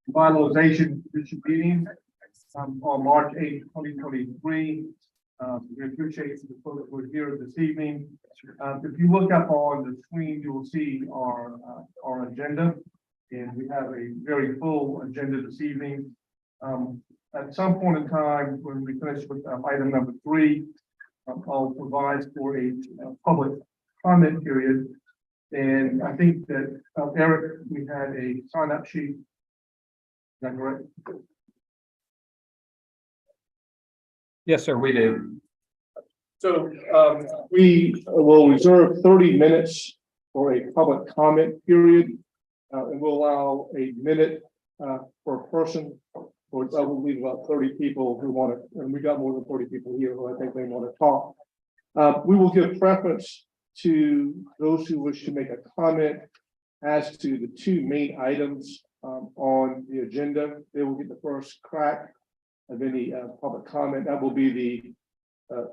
Revitalization Commission meeting on March 8th, 2023. We appreciate the folks who are here this evening. If you look up on the screen, you will see our agenda, and we have a very full agenda this evening. At some point in time, when we finish with item number 3, I'll provide for a public comment period. And I think that, Eric, we had a sign-up sheet. Is that correct? Yes, sir, we do. So we will reserve 30 minutes for a public comment period, and we'll allow a minute per person. Or I will leave about 30 people who want to, and we got more than 40 people here who I think they want to talk. We will give preference to those who wish to make a comment as to the 2 main items on the agenda. They will get the first crack of any public comment. That will be the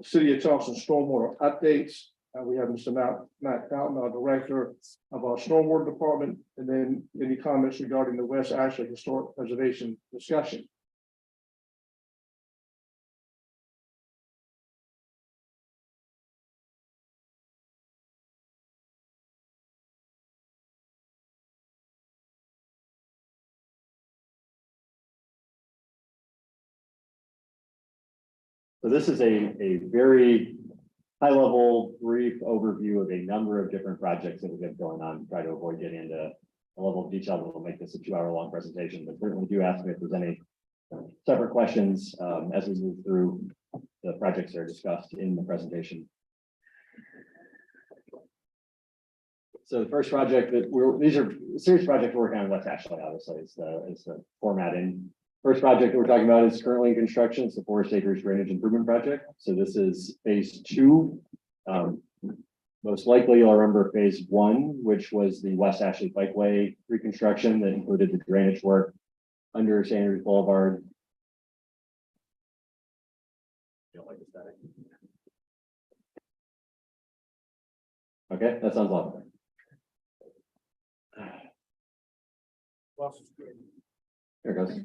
City of Charleston stormwater updates. We have Mr. Matt Fountain, our director of our stormwater department, and then any comments regarding the West Ashley historic preservation discussion. So this is a very high-level, brief overview of a number of different projects that we have going on. Try to avoid getting into a level of detail that will make this a 2-hour-long presentation, but certainly do ask me if there's any separate questions as we move through the projects that are discussed in the presentation. So the first project that these are serious projects we're working on in West Ashley, obviously, is the formatting. First project that we're talking about is currently in construction. It's the Forest Acres Drainage Improvement Project. So this is phase 2. Most likely you'll remember phase 1, which was the West Ashley Bikeway reconstruction that included the drainage work under St. Andrews Boulevard. You don't like the static? Okay, that sounds lovely. There it goes.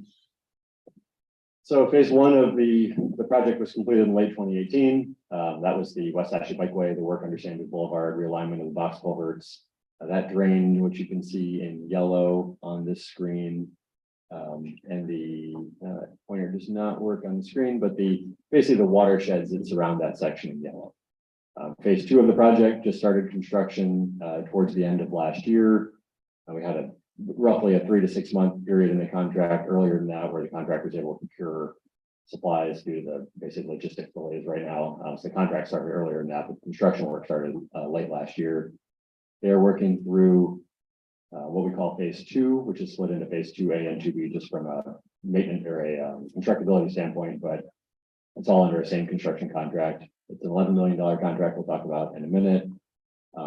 So phase 1 of the project was completed in late 2018. That was the West Ashley Bikeway, the work under St. Andrews Boulevard, realignment of the box culverts. That drain, which you can see in yellow on this screen, and the pointer does not work on the screen, but basically the watersheds that surround that section in yellow. Phase 2 of the project just started construction towards the end of last year. We had roughly a 3 to 6 month period in the contract earlier than that, where the contractor was able to procure supplies due to the basic logistics delays right now. So the contract started earlier than that, but construction work started late last year. They're working through what we call phase 2, which is split into phase 2A and 2B, just from a maintenance or a constructability standpoint, but it's all under the same construction contract. It's an $11 million contract we'll talk about in a minute.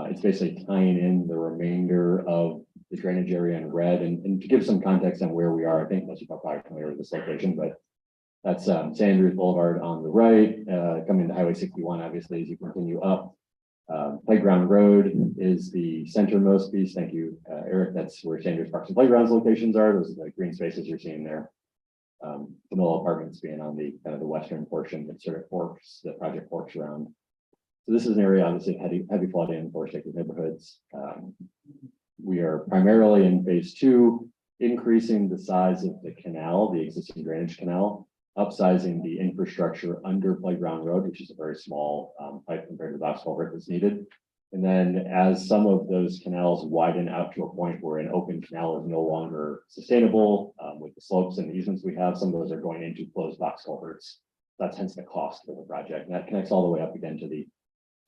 It's basically tying in the remainder of the drainage area in red, and to give some context on where we are, I think most people are probably familiar with this location, but that's St. Andrews Boulevard on the right, coming to Highway 61, obviously, as you continue up. Playground Road is the centermost piece. Thank you, Eric. That's where St. Andrews Parks and Playgrounds locations are. Those are the green spaces you're seeing there. Familial Apartments being on the kind of the western portion that sort of forks, the project forks around. So this is an area obviously heavy flooding, Forest Acres neighborhoods. We are primarily in phase 2, increasing the size of the canal, the existing drainage canal, upsizing the infrastructure under Playground Road, which is a very small pipe compared to the box culvert that's needed. And then as some of those canals widen out to a point where an open canal is no longer sustainable, with the slopes and the easements we have, some of those are going into closed box culverts. That's hence the cost of the project. And that connects all the way up again to the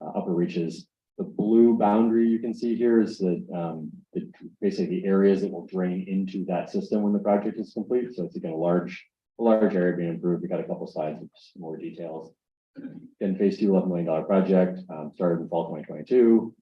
upper reaches. The blue boundary you can see here is basically the areas that will drain into that system when the project is complete. So it's again a large area being improved. We got a couple slides with more details. In phase 2, $11 million project, started in fall 2022.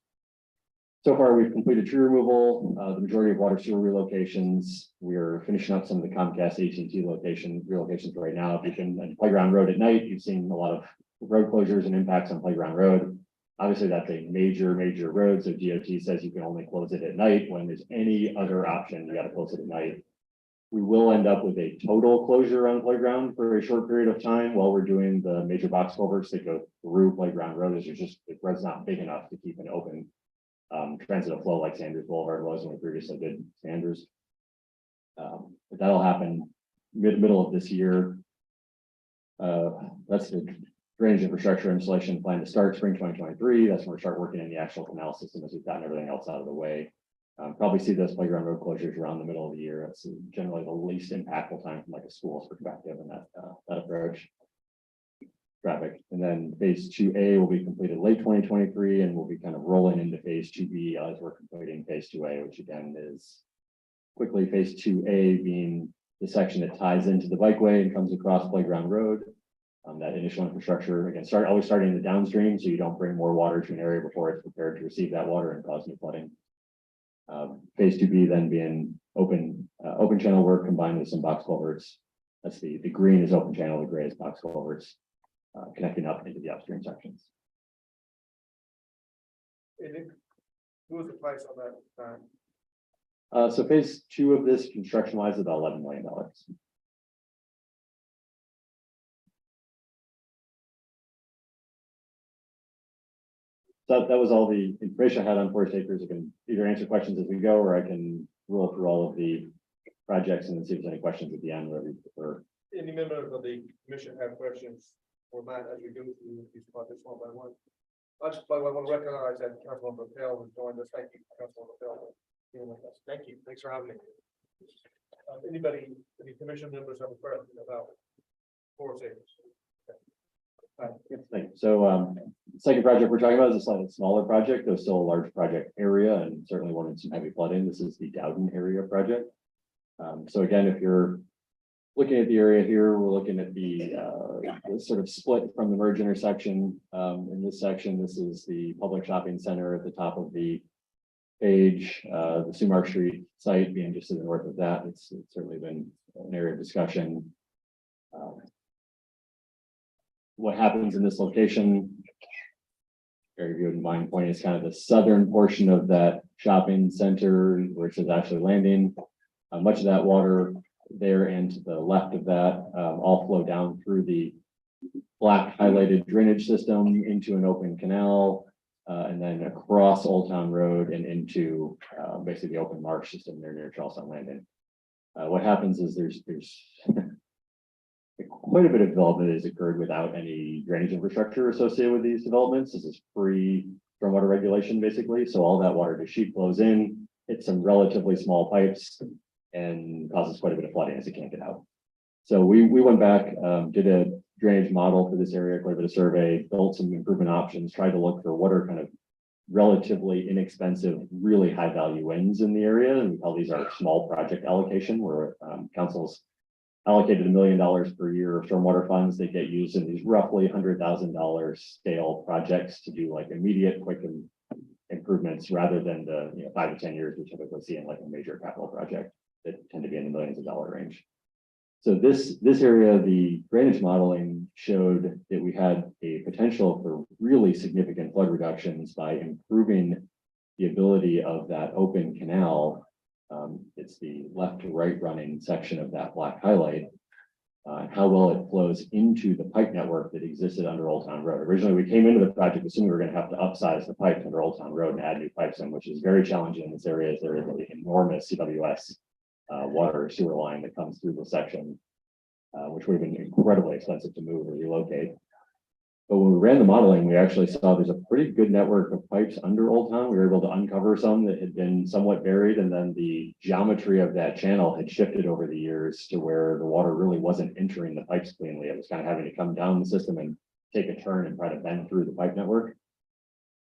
So far, we've completed tree removal, the majority of water sewer relocations. We're finishing up some of the Comcast AT&T relocations right now. If you've been on Playground Road at night, you've seen a lot of road closures and impacts on Playground Road. Obviously, that's a major road. So DOT says you can only close it at night. When there's any other option, you got to close it at night. We will end up with a total closure on playground for a short period of time while we're doing the major box culverts that go through playground road. It's just, the road's not big enough to keep an open transit flow like Sanders Boulevard was when we previously did Sanders. But that'll happen middle of this year. That's the drainage infrastructure installation plan to start spring 2023. That's when we start working in the actual canal system as we've gotten everything else out of the way. Probably see those playground road closures around the middle of the year. That's generally the least impactful time from like a school's perspective and that approach. Traffic. And then phase 2A will be completed late 2023 and we'll be kind of rolling into phase 2B as we're completing phase 2A, which again is quickly phase 2A being the section that ties into the bikeway and comes across playground road. That initial infrastructure, again, always starting in the downstream so you don't bring more water to an area before it's prepared to receive that water and cause new flooding. Phase 2B then being open channel work combined with some box culverts. That's the green is open channel, the gray is box culverts, connecting up into the upstream sections. Who was the price on that? So phase 2 of this construction wise is about $11 million. So that was all the information I had on Forest Acres. I can either answer questions as we go, or I can roll through all of the projects and then see if there's any questions at the end, whatever you prefer. Any members of the commission have questions for Matt as we go through these projects one by one? I want to recognize that Councilman Patel has joined us. Thank you, Councilman Patel, for being with us. Thank you. Thanks for having me. Any commission members have a question about Forest Acres? Thank you. So second project we're talking about is a slightly smaller project, though still a large project area and certainly wanted some heavy flooding. This is the Dowden area project. So again, if you're looking at the area here, we're looking at the sort of split from the merge intersection. In this section, this is the public shopping center at the top of the page, the Sumark Street site being just to the north of that. It's certainly been an area of discussion. What happens in this location, very good in mind point, is kind of the southern portion of that shopping center, which is actually landing. Much of that water there and to the left of that all flow down through the black highlighted drainage system into an open canal and then across Old Town Road and into basically the open marsh system there near Charlestown Landing. What happens is there's quite a bit of development has occurred without any drainage infrastructure associated with these developments. This is free stormwater regulation, basically. So all that water just sheet flows in, hits some relatively small pipes, and causes quite a bit of flooding as it can't get out. So we went back, did a drainage model for this area, quite a bit of survey, built some improvement options, tried to look for what are kind of relatively inexpensive, really high value wins in the area. And we call these our small project allocation, where councils allocated $1 million per year of stormwater funds that get used in these roughly $100,000 scale projects to do like immediate quick improvements rather than the 5 to 10 years we typically see in like a major capital project that tend to be in the millions of dollar range. So this area, the drainage modeling showed that we had a potential for really significant flood reductions by improving the ability of that open canal. It's the left to right running section of that black highlight, how well it flows into the pipe network that existed under Old Town Road. Originally, we came into the project assuming we were going to have to upsize the pipe under Old Town Road and add new pipes in, which is very challenging in this area, as there is an enormous CWS water sewer line that comes through the section, which would have been incredibly expensive to move or relocate. But when we ran the modeling, we actually saw there's a pretty good network of pipes under Old Town. We were able to uncover some that had been somewhat buried, and then the geometry of that channel had shifted over the years to where the water really wasn't entering the pipes cleanly. It was kind of having to come down the system and take a turn and try to bend through the pipe network.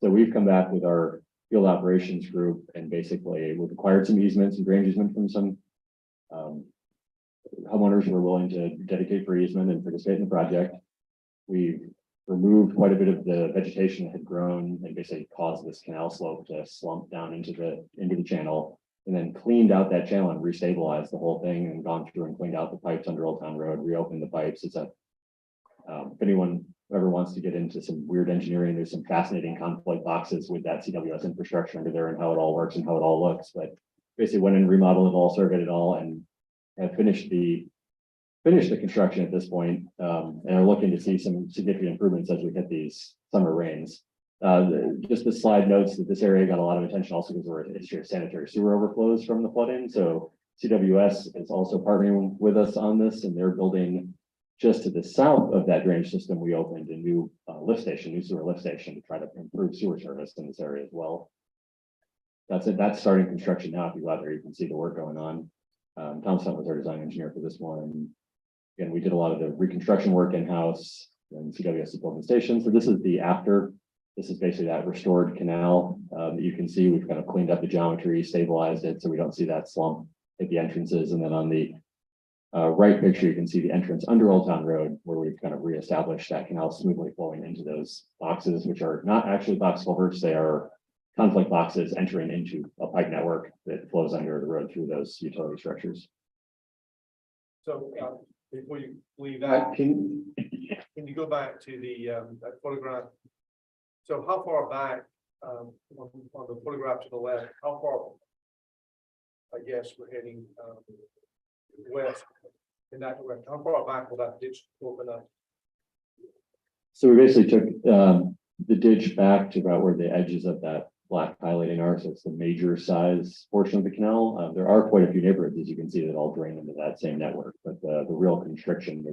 So we've come back with our field operations group, and basically we've acquired some easements and drainage easement from some homeowners who were willing to dedicate for easement and participate in the project. We've removed quite a bit of the vegetation that had grown and basically caused this canal slope to slump down into the channel, and then cleaned out that channel and restabilized the whole thing and gone through and cleaned out the pipes under Old Town Road, reopened the pipes. It's if anyone ever wants to get into some weird engineering, there's some fascinating conflict boxes with that CWS infrastructure under there and how it all works and how it all looks. But basically went and remodeled it all, surveyed it all, and have finished the construction at this point, and are looking to see some significant improvements as we hit these summer rains. Just the slide notes that this area got a lot of attention also because we're a history of sanitary sewer overflows from the flooding. So CWS is also partnering with us on this, and they're building just to the south of that drainage system. We opened a new lift station, new sewer lift station, to try to improve sewer service in this area as well. That's it. That's starting construction now. If you go out there, you can see the work going on. Tom Stunt was our design engineer for this one. Again, we did a lot of the reconstruction work in-house, and CWS is building the station. So this is the after. This is basically that restored canal that you can see. We've kind of cleaned up the geometry, stabilized it, so we don't see that slump at the entrances. And then on the right picture, you can see the entrance under Old Town Road, where we've kind of reestablished that canal smoothly flowing into those boxes, which are not actually box culverts. They are conflict boxes entering into a pipe network that flows under the road through those utility structures. So before you leave that, can you go back to the that photograph? So how far back on the photograph to the left, how far, I guess we're heading west in that direction, how far back will that ditch open up? So we basically took the ditch back to about where the edges of that black highlighting are. So it's the major size portion of the canal. There are quite a few neighborhoods, as you can see, that all drain into that same network. But the real constriction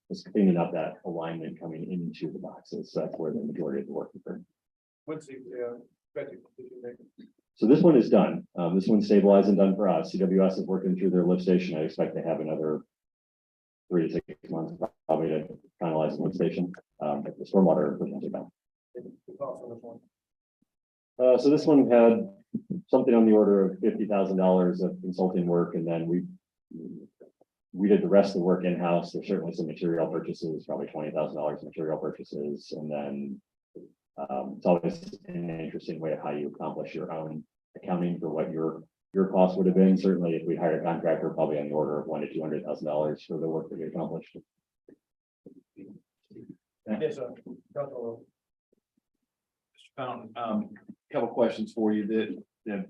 was cleaning up that alignment coming into the boxes. So that's where the majority of the work occurred. What's the expected completion date? So this one is done. This one's stabilized and done for us. CWS is working through their lift station. I expect they have another 3 to 6 months probably to finalize the lift station. But the stormwater improvements are done. So this one had something on the order of $50,000 of consulting work, and then we did the rest of the work in-house. There's certainly some material purchases, probably $20,000 in material purchases, and then it's always an interesting way of how you accomplish your own accounting for what your cost would have been. Certainly, if we hired a contractor, probably on the order of $100,000 to $200,000 for the work that we accomplished. Yes, sir. Mr. Fountain, a couple questions for you that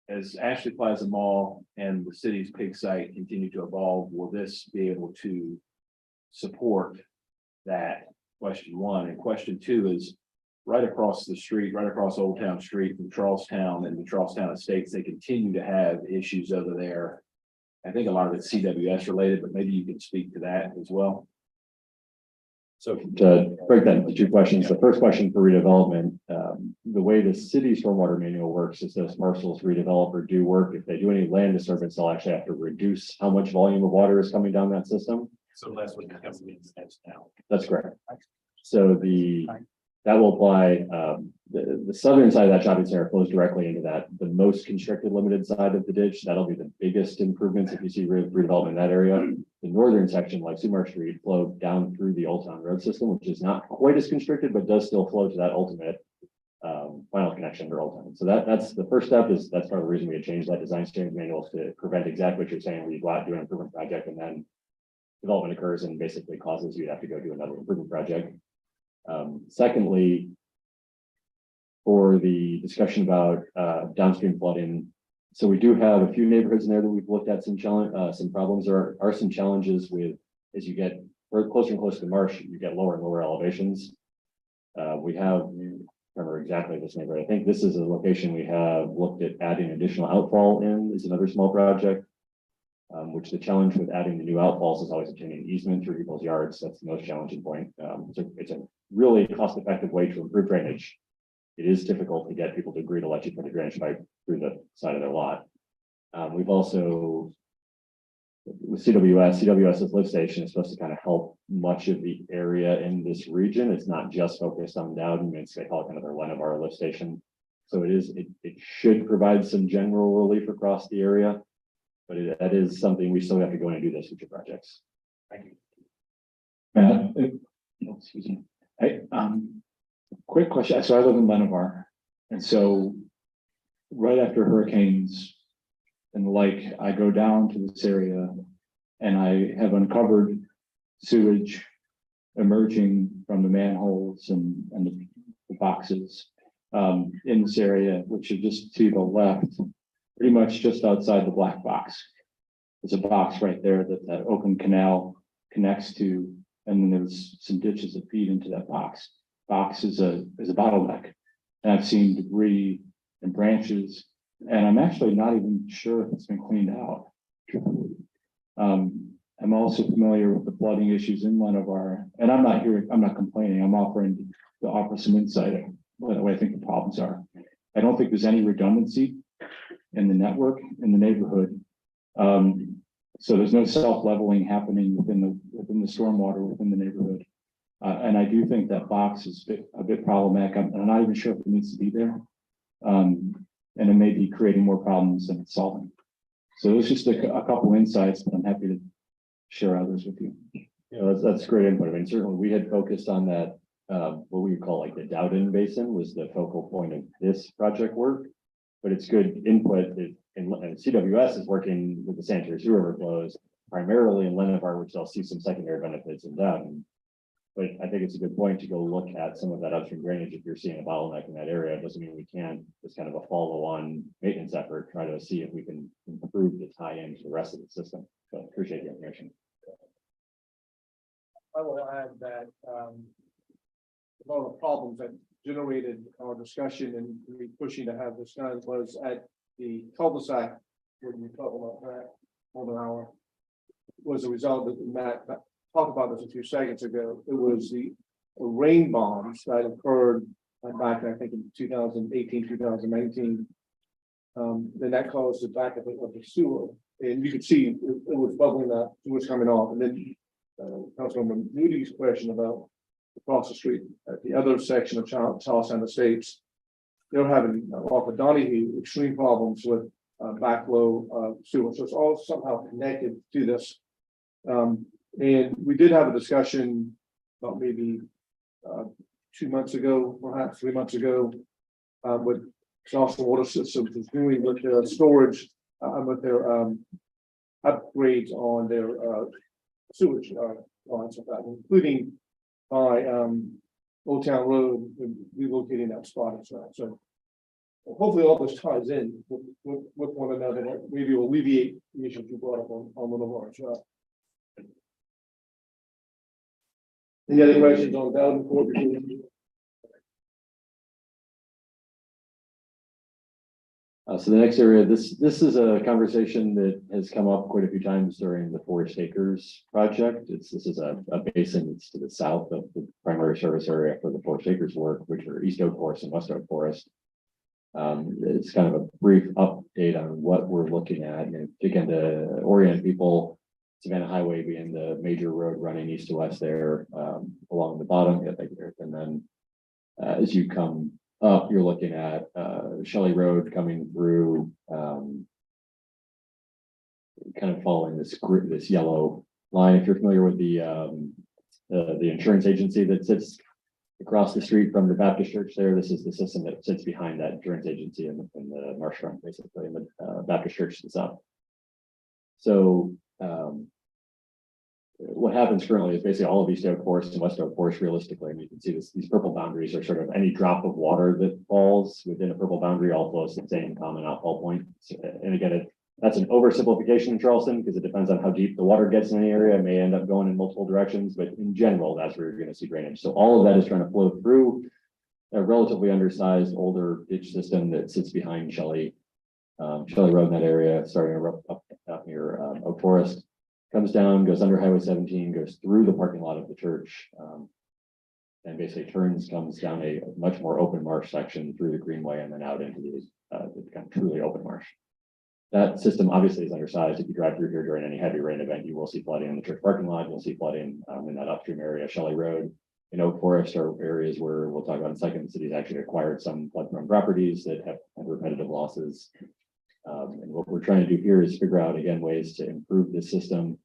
as Ashley Plaza Mall and the city's pig site continue to evolve, will this be able to support that? Question one. And question two is right across the street, right across Old Town Street from Charlestown and the Charlestown Estates, they continue to have issues over there. I think a lot of it's CWS related, but maybe you can speak to that as well. So to break that into 2 questions, the first question for redevelopment, the way the city stormwater manual works is those parcels redevelop or do work. If they do any land disturbance, they'll actually have to reduce how much volume of water is coming down that system. So that's what becomes now. That's correct. So that will apply, the southern side of that shopping center flows directly into the most constricted limited side of the ditch. That'll be the biggest improvements if you see redevelopment in that area. The northern section, like Sumar Street, flowed down through the Old Town Road system, which is not quite as constricted, but does still flow to that ultimate final connection under Old Town. So that's the first step. That's part of the reason we had changed that design standards manual to prevent exactly what you're saying, where you go out and do an improvement project and then development occurs and basically causes you to have to go do another improvement project. Secondly, for the discussion about downstream flooding, so we do have a few neighborhoods in there that we've looked at some problems. There are some challenges with, as you get closer and closer to marsh, you get lower and lower elevations. We have, I remember exactly this neighborhood. I think this is a location we have looked at adding additional outfall in, is another small project. Which the challenge with adding the new outfalls is always obtaining easement through people's yards. That's the most challenging point. It's a really cost-effective way to improve drainage. It is difficult to get people to agree to let you put a drainage pipe through the side of their lot. We've also, with CWS's lift station is supposed to kind of help much of the area in this region. It's not just focused on Dowden. They call it kind of their Lennovar lift station. So it should provide some general relief across the area. But that is something we still have to go in and do those future projects. Thank you. Matt, excuse me. Quick question. So I live in Lennovar, and so right after hurricanes and the like, I go down to this area and I have uncovered sewage emerging from the manholes and the boxes in this area, which is just to the left, pretty much just outside the black box. there's a box right there that that open canal connects to, and then there's some ditches that feed into that box. Box is a bottleneck. And I've seen debris and branches, and I'm actually not even sure if it's been cleaned out. I'm also familiar with the flooding issues in Lenovar, and I'm not complaining, I'm offering to offer some insight on what I think the problems are. I don't think there's any redundancy in the network in the neighborhood. So there's no self-leveling happening within the stormwater within the neighborhood. And I do think that box is a bit problematic. I'm not even sure if it needs to be there. And it may be creating more problems than it's solving. So it's just a couple insights, but I'm happy to share others with you. You know, that's great input. I mean, certainly we had focused on that, what we would call like the Dowden Basin was the focal point of this project work. But it's good input that, and CWS is working with the sanitary sewer overflows primarily in Lenovar, which they'll see some secondary benefits in Dowden. But I think it's a good point to go look at some of that upstream drainage. If you're seeing a bottleneck in that area, it doesn't mean we can't, it's kind of a follow-on maintenance effort, try to see if we can improve the tie-in to the rest of the system. So appreciate the information. I will add that one of the problems that generated our discussion and we pushing to have this done was at the cul-de-sac, when we talked about that more than an hour, was a result that Matt talked about this a few seconds ago. It was the rain bombs that occurred back, I think, in 2018, 2019. Then that caused the backup of the sewer, and you could see it was bubbling up, it was coming off, and then Councilwoman Moody's question about across the street at the other section of Charlestown Estates, they're having off of Donahue extreme problems with backflow sewer. So it's all somehow connected to this. And we did have a discussion about maybe 2 months ago, perhaps 3 months ago, with Charleston Water Systems is doing with their storage, with their upgrades on their sewage lines, including by Old Town Road, relocating that spot as well. So hopefully all this ties in with one another. Maybe will alleviate the issues you brought up on Lenovar as well. Any other questions on Bowden Court? So the next area, this is a conversation that has come up quite a few times during the Forest Acres project. This is a basin that's to the south of the primary service area for the Forest Acres work, which are East Oak Forest and West Oak Forest. It's kind of a brief update on what we're looking at, and again, to orient people, Savannah Highway being the major road running east to west there, along the bottom, and then as you come up, you're looking at Shelley Road coming through, kind of following this yellow line. If you're familiar with the insurance agency that sits across the street from the Baptist church there, this is the system that sits behind that insurance agency in the marshfront, basically, in the Baptist church to the south. So what happens currently is basically all of East Oak Forest and West Oak Forest realistically, and you can see these purple boundaries are sort of any drop of water that falls within a purple boundary all flows to the same common outfall point. So, and again, that's an oversimplification in Charleston because it depends on how deep the water gets in any area. It may end up going in multiple directions, but in general, that's where you're going to see drainage. So all of that is trying to flow through a relatively undersized older ditch system that sits behind Shelley Road in that area, starting up near Oak Forest. Comes down, goes under Highway 17, goes through the parking lot of the church, and basically comes down a much more open marsh section through the greenway and then out into the kind of truly open marsh. That system obviously is undersized. If you drive through here during any heavy rain event, you will see flooding in the church parking lot. You'll see flooding in that upstream area, Shelley Road. In Oak Forest are areas where we'll talk about in a second. The city's actually acquired some flood-prone properties that have repetitive losses. And what we're trying to do here is figure out, again, ways to improve the system.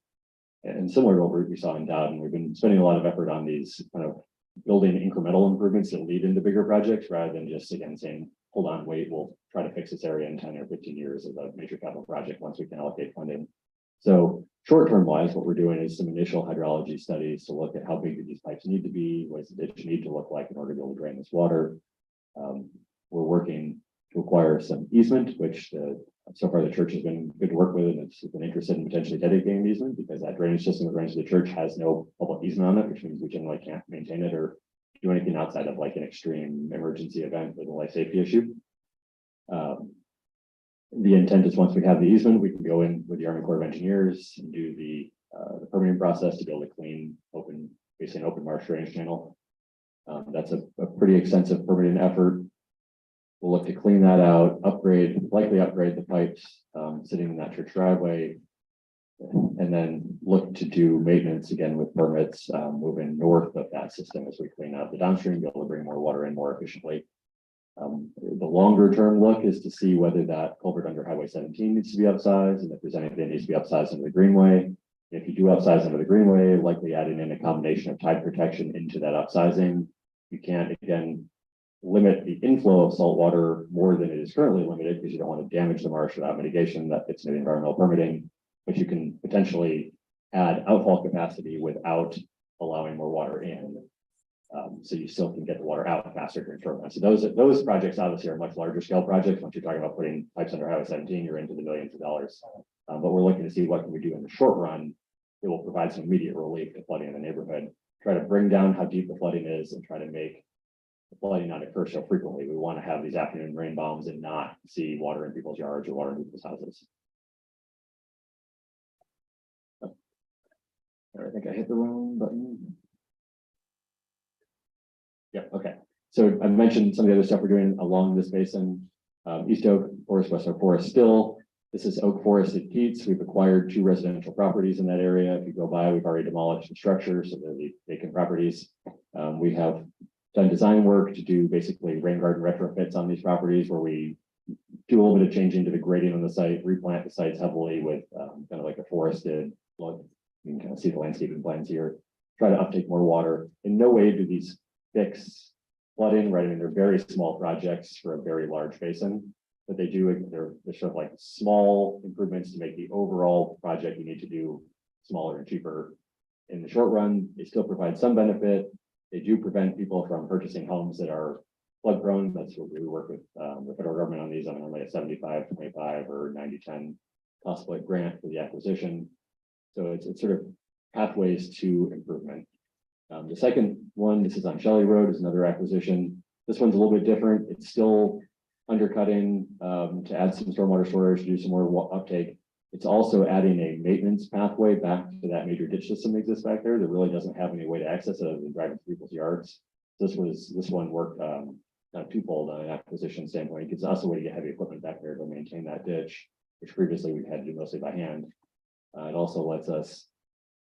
And similar to what we saw in Dowden, we've been spending a lot of effort on these kind of building incremental improvements that lead into bigger projects rather than just, again, saying, hold on, wait, we'll try to fix this area in 10 or 15 years as a major capital project once we can allocate funding. So short-term wise, what we're doing is some initial hydrology studies to look at how big do these pipes need to be, what does the ditch need to look like in order to be able to drain this water. We're working to acquire some easement, which the So far, the church has been good to work with, and it's been interested in potentially dedicating the easement because that drainage system that runs to the church has no public easement on it, which means we generally can't maintain it or do anything outside of like an extreme emergency event with a life safety issue. The intent is once we have the easement, we can go in with the Army Corps of Engineers and do the permitting process to build a clean, basically an open marsh drainage channel. That's a pretty extensive permitting effort. We'll look to clean that out, likely upgrade the pipes sitting in that church driveway, and then look to do maintenance again with permits moving north of that system as we clean out the downstream, be able to bring more water in more efficiently. The longer term look is to see whether that culvert under Highway 17 needs to be upsized, and if there's anything that needs to be upsized under the Greenway. If you do upsize under the Greenway, likely adding in a combination of tide protection into that upsizing. You can't, again, limit the inflow of salt water more than it is currently limited because you don't want to damage the marsh without mitigation. That fits into the environmental permitting, but you can potentially add outfall capacity without allowing more water in. So you still can get the water out faster during short run. So those projects obviously are much larger scale projects. Once you're talking about putting pipes under Highway 17, you're into the millions of dollars. But we're looking to see what can we do in the short run. It will provide some immediate relief to flooding in the neighborhood. Try to bring down how deep the flooding is and try to make the flooding not occur so frequently. We want to have these afternoon rain bombs and not see water in people's yards or water in people's houses. I think I hit the wrong button. Yeah, okay. So I mentioned some of the other stuff we're doing along this basin. East Oak Forest, West Oak Forest still. This is Oak Forest at Keats. We've acquired 2 residential properties in that area. If you go by, we've already demolished some structures, so they're the vacant properties. We have done design work to do basically rain garden retrofits on these properties where we do a little bit of changing to the grading on the site, replant the sites heavily with kind of like a forested look. You can kind of see the landscaping plans here. Try to uptake more water. In no way do these fix flooding, right? I mean, they're very small projects for a very large basin, but they're sort of like small improvements to make the overall project you need to do smaller and cheaper. In the short run, they still provide some benefit. They do prevent people from purchasing homes that are flood prone. That's what we work with the federal government on these on normally a 75-25 or 90-10 cost split grant for the acquisition. So it's sort of pathways to improvement. The second one, this is on Shelley Road, is another acquisition. This one's a little bit different. It's still undercutting to add some stormwater storage, to do some more uptake. It's also adding a maintenance pathway back to that major ditch system that exists back there that really doesn't have any way to access it other than driving through people's yards. This one worked kind of twofold on an acquisition standpoint. It gives us a way to get heavy equipment back there to maintain that ditch, which previously we had to do mostly by hand. It also lets us,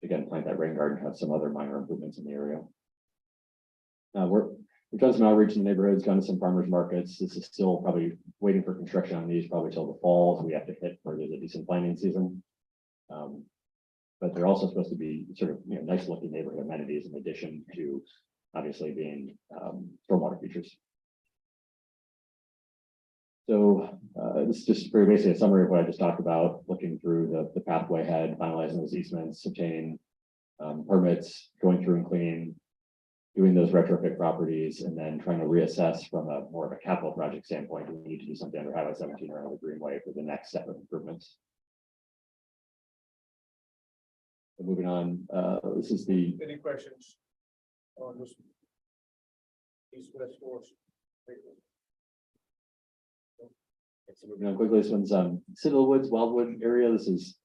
again, plant that rain garden, have some other minor improvements in the area. We've done some outreach in the neighborhoods, gone to some farmers markets. This is still probably waiting for construction on these, probably till the fall. So we have to hit where there's a decent planting season. But they're also supposed to be sort of nice looking neighborhood amenities in addition to obviously being stormwater features. So this is just very basically a summary of what I just talked about, looking through the pathway ahead, finalizing those easements, obtaining permits, going through and cleaning, doing those retrofit properties, and then trying to reassess from a more of a capital project standpoint. Do we need to do something under Highway 17 or under the Greenway for the next set of improvements? So moving on, this is the Any questions on this? East-West Forest. So moving on quickly, this one's Citadel Woods, Wildwood area. This is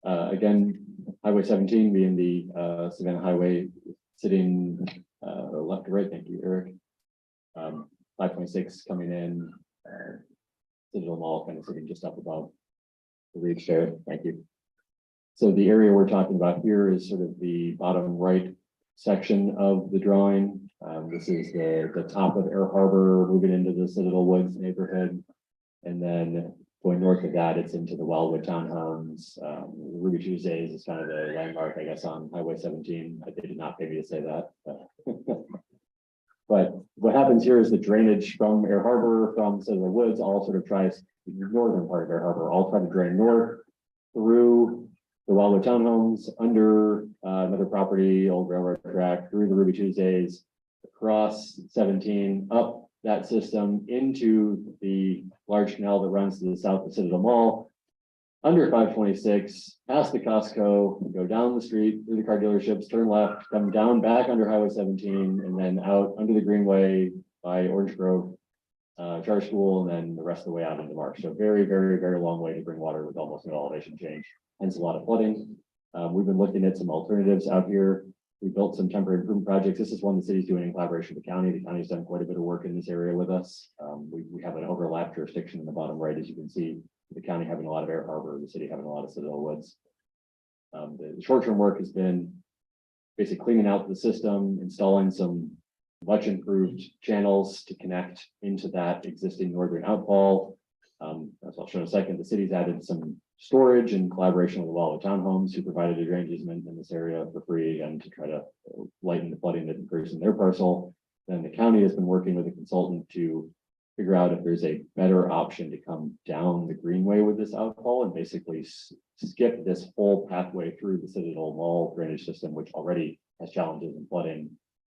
again Highway 17 being the Savannah Highway, sitting left to right. Thank you, Eric. 5.6 coming in. Citadel Mall kind of sitting just up above the reach there. Thank you. So the area we're talking about here is sort of the bottom right section of the drawing. This is the top of Air Harbor, moving into the Citadel Woods neighborhood. And then going north of that, it's into the Wildwood townhomes. Ruby Tuesdays is kind of the landmark, I guess, on Highway 17. They did not pay me to say that. But what happens here is the drainage from Air Harbor, from Citadel Woods, all sort of tries the northern part of Air Harbor, all try to drain north through the Wildwood townhomes, under another property, old railroad track, through the Ruby Tuesdays, across 17, up that system into the large canal that runs to the south of Citadel Mall, under 526, past the Costco, go down the street through the car dealerships, turn left, come down back under Highway 17, and then out under the Greenway by Orange Grove, Charter School, and then the rest of the way out into Marsh. So very, very, very long way to bring water with almost no elevation change, hence a lot of flooding. We've been looking at some alternatives out here. We built some temporary improvement projects. This is one the city's doing in collaboration with the county. The county's done quite a bit of work in this area with us. We have an overlap jurisdiction in the bottom right, as you can see. The county having a lot of Air Harbor, the city having a lot of Citadel Woods. The short-term work has been basically cleaning out the system, installing some much improved channels to connect into that existing northern outfall. As I'll show in a second, the city's added some storage in collaboration with the Walla Townhomes, who provided a drainage easement in this area for free and to try to lighten the flooding that occurs in their parcel. Then the county has been working with a consultant to figure out if there's a better option to come down the Greenway with this outfall and basically skip this whole pathway through the Citadel Mall drainage system, which already has challenges in flooding.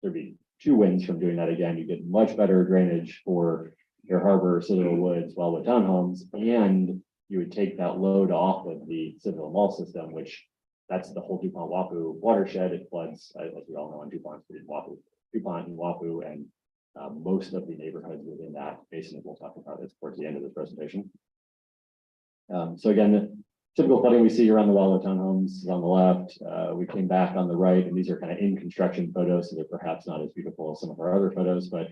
There'd be 2 wins from doing that again. You get much better drainage for Air Harbor, Citadel Woods, Wildwood Townhomes, and you would take that load off of the Citadel Mall system, which that's the whole DuPont Wapu watershed. It floods, as we all know, on DuPont and Wapu, and most of the neighborhoods within that basin, we'll talk about this towards the end of this presentation. So again, the typical flooding we see around the Wildwood Townhomes is on the left. We came back on the right, and these are kind of in construction photos, so they're perhaps not as beautiful as some of our other photos, but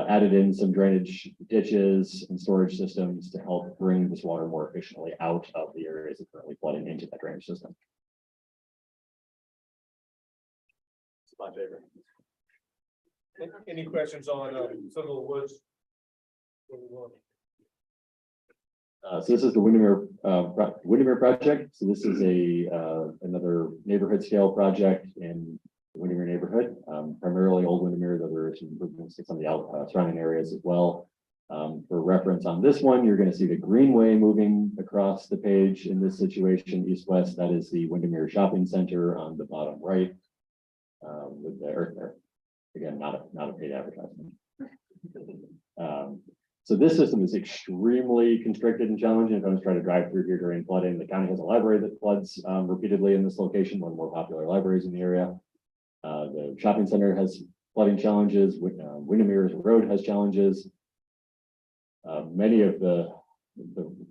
added in some drainage ditches and storage systems to help bring this water more efficiently out of the areas that currently flooding into that drainage system. It's my favorite. Any questions on Citadel Woods? So this is the Windermere project. So this is another neighborhood scale project in the Windermere neighborhood, primarily Old Windermere, though there are some improvements to some of the surrounding areas as well. For reference on this one, you're going to see the Greenway moving across the page in this situation, east-west. That is the Windermere Shopping Center on the bottom right, with the earth there. Again, not a paid advertisement. So this system is extremely constricted and challenging. If I was trying to drive through here during flooding, the county has a library that floods repeatedly in this location, one of the more popular libraries in the area. The shopping center has flooding challenges. Windermere Road has challenges. Many of the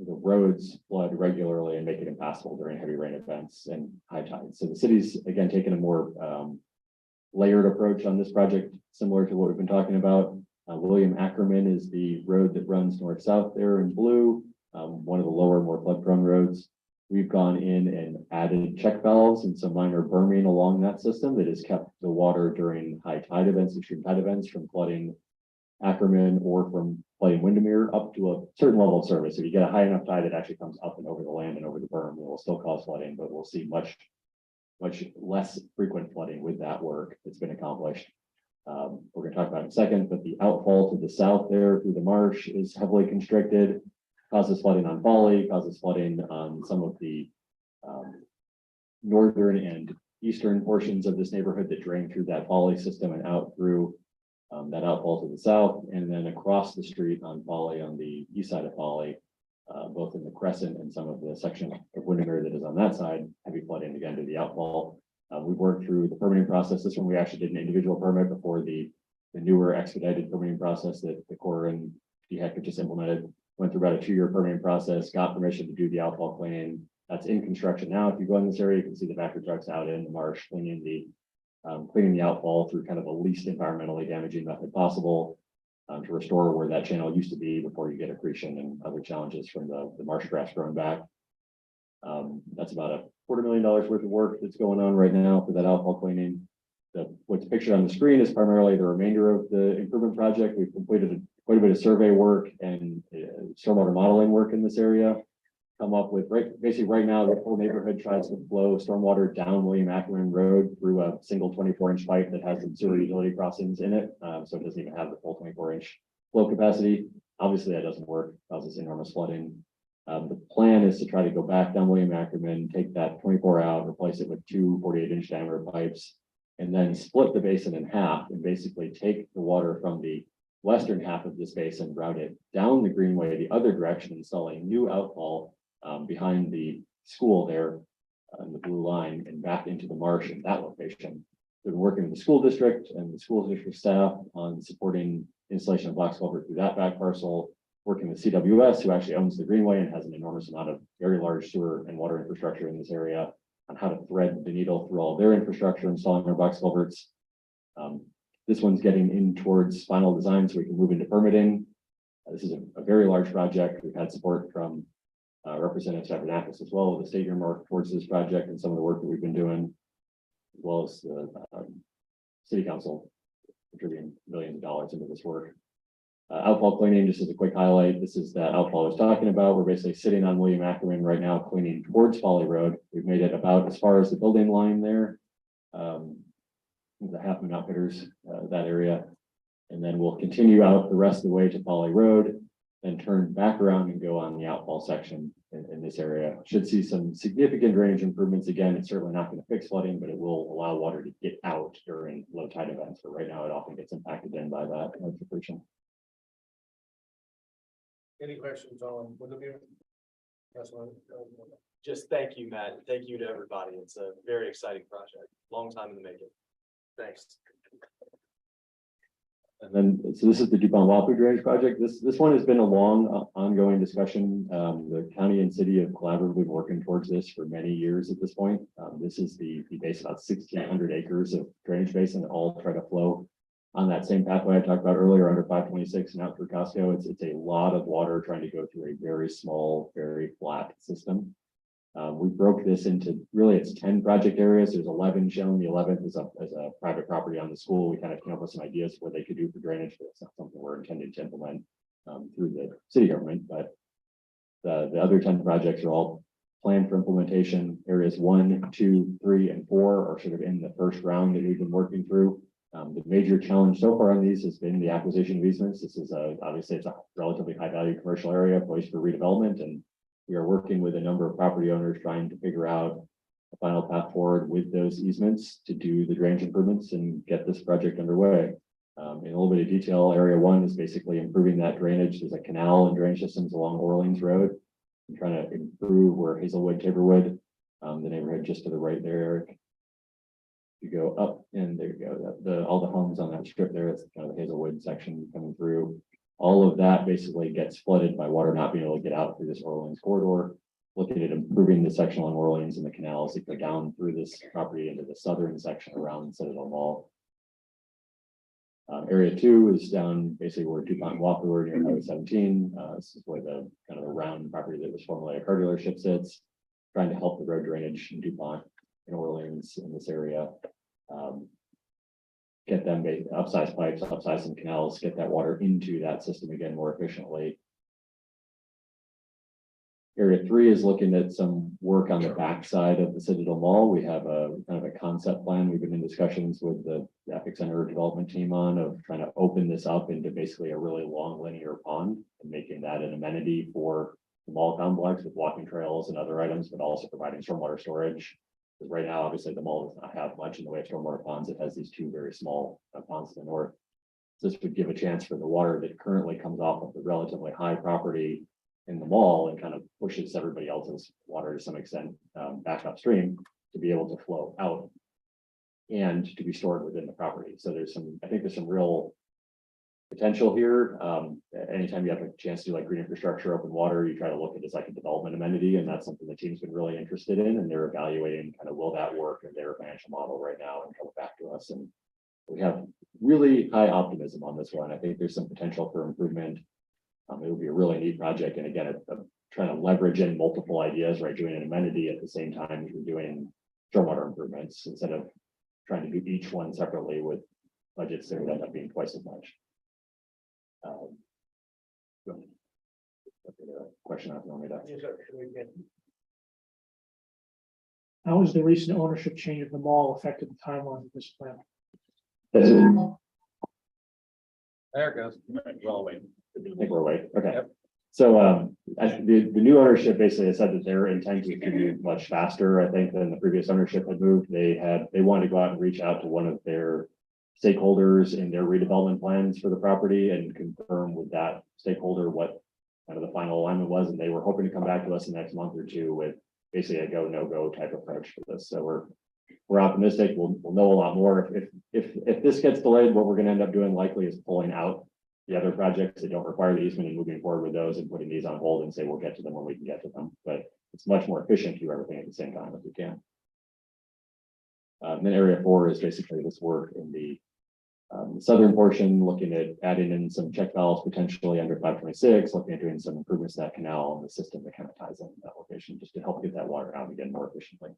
roads flood regularly and make it impassable during heavy rain events and high tides. So the city's again taken a more layered approach on this project, similar to what we've been talking about. William Ackerman is the road that runs north-south there in blue, one of the lower, more flood-prone roads. We've gone in and added check valves and some minor berming along that system that has kept the water during high tide events, extreme tide events, from flooding Ackerman or from flooding Windermere up to a certain level of service. If you get a high enough tide, it actually comes up and over the land and over the berm. It will still cause flooding, but we'll see much less frequent flooding with that work that's been accomplished. We're going to talk about it in a second, but the outfall to the south there through the marsh is heavily constricted, causes flooding on Folly, causes flooding on some of the northern and eastern portions of this neighborhood that drain through that Folly system and out through that outfall to the south, and then across the street on Folly, on the east side of Folly, both in the Crescent and some of the section of Windermere that is on that side, heavy flooding again to the outfall. We've worked through the permitting process. This one we actually did an individual permit before the newer expedited permitting process that the Corps and DHEC have just implemented. Went through about a 2-year permitting process, got permission to do the outfall cleaning. That's in construction now. If you go in this area, you can see the Vector trucks out in the marsh cleaning the outfall through kind of the least environmentally damaging method possible, to restore where that channel used to be before you get accretion and other challenges from the marsh grass growing back. That's about a $250,000 worth of work that's going on right now for that outfall cleaning. What's pictured on the screen is primarily the remainder of the improvement project. We've completed quite a bit of survey work and stormwater modeling work in this area. Come up with basically right now the whole neighborhood tries to flow stormwater down William Ackerman Road through a single 24-inch pipe that has some sewer utility crossings in it, so it doesn't even have the full 24-inch flow capacity. Obviously, that doesn't work, causes enormous flooding. The plan is to try to go back down William Ackerman, take that 24 out, replace it with 2 48-inch diameter pipes, and then split the basin in half and basically take the water from the western half of this basin, route it down the greenway the other direction, install a new outfall behind the school there on the blue line and back into the marsh in that location. We've been working with the school district and the school district staff on supporting installation of box culvert through that back parcel, working with CWS, who actually owns the greenway and has an enormous amount of very large sewer and water infrastructure in this area, on how to thread the needle through all of their infrastructure, installing our box culverts. This one's getting in towards final design so we can move into permitting. This is a very large project. We've had support from Representative Stavronakis as well, with the state earmark towards this project and some of the work that we've been doing, as well as the city council contributing millions of dollars into this work. Outfall cleaning, just as a quick highlight, this is that outfall I was talking about. We're basically sitting on William Ackerman right now, cleaning towards Folly Road. We've made it about as far as the building line there. The Half Moon Outfitters, that area. And then we'll continue out the rest of the way to Folly Road, then turn back around and go on the outfall section in this area. Should see some significant drainage improvements. Again, it's certainly not going to fix flooding, but it will allow water to get out during low tide events. But right now it often gets impacted in by that depletion. Any questions on Windermere? That's one. Just thank you, Matt. Thank you to everybody. It's a very exciting project. Long time in the making. Thanks. And then, so this is the DuPont Wapu drainage project. This one has been a long ongoing discussion. The county and city have collaboratively working towards this for many years at this point. This is the base, about 1,600 acres of drainage basin that all try to flow on that same pathway I talked about earlier under 526 and out through Costco. It's a lot of water trying to go through a very small, very flat system. We broke this into really it's 10 project areas. There's 11 shown. The 11th is a private property on the school. We kind of came up with some ideas for what they could do for drainage, but it's not something we're intending to implement through the city government. But the other 10 projects are all planned for implementation. Areas 1, 2, 3, and 4 are sort of in the first round that we've been working through. The major challenge so far on these has been the acquisition of easements. This is obviously it's a relatively high value commercial area poised for redevelopment, and we are working with a number of property owners trying to figure out a final path forward with those easements to do the drainage improvements and get this project underway. In a little bit of detail, area 1 is basically improving that drainage. There's a canal and drainage systems along Orleans Road. I'm trying to improve where Hazelwood, Taborwood, the neighborhood just to the right there, Eric. You go up and there you go. All the homes on that strip there, it's kind of the Hazelwood section coming through. All of that basically gets flooded by water not being able to get out through this Orleans corridor. Looking at improving the section along Orleans and the canals that go down through this property into the southern section around Citadel Mall. Area 2 is down basically where DuPont and Wapu were near Highway 17. This is where the kind of the round property that was formerly a car dealership sits, trying to help the road drainage in DuPont and Orleans in this area. Get them upsize pipes, upsize some canals, get that water into that system again more efficiently. Area 3 is looking at some work on the backside of the Citadel Mall. We have a kind of a concept plan. We've been in discussions with the Epic Center development team on of trying to open this up into basically a really long linear pond and making that an amenity for the mall complex with walking trails and other items, but also providing stormwater storage. Because right now, obviously, the mall does not have much in the way of stormwater ponds. It has these 2 very small ponds to the north. This would give a chance for the water that currently comes off of the relatively high property in the mall and kind of pushes everybody else's water to some extent back upstream to be able to flow out and to be stored within the property. So I think there's some real potential here. Anytime you have a chance to do like green infrastructure, open water, you try to look at it as like a development amenity, and that's something the team's been really interested in, and they're evaluating kind of will that work in their financial model right now and come back to us. And we have really high optimism on this one. I think there's some potential for improvement. It would be a really neat project, and again, trying to leverage in multiple ideas, right? Doing an amenity at the same time as you're doing stormwater improvements instead of trying to do each one separately with budgets that would end up being twice as much. Question I don't know. How has the recent ownership change of the mall affected the timeline of this plan? That's it. There it goes. Well, wait. I think we're away. Okay. Yep. So the new ownership basically has said that their intent is to move much faster, I think, than the previous ownership had moved. They wanted to go out and reach out to one of their stakeholders in their redevelopment plans for the property and confirm with that stakeholder what kind of the final alignment was, and they were hoping to come back to us in the next month or two with basically a go, no go type approach for this. So we're optimistic. We'll know a lot more. If this gets delayed, what we're gonna end up doing likely is pulling out the other projects that don't require the easement and moving forward with those and putting these on hold and say we'll get to them when we can get to them. But it's much more efficient to do everything at the same time if we can. Then area 4 is basically this work in the southern portion, looking at adding in some check valves potentially under 526, looking at doing some improvements to that canal and the system that kind of ties in that location just to help get that water out again more efficiently.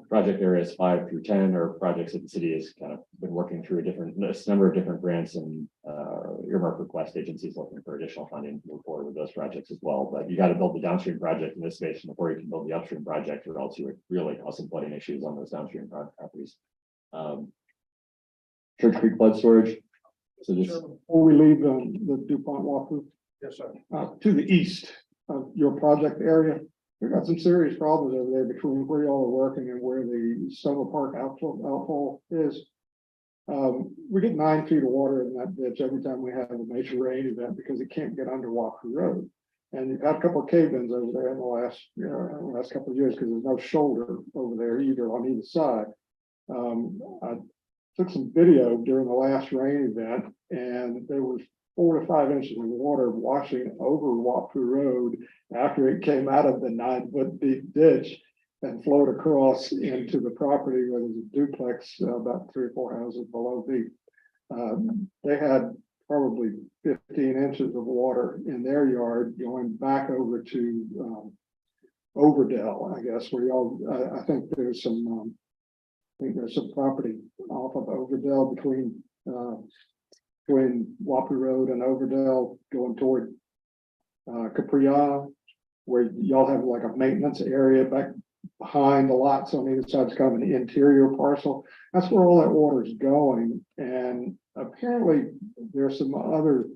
Project areas 5 through 10 are projects that the city has kind of been working through a number of different grants and earmark request agencies looking for additional funding to move forward with those projects as well. But you got to build the downstream project in this space before you can build the upstream project, or else you would really cause some flooding issues on those downstream properties. Church Creek flood storage. So this, Before we leave the DuPont walkthrough, Yes, sir. to the east of your project area, we've got some serious problems over there between where y'all are working and where the Summer Park outfall is. We get 9 feet of water in that ditch every time we have a major rain event because it can't get under Walker Road. And you've had a couple of cave-ins over there in the last couple of years because there's no shoulder over there either on either side. I took some video during the last rain event, and there was 4 to 5 inches of water washing over Wapoo Road after it came out of the 9-foot deep ditch and flowed across into the property where there's a duplex about 3 or 4 houses below me. They had probably 15 inches of water in their yard going back over to Overdell, I guess, where y'all, I think there's some property off of Overdell between Wapoo Road and Overdell going toward Capriana, where y'all have like a maintenance area back behind the lots on either side. It's kind of an interior parcel. That's where all that water is going. And apparently there's some other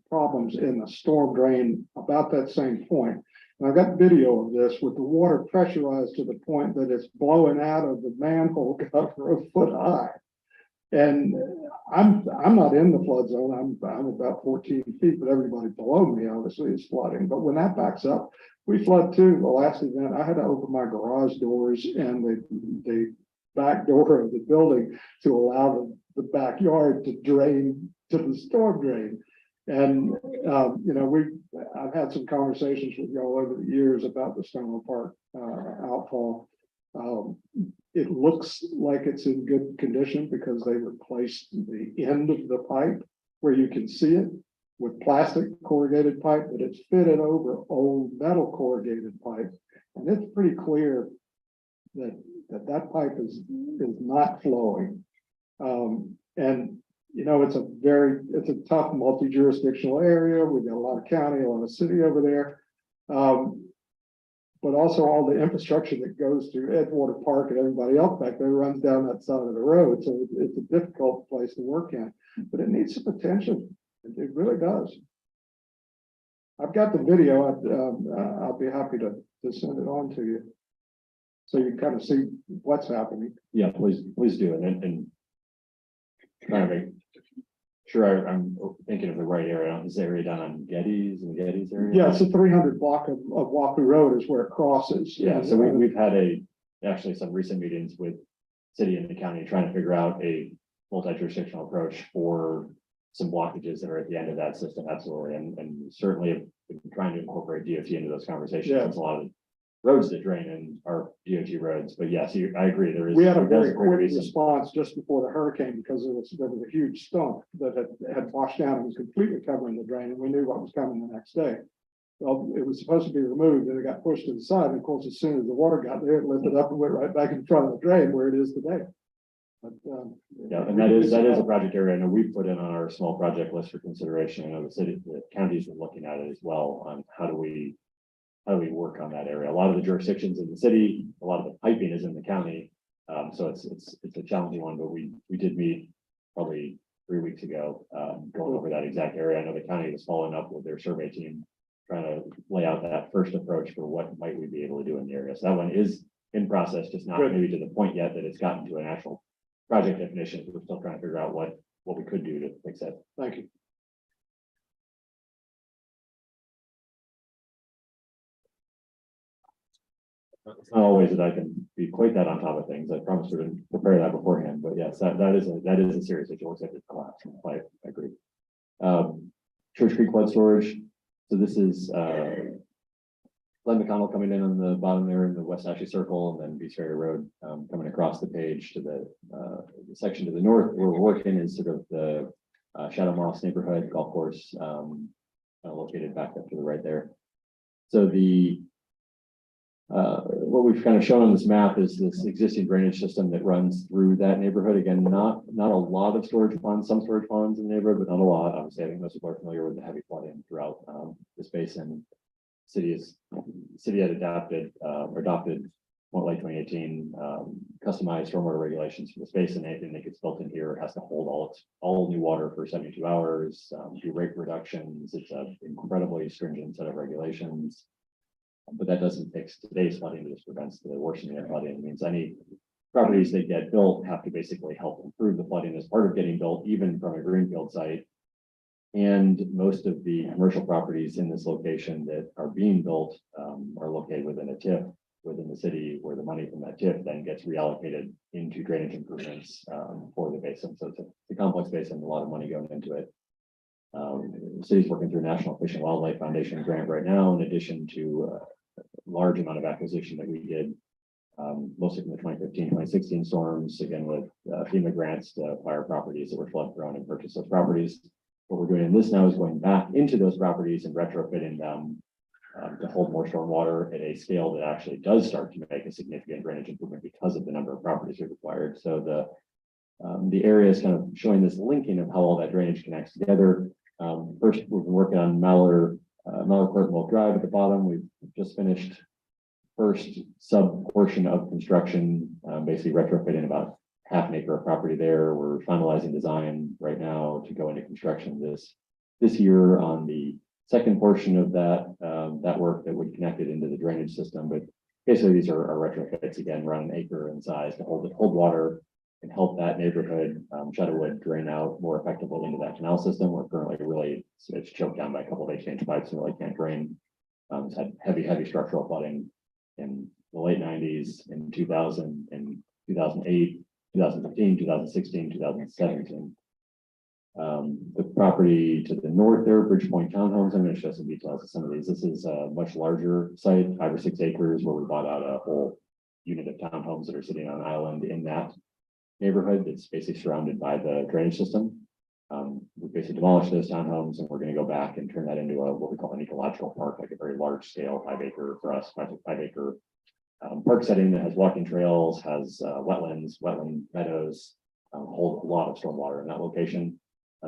problems in the storm drain about that same point. And I've got video of this with the water pressurized to the point that it's blowing out of the manhole cover a foot high. And I'm not in the flood zone. I'm about 14 feet, but everybody below me obviously is flooding. But when that backs up, we flood too. The last event, I had to open my garage doors and the back door of the building to allow the backyard to drain to the storm drain. And I've had some conversations with y'all over the years about the Stonewall Park outfall. It looks like it's in good condition because they replaced the end of the pipe where you can see it with plastic corrugated pipe, but it's fitted over old metal corrugated pipe. And it's pretty clear that pipe is not flowing. And it's a tough multi-jurisdictional area. We've got a lot of county, a lot of city over there. But also all the infrastructure that goes through Edgewater Park and everybody else back there runs down that side of the road. So it's a difficult place to work in, but it needs some attention. It really does. I've got the video. I'll be happy to send it on to you so you can kind of see what's happening. yeah, please do. And trying to make sure I'm thinking of the right area. Is the area down on Getty's and Getty's area? Yeah, it's a 300 block of Wapoo Road is where it crosses. Yeah, so we've had actually some recent meetings with city and the county trying to figure out a multi-jurisdictional approach for some blockages that are at the end of that system. Absolutely. And certainly have been trying to incorporate DOT into those conversations. Yeah. There's a lot of roads that drain in our DOT roads, but yes, I agree. We had a very great quick reason. response just before the hurricane because there was a huge stump that had washed down and was completely covering the drain, and we knew what was coming the next day. Well, it was supposed to be removed and it got pushed to the side. And of course, as soon as the water got there, it lifted up and went right back in front of the drain where it is today. But, Yeah, and that is a project area. I know we put in on our small project list for consideration. I know the counties are looking at it as well on how do we work on that area. A lot of the jurisdictions in the city, a lot of the piping is in the county. So it's a challenging one, but we did meet probably 3 weeks ago, going over that exact area. I know the county was following up with their survey team, trying to lay out that first approach for what might we be able to do in the area. So that one is in process, just not Good. maybe to the point yet that it's gotten to an actual project definition. We're still trying to figure out what we could do to fix it. Thank you. It's not always that I can be quite that on top of things. I promise we didn't prepare that beforehand, but yes, that is a serious issue. It looks like it's collapsed. I agree. Church Creek flood storage. So this is Glen McConnell coming in on the bottom there in the West Ashley Circle, and then Beach Ferry Road coming across the page to the section to the north where we're working is sort of the Shadow Moss neighborhood golf course located back up to the right there. So what we've kind of shown on this map is this existing drainage system that runs through that neighborhood. Again, not a lot of storage ponds, some storage ponds in the neighborhood, but not a lot. Obviously, I think most people are familiar with the heavy flooding throughout this basin. City had adopted late 2018 customized stormwater regulations for the space, and anything that gets built in here has to hold all new water for 72 hours, do rate reductions. It's an incredibly stringent set of regulations. But that doesn't fix today's flooding, it just prevents the worsening of flooding. It means any properties that get built have to basically help improve the flooding as part of getting built, even from a greenfield site. And most of the commercial properties in this location that are being built are located within a TIF within the city, where the money from that TIF then gets reallocated into drainage improvements for the basin. So it's a complex basin, a lot of money going into it. The city's working through a National Fish and Wildlife Foundation grant right now, in addition to a large amount of acquisition that we did, mostly from the 2015, 2016 storms, again with FEMA grants to acquire properties that were flood prone and purchase those properties. What we're doing in this now is going back into those properties and retrofitting them to hold more stormwater at a scale that actually does start to make a significant drainage improvement because of the number of properties we've acquired. So the area is kind of showing this linking of how all that drainage connects together. First, we've been working on Mallard Court and Wolf Drive at the bottom. We've just finished first sub portion of construction, basically retrofitting about half an acre of property there. We're finalizing design right now to go into construction this year on the second portion of that work that would connect it into the drainage system. But basically, these are retrofits, again, around an acre in size to hold water and help that neighborhood, Shadowwood, drain out more effectively into that canal system. We're currently it's choked down by a couple of 8-inch pipes and really can't drain. It's had heavy structural flooding in the late 90s, in 2000, in 2008, 2015, 2016, 2017. The property to the north there, Bridgepoint Townhomes, I'm going to show some details of some of these. This is a much larger site, 5 or 6 acres, where we bought out a whole unit of townhomes that are sitting on an island in that neighborhood that's basically surrounded by the drainage system. We basically demolished those townhomes, and we're going to go back and turn that into what we call an ecological park, like a very large scale 5 acre for us, 5 acre park setting that has walking trails, has wetland meadows, hold a lot of stormwater in that location.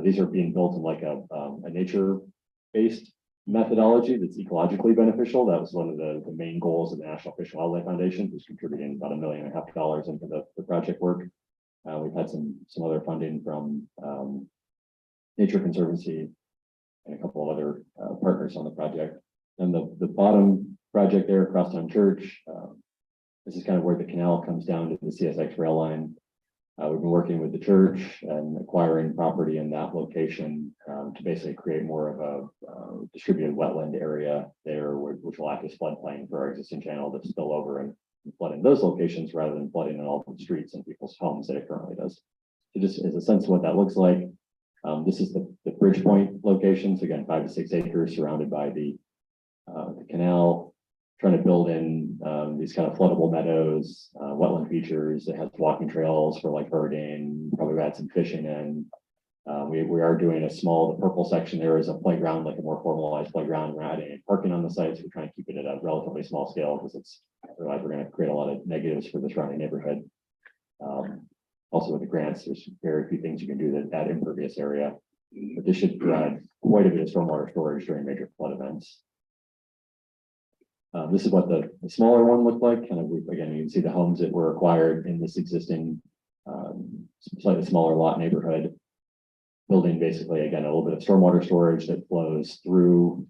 These are being built in like a nature-based methodology that's ecologically beneficial. That was one of the main goals of the National Fish and Wildlife Foundation, who's contributing about $1.5 million into the project work. We've had some other funding from Nature Conservancy and a couple of other partners on the project. And the bottom project there, Crosstown Church, this is kind of where the canal comes down to the CSX rail line. We've been working with the church and acquiring property in that location to basically create more of a distributed wetland area there, which will act as floodplain for our existing channel to spill over and flood in those locations rather than flooding in all the streets and people's homes that it currently does. So just as a sense of what that looks like, this is the Bridgepoint locations, again, 5 to 6 acres surrounded by the canal, trying to build in these kind of floodable meadows, wetland features. It has walking trails for like birding, probably add some fishing in. We are doing the purple section there is a playground, like a more formalized playground. We're not adding parking on the site, so we're trying to keep it at a relatively small scale because otherwise we're going to create a lot of negatives for the surrounding neighborhood. Also with the grants, there's very few things you can do that add impervious area, but this should provide quite a bit of stormwater storage during major flood events. This is what the smaller one looked like. Kind of, again, you can see the homes that were acquired in this existing slightly smaller lot neighborhood. building basically, again, a little bit of stormwater storage that flows through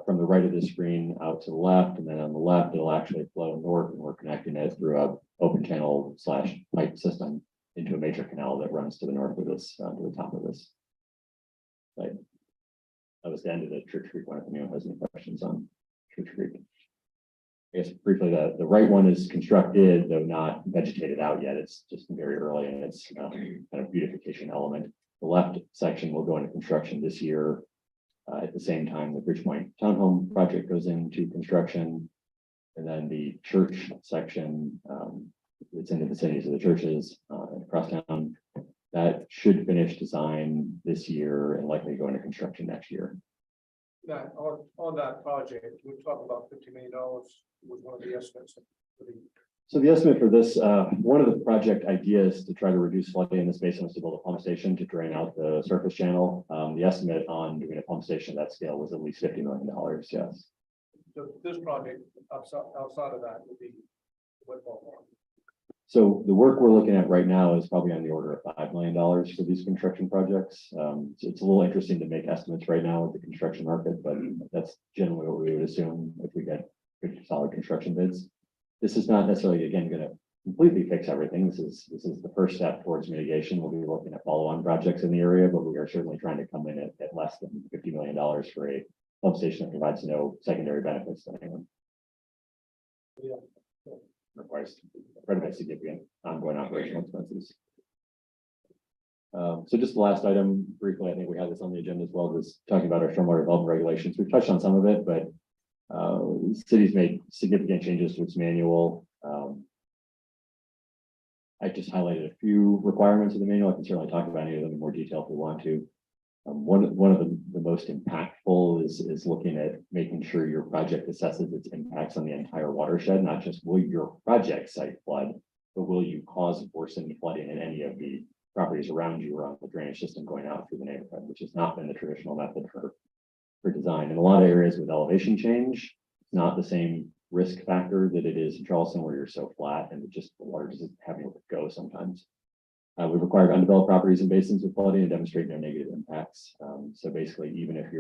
from the right of the screen out to the left, and then on the left, it'll actually flow north, and we're connecting it through a open channel / pipe system into a major canal that runs to the north of this, to the top of this. Right. That was the end of the Church Creek one. If anyone has any questions on Church Creek. I guess briefly, the right one is constructed, though not vegetated out yet. It's just very early in its kind of beautification element. The left section will go into construction this year. At the same time, the Bridgepoint Townhome project goes into construction. And then the church section, it's in the vicinities of the churches across town. That should finish design this year and likely go into construction next year. That, on that project, we talked about $50 million was one of the estimates. So the estimate for this, one of the project ideas to try to reduce flooding in this basin was to build a pump station to drain out the surface channel. The estimate on doing a pump station of that scale was at least $50 million, yes. So this project outside of that would be what ballpark? So the work we're looking at right now is probably on the order of $5 million for these construction projects. So it's a little interesting to make estimates right now with the construction market, but that's generally what we would assume if we get good solid construction bids. This is not necessarily, again, going to completely fix everything. This is the first step towards mitigation. We'll be looking at follow-on projects in the area, but we are certainly trying to come in at less than $50 million for a pump station that provides no secondary benefits to anyone. Yeah. Requires quite a bit significant ongoing operational expenses. So just the last item, briefly, I think we had this on the agenda as well, was talking about our stormwater development regulations. We've touched on some of it, but the city's made significant changes to its manual. I just highlighted a few requirements of the manual. I can certainly talk about any of them in more detail if we want to. One of the most impactful is looking at making sure your project assesses its impacts on the entire watershed, not just will your project site flood, but will you cause worsened flooding in any of the properties around you or on the drainage system going out through the neighborhood, which has not been the traditional method for design. In a lot of areas with elevation change, it's not the same risk factor that it is in Charleston, where you're so flat and the water just having to go sometimes. We require undeveloped properties and basins with flooding to demonstrate no negative impacts. So basically, even if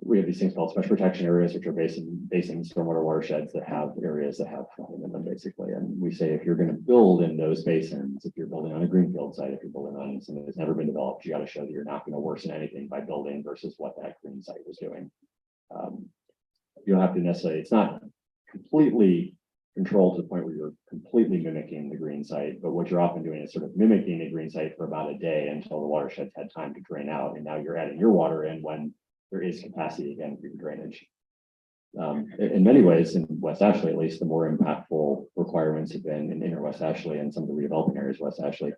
we have these things called special protection areas, which are basins, stormwater watersheds that have areas that have flooding in them, basically. And we say if you're going to build in those basins, if you're building on a greenfield site, if you're building on something that's never been developed, you got to show that you're not going to worsen anything by building versus what that green site was doing. You don't have to necessarily, it's not completely controlled to the point where you're completely mimicking the green site, but what you're often doing is sort of mimicking a green site for about a day until the watershed's had time to drain out, and now you're adding your water in when there is capacity again for your drainage. In many ways, in West Ashley at least, the more impactful requirements have been in inner West Ashley and some of the redeveloping areas of West Ashley,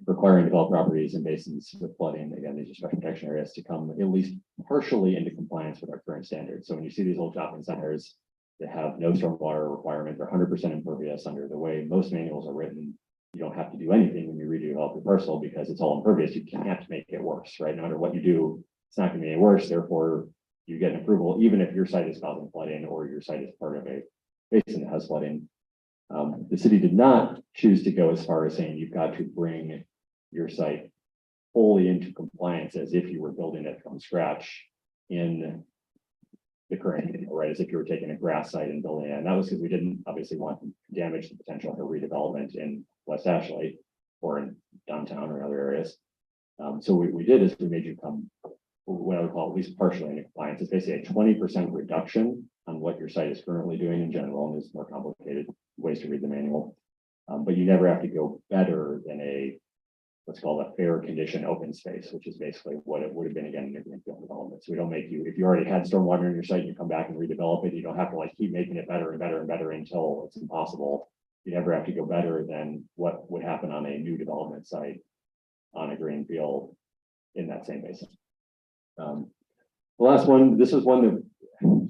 requiring developed properties and basins with flooding, again, these are special protection areas, to come at least partially into compliance with our current standards. So when you see these old shopping centers that have no stormwater requirement, they're 100% impervious under the way most manuals are written. You don't have to do anything when you redevelop your parcel because it's all impervious. You can't make it worse, right? No matter what you do, it's not going to be any worse. Therefore, you get an approval, even if your site is causing flooding or your site is part of a basin that has flooding. The city did not choose to go as far as saying you've got to bring your site fully into compliance as if you were building it from scratch in the current, right, as if you were taking a grass site and building it. And that was because we didn't obviously want to damage the potential for redevelopment in West Ashley or in downtown or other areas. So what we did is we made you come what I would call at least partially into compliance. It's basically a 20% reduction on what your site is currently doing in general, and there's more complicated ways to read the manual. But you never have to go better than what's called a fair condition open space, which is basically what it would have been again in a greenfield development. So we don't make you, if you already had stormwater in your site, and you come back and redevelop it, you don't have to like keep making it better and better and better until it's impossible. You never have to go better than what would happen on a new development site on a greenfield in that same basin. The last one, this was one that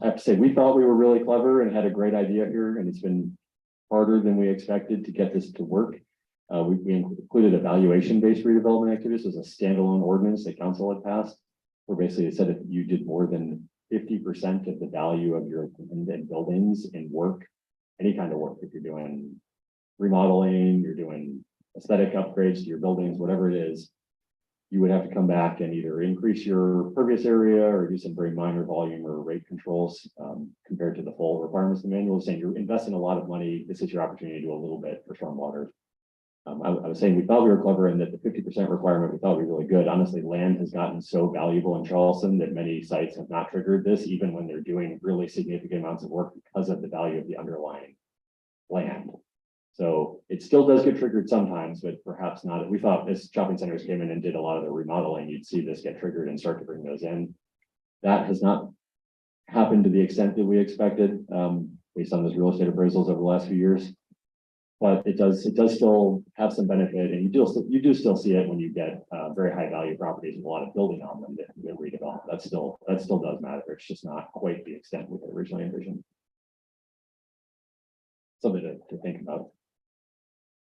I have to say, we thought we were really clever and had a great idea here, and it's been harder than we expected to get this to work. We included evaluation-based redevelopment activities as a standalone ordinance that council had passed, where basically it said if you did more than 50% of the value of your land buildings in work, any kind of work, if you're doing remodeling, you're doing aesthetic upgrades to your buildings, whatever it is, you would have to come back and either increase your pervious area or do some very minor volume or rate controls compared to the full requirements of the manual. Saying you're investing a lot of money, this is your opportunity to do a little bit for stormwater. I was saying we thought we were clever and that the 50% requirement we thought would be really good. Honestly, land has gotten so valuable in Charleston that many sites have not triggered this, even when they're doing really significant amounts of work because of the value of the underlying land. So it still does get triggered sometimes, but perhaps not. We thought as shopping centers came in and did a lot of the remodeling, you'd see this get triggered and start to bring those in. That has not happened to the extent that we expected, based on those real estate appraisals over the last few years. But it does still have some benefit, and you do still see it when you get very high value properties with a lot of building on them that get redeveloped. That still does matter. It's just not quite the extent we had originally envisioned. Something to think about.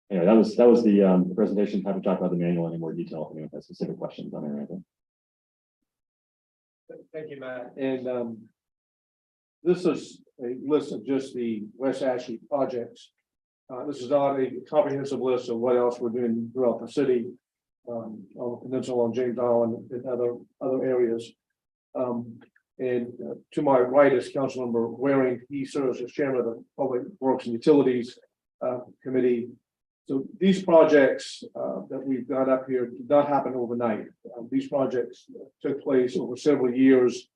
Anyway, that was the presentation. Happy to talk about the manual in any more detail if anyone has specific questions on anything. Thank you, Matt. And this is a list of just the West Ashley projects. This is not a comprehensive list of what else we're doing throughout the city, on the peninsula, on James Island, and other areas. And to my right is Councilmember Waring. He serves as chairman of the Public Works and Utilities Committee. So these projects that we've got up here did not happen overnight. These projects took place over several years.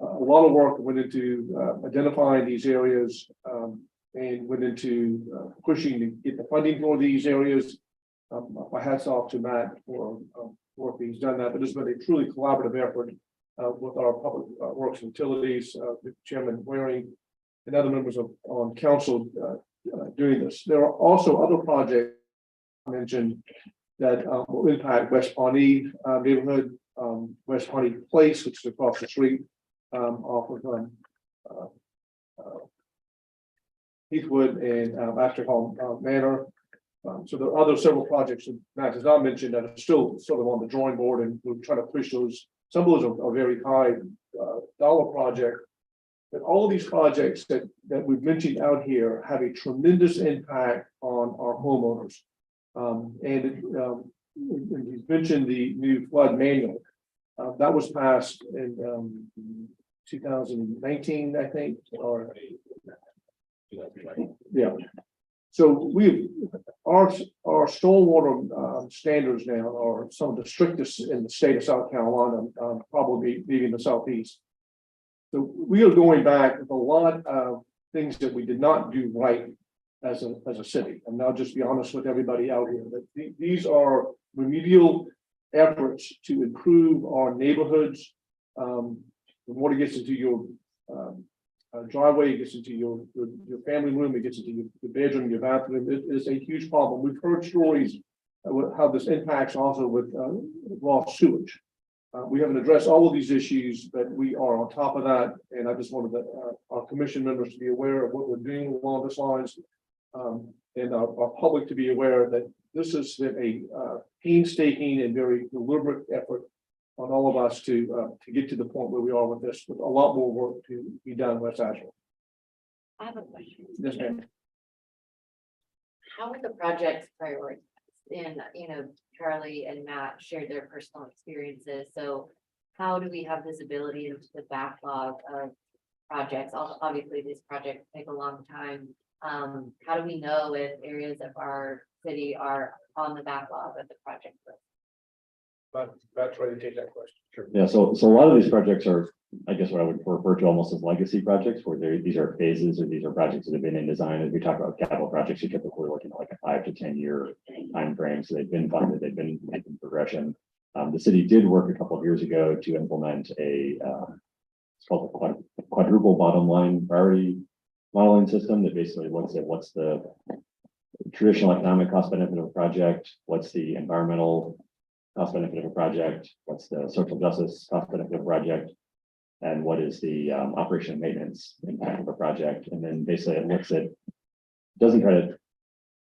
A lot of work went into identifying these areas and went into pushing to get the funding for these areas. My hats off to Matt for work he's done that, but it's been a truly collaborative effort with our Public Works and Utilities, Chairman Waring, and other members on council doing this. There are also other projects I mentioned that will impact West Pawnee neighborhood, West Pawnee Place, which is across the street off of Heathwood and Astor Hall Manor. So there are several projects that Matt has not mentioned that are still sort of on the drawing board, and we're trying to push those. Some of those are very high dollar projects, but all of these projects that we've mentioned out here have a tremendous impact on our homeowners. And he's mentioned the new flood manual that was passed in 2019, I think, or yeah. So our stormwater standards now are some of the strictest in the state of South Carolina, probably leaving the southeast. So we are going back with a lot of things that we did not do right as a city. And I'll just be honest with everybody out here that these are remedial efforts to improve our neighborhoods. The water gets into your driveway, it gets into your family room, it gets into your bedroom, your bathroom. It is a huge problem. We've heard stories about how this impacts also with raw sewage. We haven't addressed all of these issues, but we are on top of that. And I just wanted our commission members to be aware of what we're doing along these lines, and our public to be aware that this has been a painstaking and very deliberate effort on all of us to get to the point where we are with this, with a lot more work to be done in West Asheville. I have a question. Yes, ma'am. How are the projects prioritized? And, Charlie and Matt shared their personal experiences. So how do we have visibility into the backlog of projects? Obviously, these projects take a long time. How do we know if areas of our city are on the backlog of the project list? But Matt's ready to take that question. Sure. Yeah, so a lot of these projects are, I guess, what I would refer to almost as legacy projects, where these are phases or these are projects that have been in design. As we talk about capital projects, you typically looking at like a 5 to 10 year time frame. So they've been funded, they've been making progression. The city did work a couple of years ago to implement it's called the quadruple bottom line priority modeling system that basically looks at what's the traditional economic cost benefit of a project, what's the environmental cost benefit of a project, what's the social justice cost benefit of a project, and what is the operation and maintenance impact of a project. And then basically it looks at, doesn't try to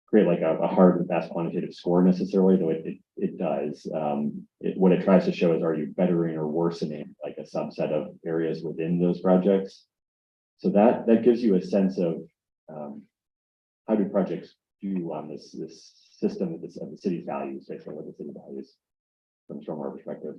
create like a hard and fast quantitative score necessarily, though it does. What it tries to show is, are you bettering or worsening like a subset of areas within those projects? So that gives you a sense of how do projects do on this system of the city's values, basically what the city values. from a stormwater perspective.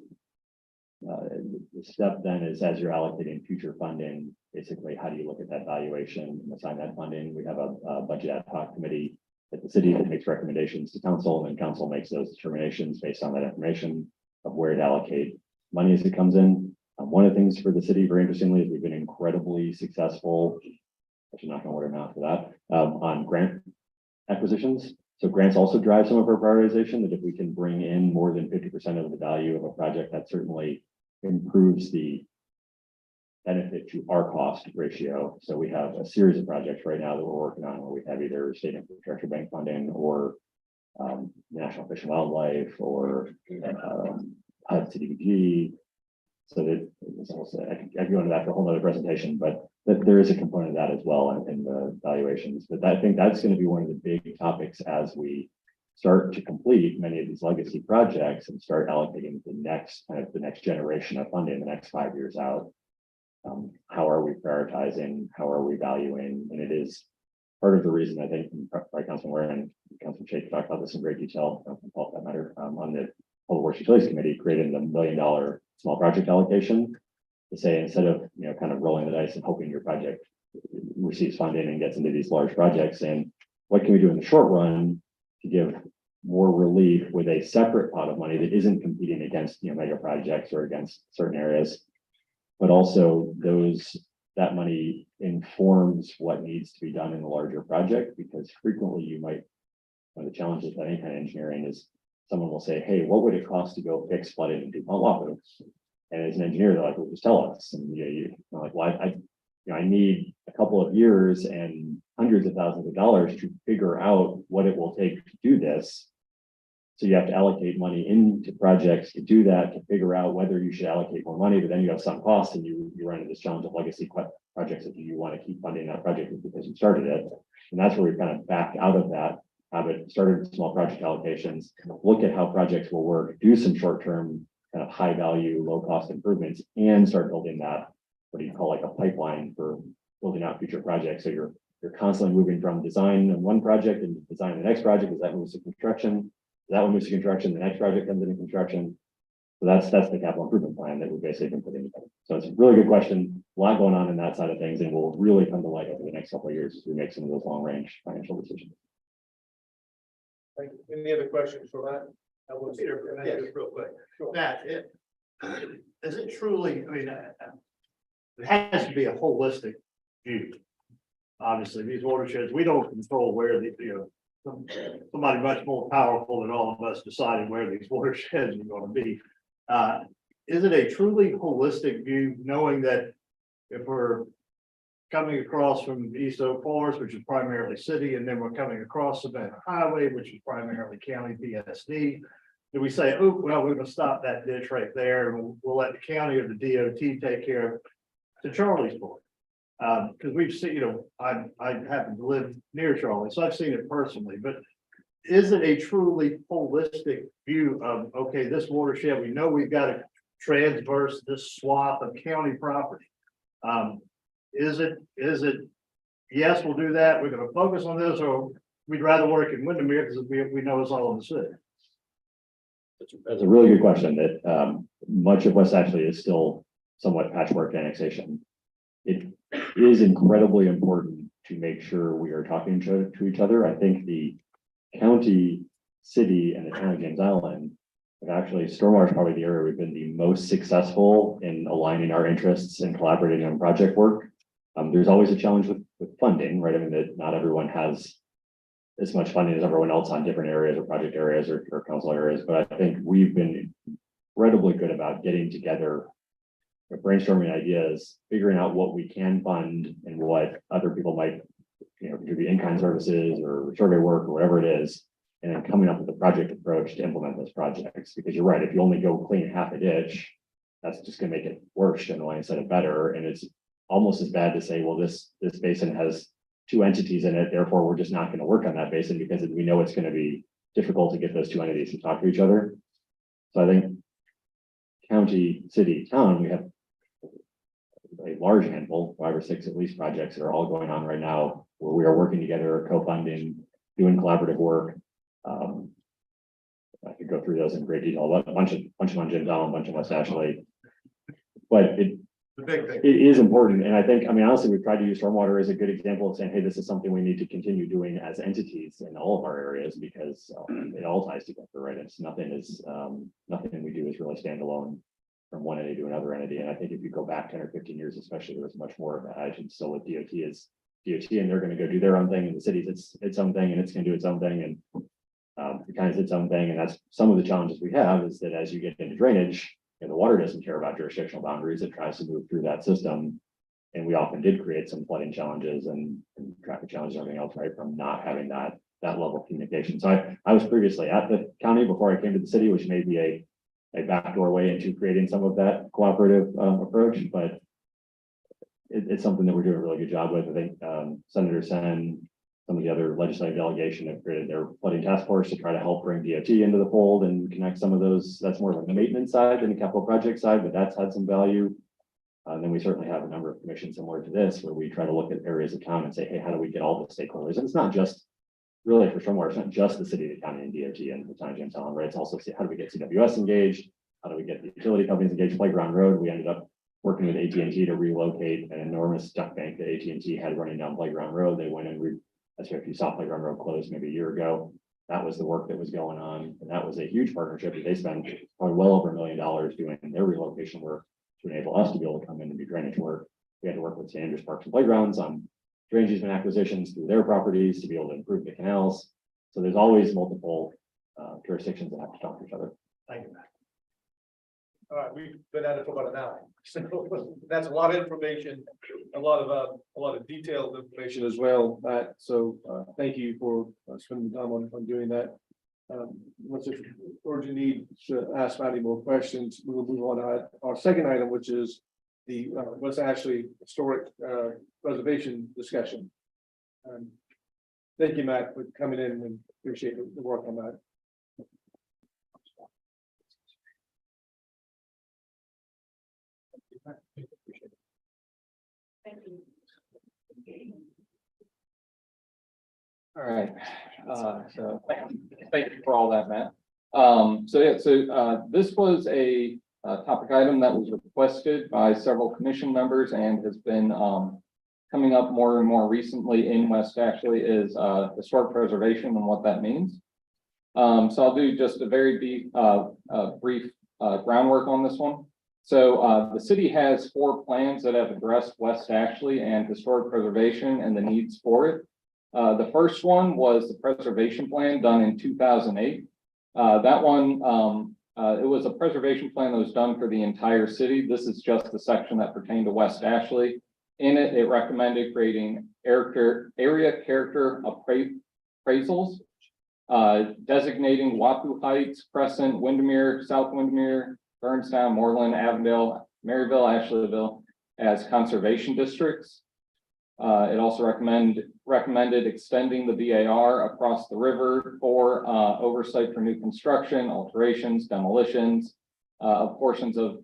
The step then is as you're allocating future funding, basically, how do you look at that valuation and assign that funding? We have a budget ad hoc committee at the city that makes recommendations to council, and then council makes those determinations based on that information of where to allocate money as it comes in. One of the things for the city, very interestingly, is we've been incredibly successful, actually not gonna order now for that, on grant acquisitions. So grants also drive some of our prioritization, that if we can bring in more than 50% of the value of a project, that certainly improves the benefit to our cost ratio. So we have a series of projects right now that we're working on where we have either state infrastructure bank funding or National Fish and Wildlife or HUD CDBG. So that it's almost, I could go into that for a whole nother presentation, but there is a component of that as well in the valuations. But I think that's going to be one of the big topics as we start to complete many of these legacy projects and start allocating the next generation of funding the next 5 years out. How are we prioritizing? How are we valuing? And it is part of the reason I think, by Councilman Ware and Councilman Shake talked about this in great detail, for that matter, on the Public Works Utilities Committee, created the $1 million small project allocation to say, instead of, kind of rolling the dice and hoping your project receives funding and gets into these large projects, and what can we do in the short run to give more relief with a separate pot of money that isn't competing against, mega projects or against certain areas, but also that money informs what needs to be done in the larger project, because frequently one of the challenges with any kind of engineering is someone will say, hey, what would it cost to go fix flooding in DuPont Water? And as an engineer, they're like, well, just tell us. And you're like, well, I need a couple of years and hundreds of thousands of dollars to figure out what it will take to do this. So you have to allocate money into projects to do that, to figure out whether you should allocate more money, but then you have some costs and you run into this challenge of legacy projects that you want to keep funding that project because you started it. And that's where we kind of backed out of that habit, started with small project allocations, look at how projects will work, do some short-term kind of high value, low cost improvements, and start building that, what do you call, like a pipeline for building out future projects. So you're constantly moving from design on one project and design the next project as that moves to construction. That one moves to construction, the next project comes into construction. So that's the capital improvement plan that we've basically been putting together. So it's a really good question, a lot going on in that side of things, and will really come to light over the next couple of years as we make some of those long range financial decisions. Thank you. Any other questions for that? Peter, can I just real quick? Matt, is it truly, it has to be a holistic view. Obviously, these watersheds, we don't control where somebody much more powerful than all of us deciding where these watersheds are going to be. Is it a truly holistic view, knowing that if we're coming across from East Oak Forest, which is primarily city, and then we're coming across Savannah Highway, which is primarily county PSD, do we say, oh, well, we're going to stop that ditch right there, and we'll let the county or the DOT take care of, to Charlie's point? Because we've seen, I happen to live near Charlie, so I've seen it personally, but is it a truly holistic view of, okay, this watershed, we know we've got to transverse this swath of county property? Is it, yes, we'll do that, we're going to focus on this, or we'd rather work in Windermere because we know it's all in the city? That's a really good question that much of West actually is still somewhat patchwork annexation. It is incredibly important to make sure we are talking to each other. I think the county, city, and the town of James Island have actually, stormwater is probably the area we've been the most successful in aligning our interests and collaborating on project work. There's always a challenge with funding, right? I mean, that not everyone has as much funding as everyone else on different areas or project areas or council areas, but I think we've been incredibly good about getting together, brainstorming ideas, figuring out what we can fund and what other people might, contribute in-kind services or survey work or whatever it is, and then coming up with a project approach to implement those projects. Because you're right, if you only go clean half a ditch, that's just going to make it worse generally instead of better. And it's almost as bad to say, well, this basin has two entities in it, therefore we're just not going to work on that basin because we know it's going to be difficult to get those two entities to talk to each other. So I think county, city, town, we have a large handful, 5 or 6 at least, projects that are all going on right now where we are working together, co-funding, doing collaborative work. I could go through those in great detail, a bunch of Jim Down, a bunch of West Ashley. But The big thing. it is important, and I think, I mean, honestly, we've tried to use stormwater as a good example of saying, hey, this is something we need to continue doing as entities in all of our areas, because it all ties together, right? It's nothing we do is really standalone from one entity to another entity, and I think if you go back 10 or 15 years, especially, there was much more of that. I should still with DOT is DOT, and they're gonna go do their own thing, and the cities, its own thing, and it's gonna do its own thing, and it kind of its own thing, and that's some of the challenges we have, is that as you get into drainage, and the water doesn't care about jurisdictional boundaries, it tries to move through that system. And we often did create some flooding challenges and traffic challenges and everything else, right, from not having that level of communication. So I was previously at the county before I came to the city, which may be a backdoor way into creating some of that cooperative approach, but it's something that we're doing a really good job with. I think Senator Sen, some of the other legislative delegation have created their flooding task force to try to help bring DOT into the fold and connect some of those. That's more of a maintenance side than a capital project side, but that's had some value. And then we certainly have a number of commissions similar to this, where we try to look at areas of town and say, hey, how do we get all the stakeholders? And it's not just really for stormwater, it's not just the city, the county, and DOT and the town of Jamestown, right? It's also how do we get CWS engaged? How do we get the utility companies engaged? Playground Road, we ended up working with AT&T to relocate an enormous duck bank that AT&T had running down Playground Road. They went and that's why if you saw Playground Road closed maybe a year ago, that was the work that was going on. And that was a huge partnership that they spent probably well over $1 million doing their relocation work to enable us to be able to come in and do drainage work. We had to work with St. Andrews Parks and Playgrounds on drainage easement acquisitions through their properties to be able to improve the canals. So there's always multiple jurisdictions that have to talk to each other. Thank you, Matt. All right, we've been at it for about an hour. So that's a lot of information, a lot of detailed information as well, Matt. So thank you for spending the time on doing that. Once if you need to ask any more questions, we will move on to our second item, which is the West Ashley historic preservation discussion. Thank you, Matt, for coming in, and appreciate the work on that. All right, so thank you for all that, Matt. This was a topic item that was requested by several commission members and has been coming up more and more recently in West Ashley, is historic preservation and what that means. So I'll do just a very brief groundwork on this one. So the city has 4 plans that have addressed West Ashley and historic preservation and the needs for it. The first one was the preservation plan done in 2008. That one, it was a preservation plan that was done for the entire city. This is just the section that pertained to West Ashley. In it, it recommended creating area character appraisals, designating Wapoo Heights, Crescent, Windermere, South Windermere, Burnstown, Moreland, Avondale, Maryville, Ashleyville as conservation districts. It also recommended extending the VAR across the river for oversight for new construction, alterations, demolitions of portions of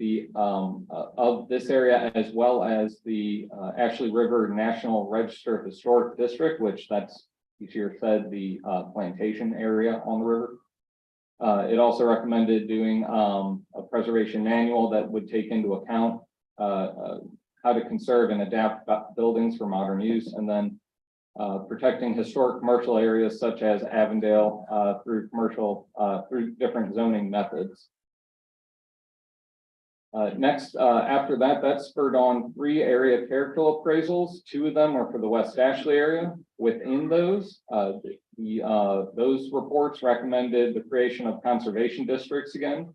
this area, as well as the Ashley River National Register Historic District, which that's each year said the plantation area on the river. It also recommended doing a preservation manual that would take into account how to conserve and adapt buildings for modern use, and then protecting historic commercial areas such as Avondale through different zoning methods. Next, after that spurred on 3 area character appraisals. 2 of them are for the West Ashley area. Within those, those reports recommended the creation of conservation districts again.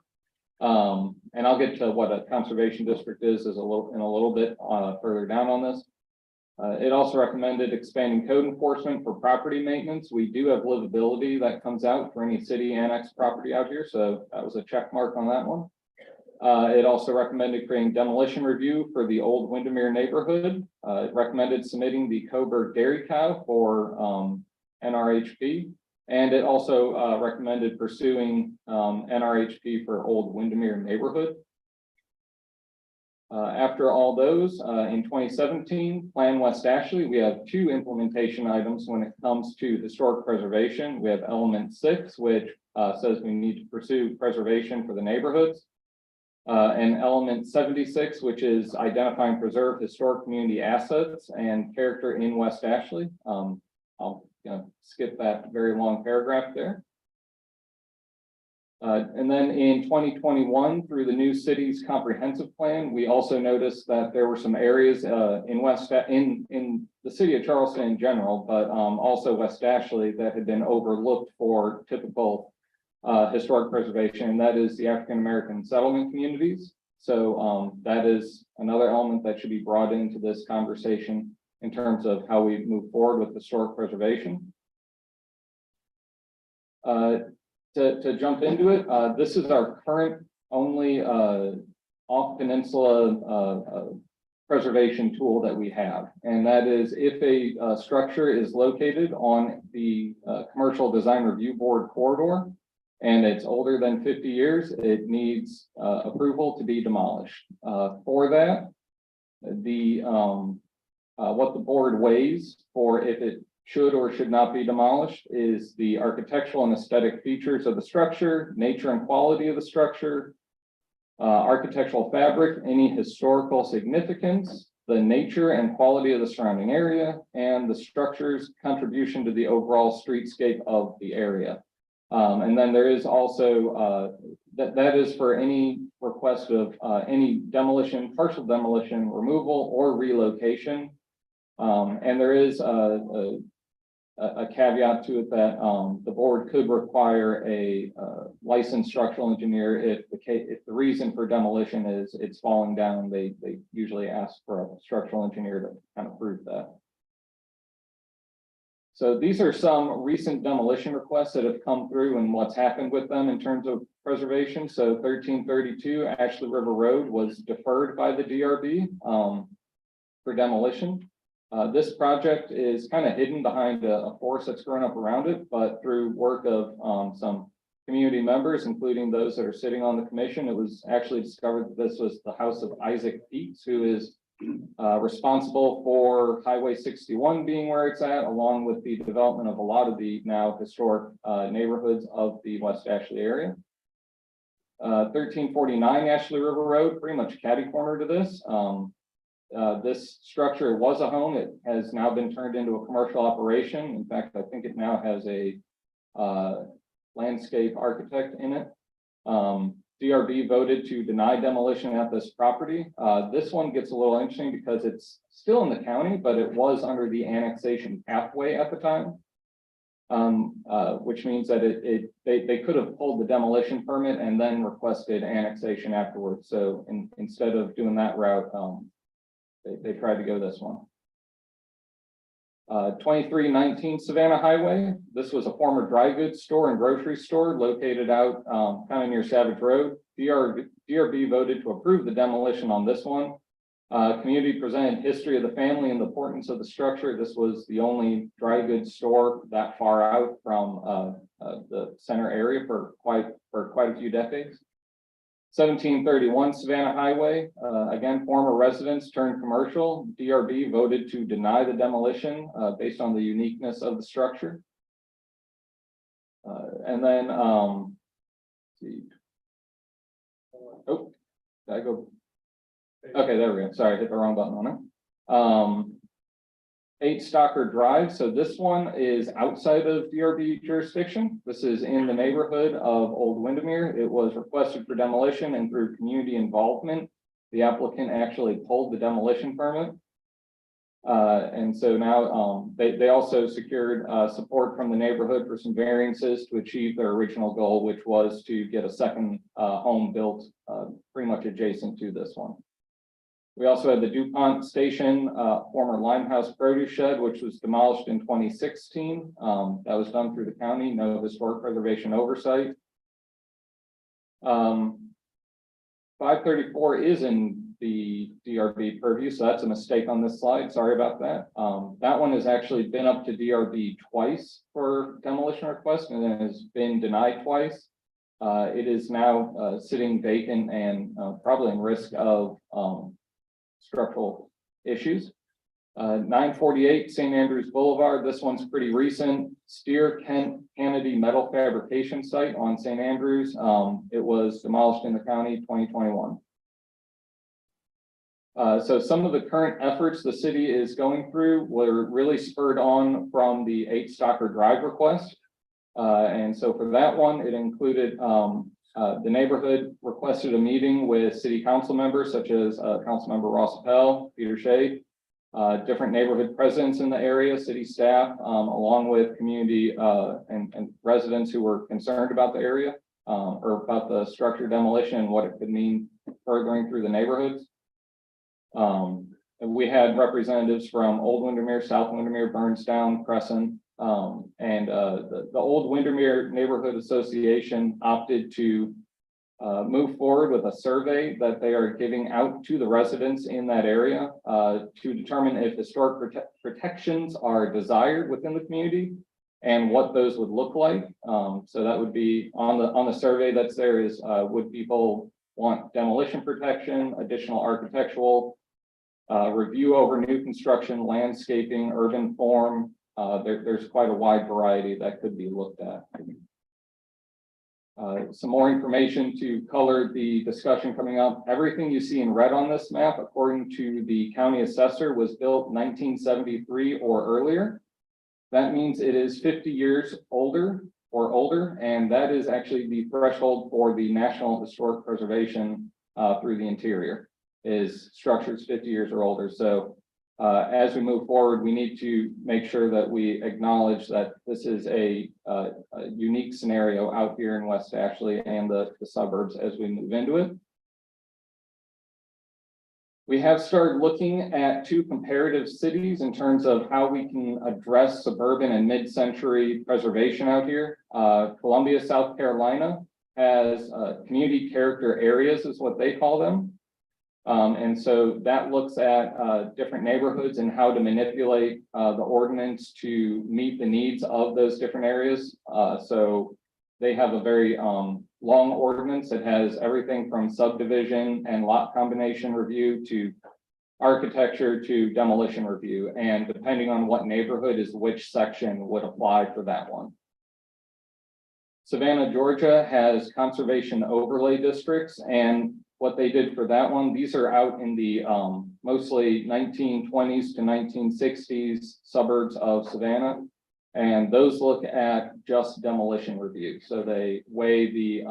And I'll get to what a conservation district is in a little bit further down on this. It also recommended expanding code enforcement for property maintenance. We do have livability that comes out for any city annex property out here, so that was a check mark on that one. It also recommended creating demolition review for the old Windermere neighborhood. It recommended submitting the Coburg Dairy Cow for NRHP. And it also recommended pursuing NRHP for Old Windermere neighborhood. After all those, in 2017, Plan West Ashley, we have 2 implementation items when it comes to historic preservation. We have element 6, which says we need to pursue preservation for the neighborhoods. And element 76, which is identify and preserve historic community assets and character in West Ashley. I'll skip that very long paragraph there. And then in 2021, through the new city's comprehensive plan, we also noticed that there were some areas in the city of Charleston in general, but also West Ashley that had been overlooked for typical historic preservation, and that is the African American settlement communities. So that is another element that should be brought into this conversation in terms of how we move forward with historic preservation. To jump into it, this is our current only off peninsula preservation tool that we have, and that is if a structure is located on the commercial design review board corridor and it's older than 50 years, it needs approval to be demolished. For that, what the board weighs for if it should or should not be demolished is the architectural and aesthetic features of the structure, nature and quality of the structure, architectural fabric, any historical significance, the nature and quality of the surrounding area, and the structure's contribution to the overall streetscape of the area. And then there is also that is for any request of any demolition, partial demolition, removal, or relocation. And there is a caveat to it that the board could require a licensed structural engineer if the reason for demolition is it's falling down. They usually ask for a structural engineer to kind of prove that. So these are some recent demolition requests that have come through and what's happened with them in terms of preservation. So 1332 Ashley River Road was deferred by the DRB for demolition. This project is kind of hidden behind a forest that's grown up around it, but through work of some community members, including those that are sitting on the commission, it was actually discovered that this was the house of Isaac Peets, who is responsible for Highway 61 being where it's at, along with the development of a lot of the now historic neighborhoods of the West Ashley area. 1349 Ashley River Road, pretty much catty corner to this. This structure was a home. It has now been turned into a commercial operation. In fact, I think it now has a landscape architect in it. DRB voted to deny demolition at this property. This one gets a little interesting because it's still in the county, but it was under the annexation pathway at the time. Which means that they could have pulled the demolition permit and then requested annexation afterwards. So instead of doing that route, they tried to go this one. 2319 Savannah Highway. This was a former dry goods store and grocery store located out kind of near Savage Road. DRB voted to approve the demolition on this one. Community presented history of the family and the importance of the structure. This was the only dry goods store that far out from the center area for quite a few decades. 1731 Savannah Highway, again, former residents turned commercial. DRB voted to deny the demolition based on the uniqueness of the structure. And then, see. Oh, did I go? Okay, there we go. Sorry, I hit the wrong button on it. 8 Stalker Drive. So this one is outside of DRB jurisdiction. This is in the neighborhood of Old Windermere. It was requested for demolition, and through community involvement, the applicant actually pulled the demolition permit. And so now they also secured support from the neighborhood for some variances to achieve their original goal, which was to get a second home built pretty much adjacent to this one. We also had the DuPont Station, former Limehouse produce shed, which was demolished in 2016. That was done through the county, no historic preservation oversight. 534 is in the DRB purview, so that's a mistake on this slide. Sorry about that. That one has actually been up to DRB twice for demolition request and then has been denied twice. It is now sitting vacant and probably in risk of structural issues. 948 St. Andrews Boulevard. This one's pretty recent. Steer Kennedy Metal Fabrication Site on St. Andrews. It was demolished in the county 2021. So some of the current efforts the city is going through were really spurred on from the 8 Stocker Drive request. And so for that one, it included the neighborhood requested a meeting with city council members such as Councilmember Ross Appel, Peter Shea, different neighborhood presidents in the area, city staff, along with community and residents who were concerned about the area or about the structure demolition and what it could mean furthering through the neighborhoods. We had representatives from Old Windermere, South Windermere, Burnstown, Crescent, and the Old Windermere Neighborhood Association opted to move forward with a survey that they are giving out to the residents in that area to determine if historic protections are desired within the community and what those would look like. So that would be on the survey that's there is would people want demolition protection, additional architectural review over new construction, landscaping, urban form. There's quite a wide variety that could be looked at. Some more information to color the discussion coming up. Everything you see in red on this map, according to the county assessor, was built 1973 or earlier. That means it is 50 years older or older, and that is actually the threshold for the National Historic Preservation through the interior, is structures 50 years or older. So as we move forward, we need to make sure that we acknowledge that this is a unique scenario out here in West Ashley and the suburbs as we move into it. We have started looking at 2 comparative cities in terms of how we can address suburban and mid-century preservation out here. Columbia, South Carolina has community character areas is what they call them. And so that looks at different neighborhoods and how to manipulate the ordinance to meet the needs of those different areas. So they have a very long ordinance that has everything from subdivision and lot combination review to architecture to demolition review. And depending on what neighborhood is which section would apply for that one. Savannah, Georgia has conservation overlay districts, and what they did for that one, these are out in the mostly 1920s to 1960s suburbs of Savannah. And those look at just demolition review. So they weigh the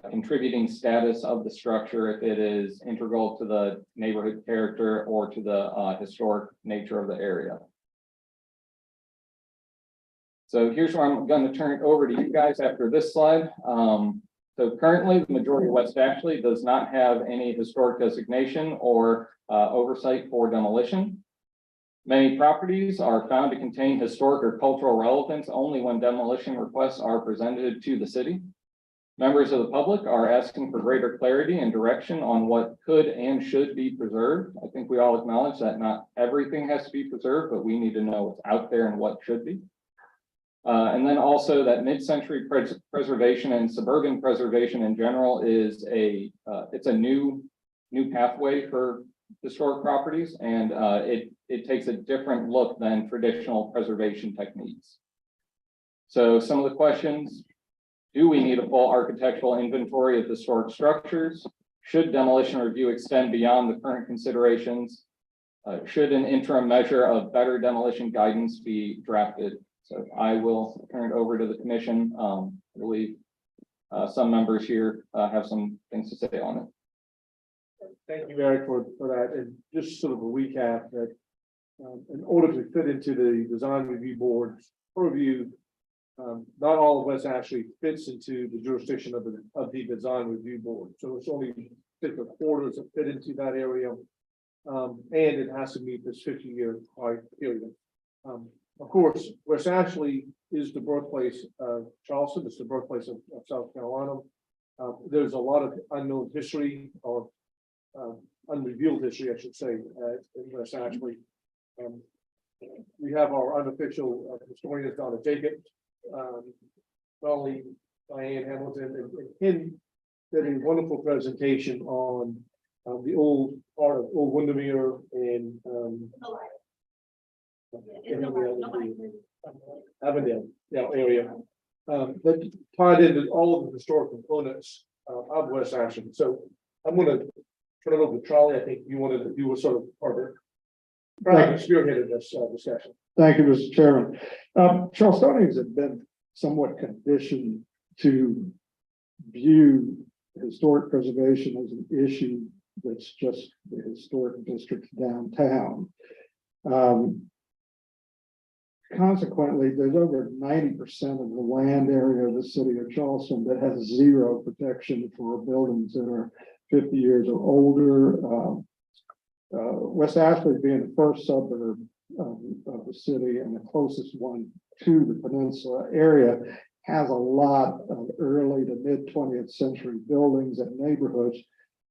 contributing status of the structure, if it is integral to the neighborhood character or to the historic nature of the area. So here's where I'm going to turn it over to you guys after this slide. So currently, the majority of West Ashley does not have any historic designation or oversight for demolition. Many properties are found to contain historic or cultural relevance only when demolition requests are presented to the city. Members of the public are asking for greater clarity and direction on what could and should be preserved. I think we all acknowledge that not everything has to be preserved, but we need to know what's out there and what should be. And then also that mid-century preservation and suburban preservation in general is it's a new pathway for historic properties, and it takes a different look than traditional preservation techniques. So some of the questions: do we need a full architectural inventory of historic structures? Should demolition review extend beyond the current considerations? Should an interim measure of better demolition guidance be drafted? So I will turn it over to the commission. I believe some members here have some things to say on it. Thank you, Eric, for that. And just sort of a recap that in order to fit into the design review board's purview, not all of West Ashley fits into the jurisdiction of the design review board. So it's only particular quarters that fit into that area. And it has to meet this 50-year period. Of course, West Ashley is the birthplace of Charleston. It's the birthplace of South Carolina. There's a lot of unknown history, or unrevealed history, I should say, in West Ashley. We have our unofficial historians, Donna Jacobs, Raleigh, Diane Hamilton, and Ken did a wonderful presentation on the old part of Old Windermere and Avondale, area. That tied into all of the historic components of West Ashland. So I'm gonna turn it over to Charlie. I think you were sort of part of it. Spearheaded this discussion. Thank you, Mr. Chairman. Charlestonians have been somewhat conditioned to view historic preservation as an issue that's just the historic district downtown. Consequently, there's over 90% of the land area of the city of Charleston that has zero protection for buildings that are 50 years or older. West Ashland being the first suburb of the city and the closest one to the peninsula area has a lot of early to mid 20th century buildings and neighborhoods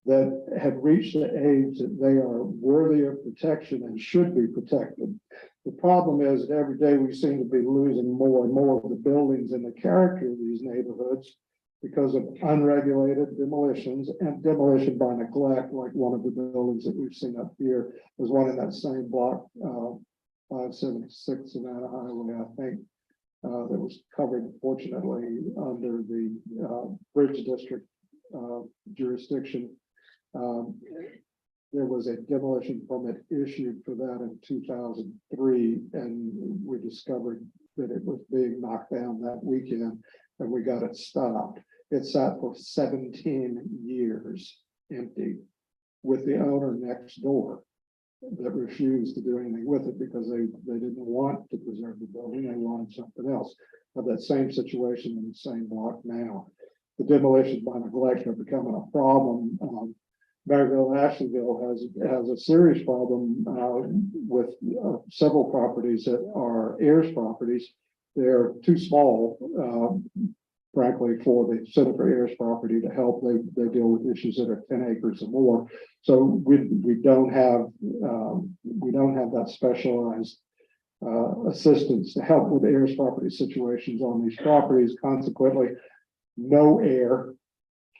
that have reached the age that they are worthy of protection and should be protected. The problem is that every day we seem to be losing more and more of the buildings and the character of these neighborhoods because of unregulated demolitions and demolition by neglect, like one of the buildings that we've seen up here. There's one in that same block, 576 Savannah Highway, I think, that was covered, fortunately, under the Bridge District jurisdiction. There was a demolition permit issued for that in 2003, and we discovered that it was being knocked down that weekend, and we got it stopped. It sat for 17 years empty with the owner next door that refused to do anything with it because they didn't want to preserve the building. They wanted something else. Of that same situation in the same block now. The demolition by neglect are becoming a problem. Maryville and Ashlandville has a serious problem with several properties that are heirs properties. They're too small, frankly, for the Center for Heirs Property to help. They deal with issues that are 10 acres or more. So we don't have that specialized assistance to help with heirs property situations on these properties. Consequently, no heir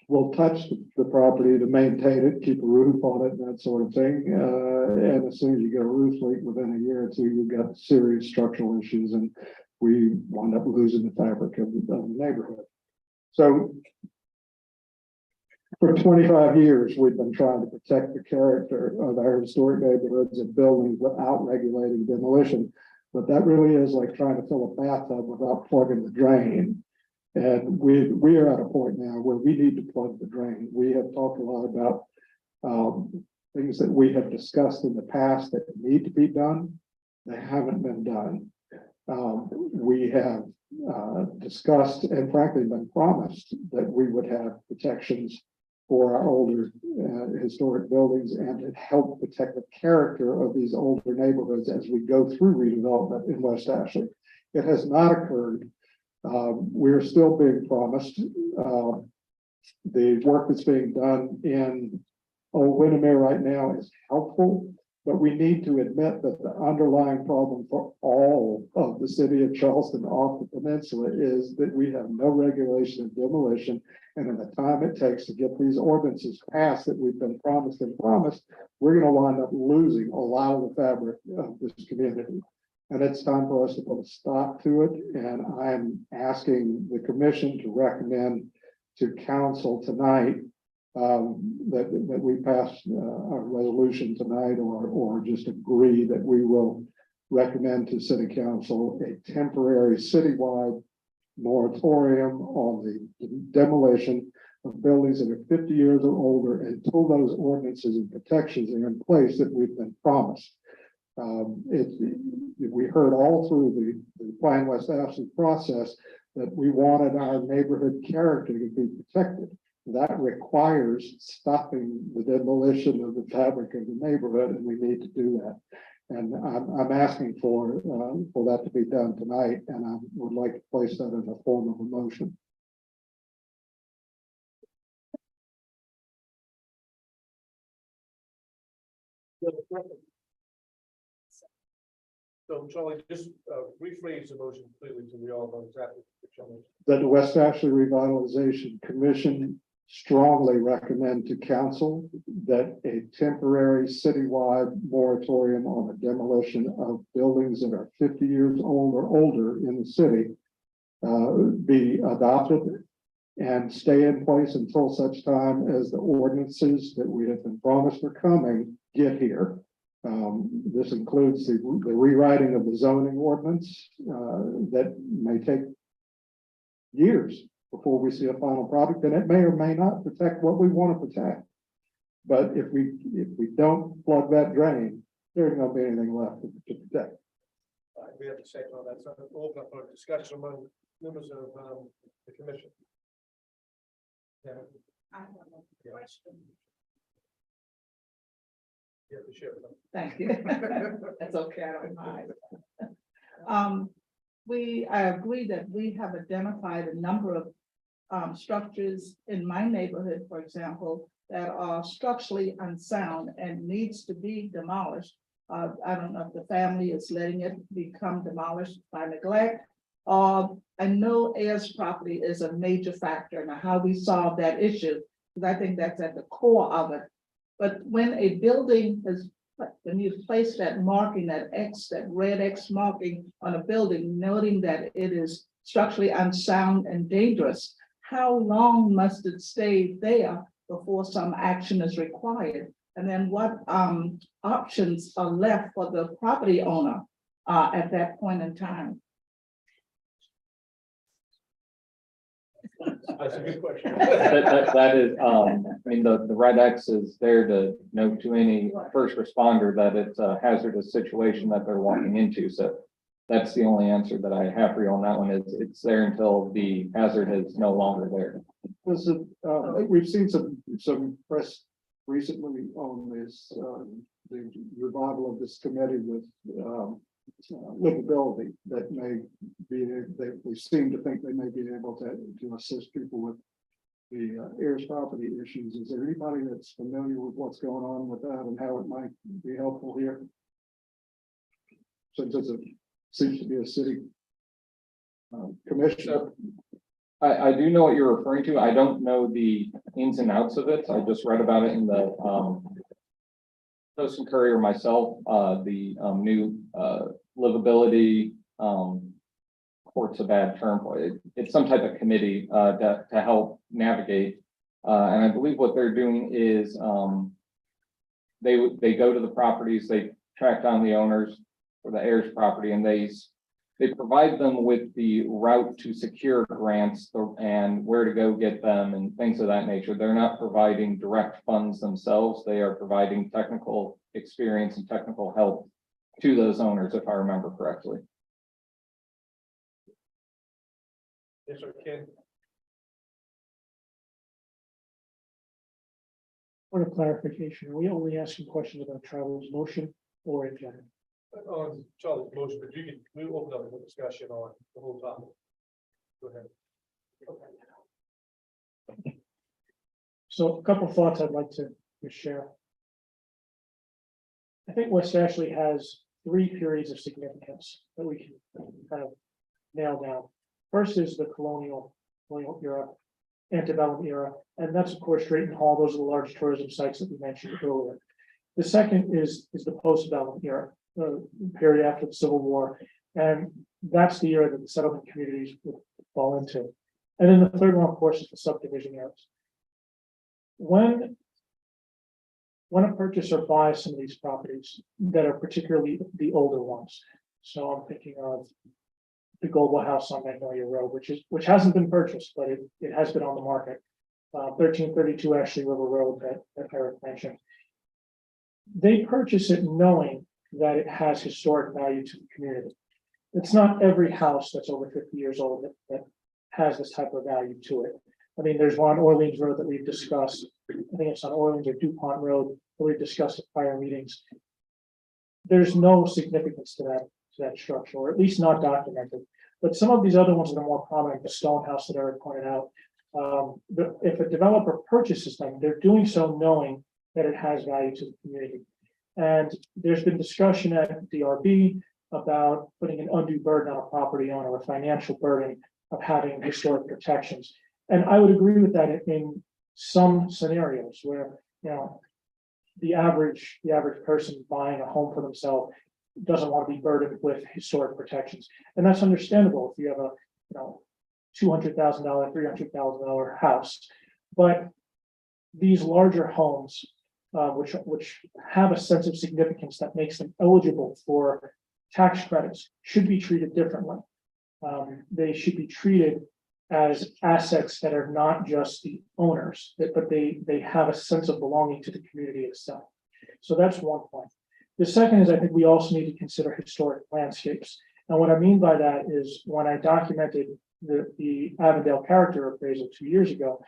will touch the property to maintain it, keep a roof on it, and that sort of thing. And as soon as you get a roof leak within a year or two, you've got serious structural issues, and we wind up losing the fabric of the neighborhood. So for 25 years, we've been trying to protect the character of our historic neighborhoods and buildings without regulating demolition. But that really is like trying to fill a bathtub without plugging the drain. And we are at a point now where we need to plug the drain. We have talked a lot about things that we have discussed in the past that need to be done. They haven't been done. We have discussed and frankly been promised that we would have protections for our older historic buildings and to help protect the character of these older neighborhoods as we go through redevelopment in West Ashland. It has not occurred. We're still being promised. The work that's being done in Old Windermere right now is helpful, but we need to admit that the underlying problem for all of the city of Charleston off the peninsula is that we have no regulation of demolition, and in the time it takes to get these ordinances passed that we've been promised, we're going to wind up losing a lot of the fabric of this community. And it's time for us to put a stop to it. And I'm asking the commission to recommend to council tonight that we pass a resolution tonight or just agree that we will recommend to city council a temporary citywide moratorium on the demolition of buildings that are 50 years or older until those ordinances and protections are in place that we've been promised. We heard all through the Plan West Ashland process that we wanted our neighborhood character to be protected. That requires stopping the demolition of the fabric of the neighborhood, and we need to do that. And I'm asking for that to be done tonight, and I would like to place that in the form of a motion. So Charlie, just rephrase the motion completely so we all know exactly what you're. That the West Ashland Revitalization Commission strongly recommend to council that a temporary citywide moratorium on the demolition of buildings that are 50 years old or older in the city be adopted and stay in place until such time as the ordinances that we have been promised are coming get here. This includes the rewriting of the zoning ordinance that may take years before we see a final product, and it may or may not protect what we want to protect. But if we don't plug that drain, there's not be anything left to protect. We have to say all that, so we'll open up a discussion among members of the commission. Yeah. I have a question. You have to share with them. Thank you. That's okay, I don't mind. I agree that we have identified a number of structures in my neighborhood, for example, that are structurally unsound and needs to be demolished. I don't know if the family is letting it become demolished by neglect. I know heirs property is a major factor in how we solve that issue, because I think that's at the core of it. But when a building is, when you place that marking, that X, that red X marking on a building, noting that it is structurally unsound and dangerous, how long must it stay there before some action is required? And then what options are left for the property owner at that point in time? That's a good question. That is, I mean, the red X is there to note to any first responder that it's a hazardous situation that they're walking into. So that's the only answer that I have for you on that one. Is it's there until the hazard is no longer there. We've seen some press recently on this, the revival of this committee with livability that may be, they seem to think they may be able to assist people with the heirs property issues. Is there anybody that's familiar with what's going on with that and how it might be helpful here? Since it seems to be a city commission. I do know what you're referring to. I don't know the ins and outs of it. I just read about it in the Post and Courier myself. The new livability court's a bad term for it. It's some type of committee to help navigate. And I believe what they're doing is they go to the properties, they track down the owners for the heirs property, and they provide them with the route to secure grants and where to go get them and things of that nature. They're not providing direct funds themselves. They are providing technical experience and technical help to those owners, if I remember correctly. Yes, sir, Ken. For a clarification, are we only asking questions about Charlie's motion or in general? On Charlie's motion, but we open up a discussion on the whole topic. Go ahead. So a couple of thoughts I'd like to share. I think West Ashley has 3 periods of significance that we can kind of nail down. First is the colonial era, antebellum era, and that's of course Drayton Hall. Those are the large tourism sites that we mentioned earlier. The second is the postbellum era, the period after the Civil War, and that's the era that the settlement communities would fall into. And then the third one, of course, is the subdivision eras. When a purchaser buys some of these properties that are particularly the older ones, so I'm thinking of the Global House on Magnolia Road, which hasn't been purchased, but it has been on the market. 1332 Ashley River Road that Eric mentioned. They purchase it knowing that it has historic value to the community. It's not every house that's over 50 years old that has this type of value to it. I mean, there's one on Orleans Road that we've discussed. I think it's on Orleans or DuPont Road that we've discussed at prior meetings. There's no significance to that structure, or at least not documented. But some of these other ones that are more prominent, the stone house that Eric pointed out, if a developer purchases them, they're doing so knowing that it has value to the community. And there's been discussion at DRB about putting an undue burden on a property owner, a financial burden of having historic protections. And I would agree with that in some scenarios where, the average person buying a home for themselves doesn't want to be burdened with historic protections. And that's understandable if you have a, $200,000, $300,000 house. But these larger homes, which have a sense of significance that makes them eligible for tax credits, should be treated differently. They should be treated as assets that are not just the owners, but they have a sense of belonging to the community itself. So that's one point. The second is, I think we also need to consider historic landscapes. And what I mean by that is, when I documented the Avondale character appraisal 2 years ago,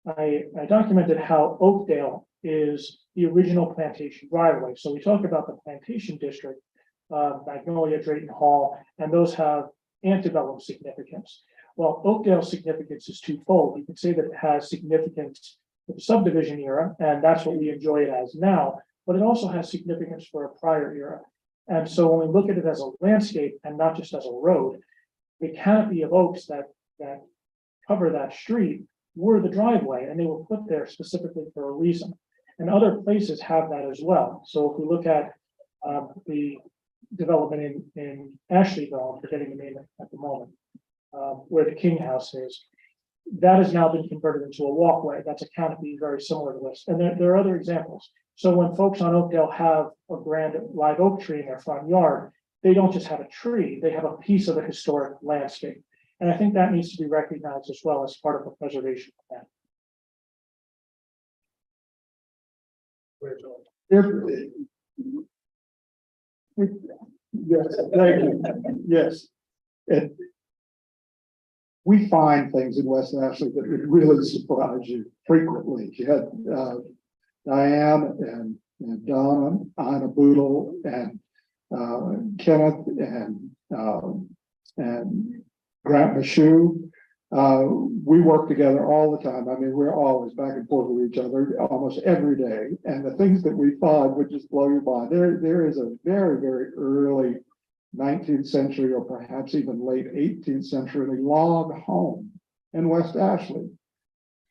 I documented how Oakdale is the original plantation driveway. So we talk about the plantation district, Magnolia, Drayton Hall, and those have antebellum significance. Well, Oakdale's significance is twofold. You can say that it has significance for the subdivision era, and that's what we enjoy it as now, but it also has significance for a prior era. And so when we look at it as a landscape and not just as a road, the canopy of oaks that cover that street were the driveway, and they were put there specifically for a reason. And other places have that as well. So if we look at the development in Ashleyville, I'm forgetting the name at the moment, where the King House is, that has now been converted into a walkway. That's a canopy very similar to this. And there are other examples. So when folks on Oakdale have a grand live oak tree in their front yard, they don't just have a tree, they have a piece of a historic landscape. And I think that needs to be recognized as well as part of the preservation plan. Yes, thank you. Yes. We find things in West Ashley that would really surprise you frequently. You had Diane and Donna, Ina Boodle, and Kenneth and Grant Michoud. We work together all the time. I mean, we're always back and forth with each other almost every day. And the things that we find would just blow your mind. There is a very, very early 19th century or perhaps even late 18th century log home in West Ashley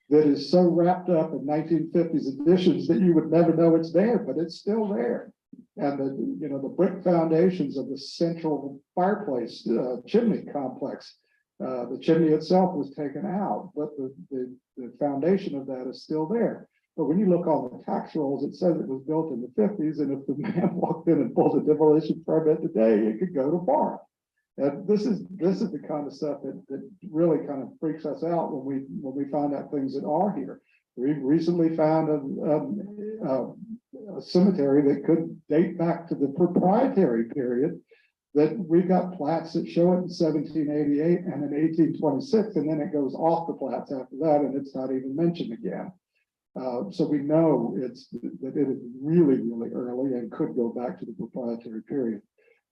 that is so wrapped up in 1950s additions that you would never know it's there, but it's still there. And the brick foundations of the central fireplace chimney complex, the chimney itself was taken out, but the foundation of that is still there. But when you look on the tax rolls, it says it was built in the 50s, and if the man walked in and pulled a demolition permit today, it could go to farm. And this is the kind of stuff that really kind of freaks us out when we find out things that are here. We recently found a cemetery that could date back to the proprietary period, that we've got plats that show it in 1788 and in 1826, and then it goes off the plats after that, and it's not even mentioned again. So we know that it is really, really early and could go back to the proprietary period.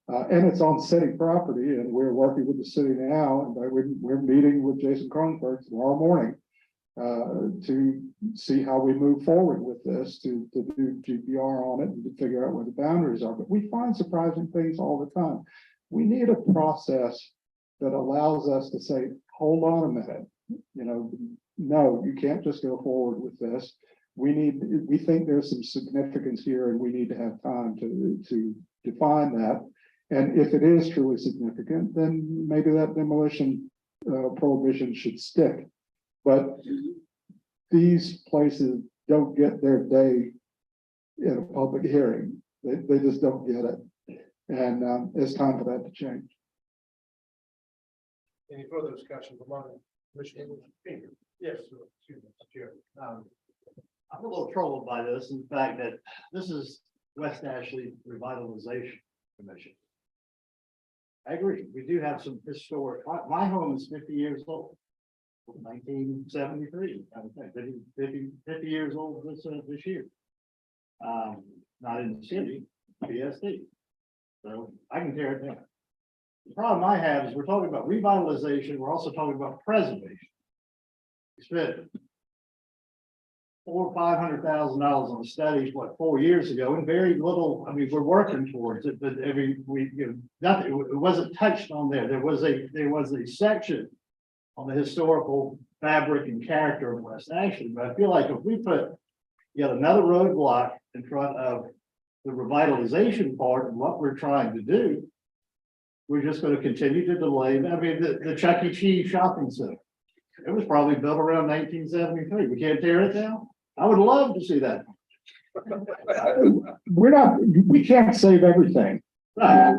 And it's on city property, and we're working with the city now, and we're meeting with Jason Kronberg tomorrow morning to see how we move forward with this, to do GPR on it and to figure out where the boundaries are. But we find surprising things all the time. We need a process that allows us to say, hold on a minute, no, you can't just go forward with this. We think there's some significance here, and we need to have time to define that. And if it is truly significant, then maybe that demolition prohibition should stick. But these places don't get their day in a public hearing. They just don't get it. And it's time for that to change. Any further discussion among Commissioner? Yes, excuse me, Chair. I'm a little troubled by this, in the fact that this is West Ashley Revitalization Commission. I agree, we do have some historic, my home is 50 years old, 1973, 50 years old this year. Not in the city, PSD. So I can tear it down. The problem I have is we're talking about revitalization, we're also talking about preservation. We spent $400,000 or $500,000 on the studies, 4 years ago, and very little. I mean, we're working towards it, but nothing. It wasn't touched on there. There was a section on the historical fabric and character of West Ashley, but I feel like if we put yet another roadblock in front of the revitalization part and what we're trying to do, we're just going to continue to delay. I mean, the Chuck E. Cheese shopping center, it was probably built around 1973. We can't tear it down. I would love to see that. We can't save everything. Right.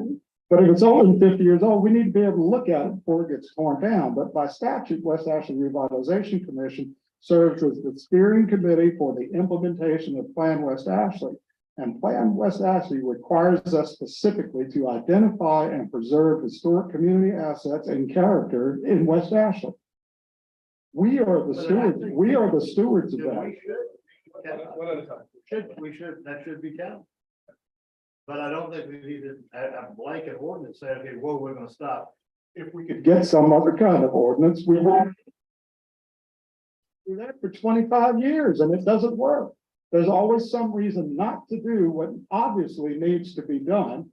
But if it's older than 50 years old, we need to be able to look at it before it gets torn down. But by statute, West Ashley Revitalization Commission serves as the steering committee for the implementation of Plan West Ashley. And Plan West Ashley requires us specifically to identify and preserve historic community assets and character in West Ashley. We are the stewards. We are the stewards of that. We should. One at a time. That should be done. But I don't think we need a blanket ordinance saying, okay, whoa, we're gonna stop. If we could get some other kind of ordinance, we would. Do that for 25 years and it doesn't work. There's always some reason not to do what obviously needs to be done.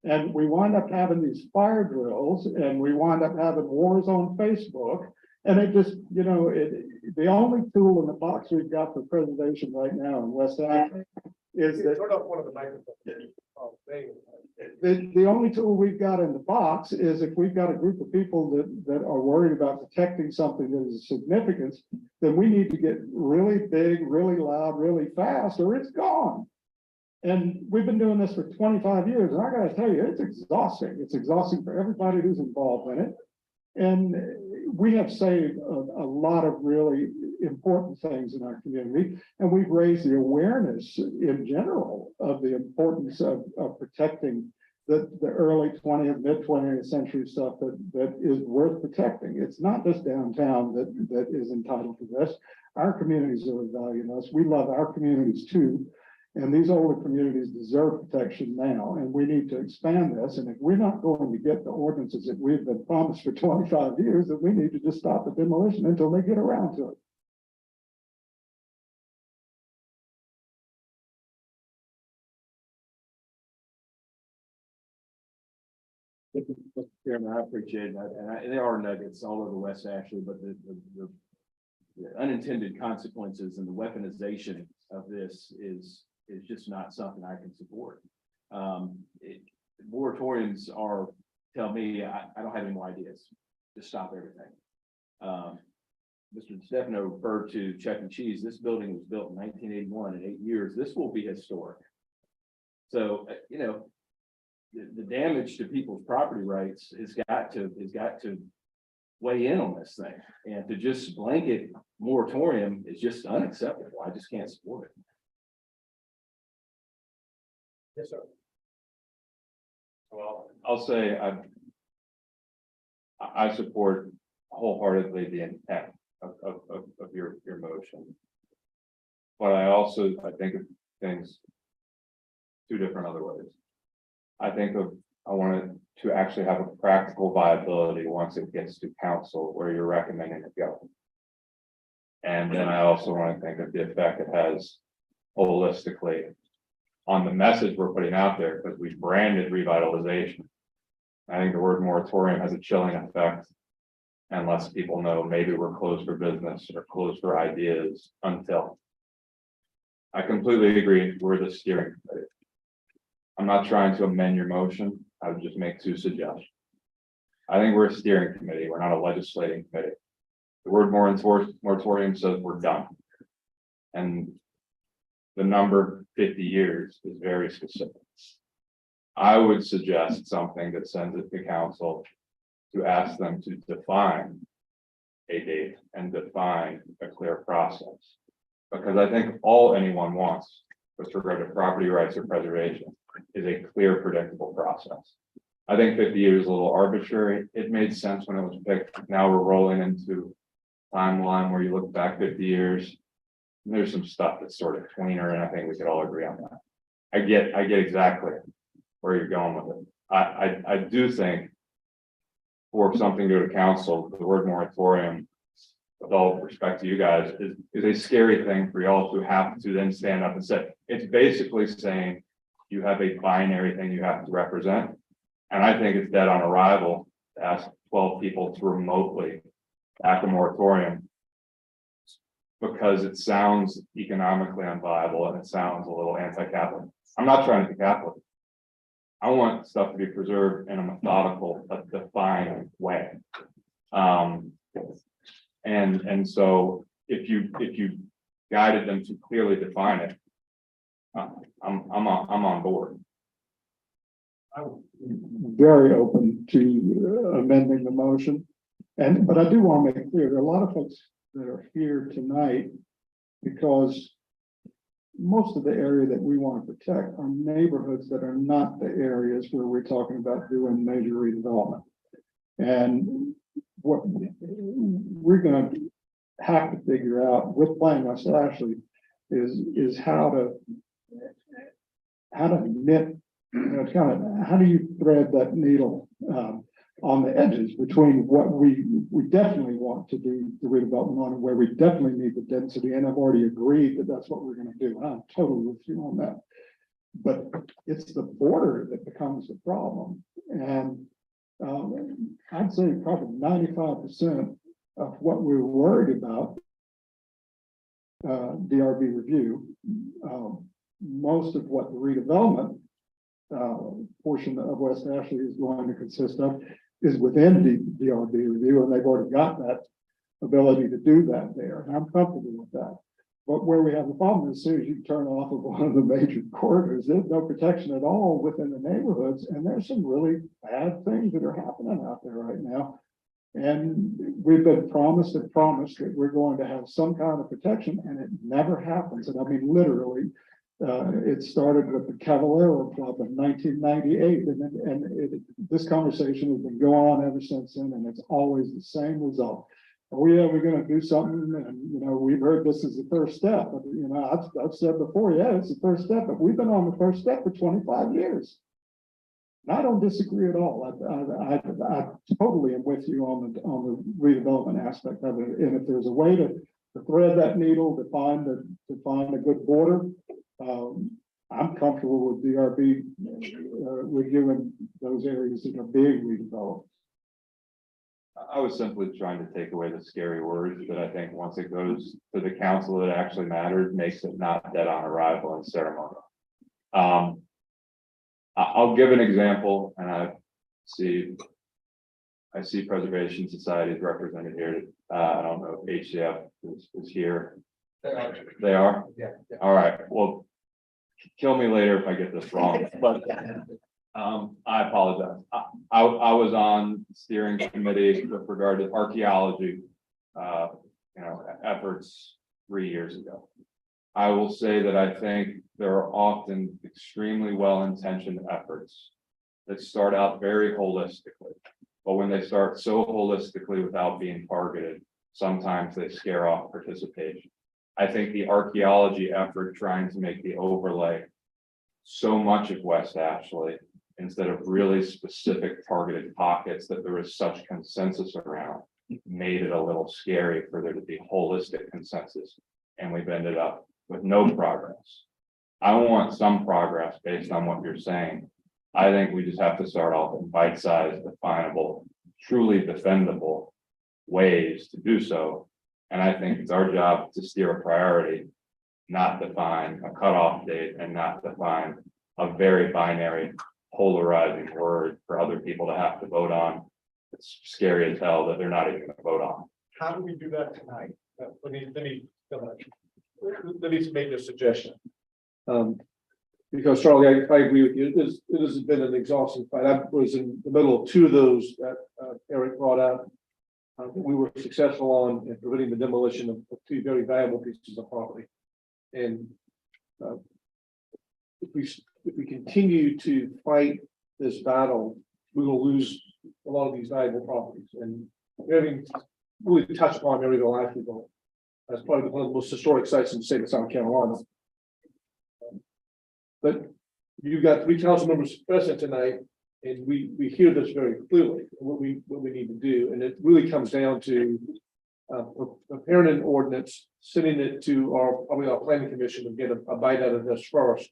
And we wind up having these fire drills and we wind up having wars on Facebook. And it just, the only tool in the box we've got for preservation right now in West Ashley is that Turn off one of the microphones. Oh, there you go. the only tool we've got in the box is if we've got a group of people that are worried about protecting something that is of significance, then we need to get really big, really loud, really fast, or it's gone. And we've been doing this for 25 years, and I gotta tell you, it's exhausting. It's exhausting for everybody who's involved in it. And we have saved a lot of really important things in our community, and we've raised the awareness in general of the importance of protecting the early 20th, mid 20th century stuff that is worth protecting. It's not just downtown that is entitled to this. Our communities are valuing us. We love our communities too. And these older communities deserve protection now, and we need to expand this. And if we're not going to get the ordinances that we've been promised for 25 years, then we need to just stop the demolition until they get around to it. Chairman, I appreciate that, and there are nuggets all over West Ashley, but the unintended consequences and the weaponization of this is just not something I can support. Moratoriums tell me I don't have any more ideas. Just stop everything. Mr. Stefano referred to Chuck E. Cheese. This building was built in 1981. In 8 years, this will be historic. So, the damage to people's property rights has got to weigh in on this thing, and to just blanket moratorium is just unacceptable. I just can't support it. Yes, sir. Well, I'll say I support wholeheartedly the intent of your motion. But I think of things two different other ways. I wanted to actually have a practical viability once it gets to council where you're recommending it go. And then I also want to think of the effect it has holistically on the message we're putting out there, because we branded revitalization. I think the word moratorium has a chilling effect unless people know maybe we're closed for business or closed for ideas until. I completely agree, we're the steering committee. I'm not trying to amend your motion, I would just make two suggestions. I think we're a steering committee, we're not a legislating committee. The word moratorium says we're done. And the number 50 years is very specific. I would suggest something that sends it to council to ask them to define a date and define a clear process. Because I think all anyone wants with regard to property rights or preservation is a clear, predictable process. I think 50 years is a little arbitrary. It made sense when it was picked. Now we're rolling into timeline where you look back 50 years. There's some stuff that's sort of tweener, and I think we could all agree on that. I get exactly where you're going with it. I do think for something to go to council, the word moratorium, with all respect to you guys, is a scary thing for y'all to have to then stand up and say. It's basically saying you have a binary thing you have to represent. And I think it's dead on arrival to ask 12 people to remotely back a moratorium because it sounds economically unviable and it sounds a little anti-Catholic. I'm not trying to be Catholic. I want stuff to be preserved in a methodical, a defined way. And so if you guided them to clearly define it, I'm on board. I'm very open to amending the motion. But I do want to make it clear, there are a lot of folks that are here tonight because most of the area that we want to protect are neighborhoods that are not the areas where we're talking about doing major redevelopment. And what we're going to have to figure out with Plan West Ashley is how to knit, kind of, how do you thread that needle on the edges between what we definitely want to do the redevelopment on and where we definitely need the density, and I've already agreed that that's what we're going to do. I'm totally with you on that. But it's the border that becomes the problem, and I'd say probably 95% of what we're worried about DRB review, most of what the redevelopment portion of West Ashley is going to consist of is within the DRB review, and they've already got that ability to do that there, and I'm comfortable with that. But where we have the problem is, as soon as you turn off of one of the major corridors, there's no protection at all within the neighborhoods, and there's some really bad things that are happening out there right now. And we've been promised that we're going to have some kind of protection, and it never happens. And I mean, literally, it started with the Cavallero Club in 1998, and this conversation has been going on ever since then, and it's always the same result. Oh yeah, we're going to do something, and we've heard this is the first step. But I've said before, yeah, it's the first step, but we've been on the first step for 25 years. And I don't disagree at all. I totally am with you on the redevelopment aspect of it. And if there's a way to thread that needle, to find a good border, I'm comfortable with DRB reviewing those areas that are being redeveloped. I was simply trying to take away the scary words, but I think once it goes to the council that actually matters, makes it not dead on arrival and ceremonial. I'll give an example, and I see Preservation Society is represented here. I don't know if HCF is here. They are? Yeah. All right, well, kill me later if I get this wrong, but I apologize. I was on steering committee with regard to archaeology, efforts 3 years ago. I will say that I think there are often extremely well-intentioned efforts that start out very holistically, but when they start so holistically without being targeted, sometimes they scare off participation. I think the archaeology effort trying to make the overlay so much of West Ashley instead of really specific targeted pockets that there is such consensus around made it a little scary for there to be holistic consensus. And we've ended up with no progress. I want some progress based on what you're saying. I think we just have to start off in bite-sized, definable, truly defendable ways to do so. And I think it's our job to steer a priority, not define a cutoff date and not define a very binary, polarizing word for other people to have to vote on. It's scary as hell that they're not even going to vote on. How do we do that tonight? Let me make a suggestion. Because Charlie, I agree with you. It has been an exhausting fight. I was in the middle of two of those that Eric brought out. We were successful on in preventing the demolition of two very valuable pieces of property. And if we continue to fight this battle, we will lose a lot of these valuable properties. And we haven't really touched on Revitalization Ashley. That's probably one of the most historic sites in the state of South Carolina. But you've got 3 council members present tonight, and we hear this very clearly, what we need to do. And it really comes down to preparing an ordinance, sending it to our planning commission and get a bite out of this first.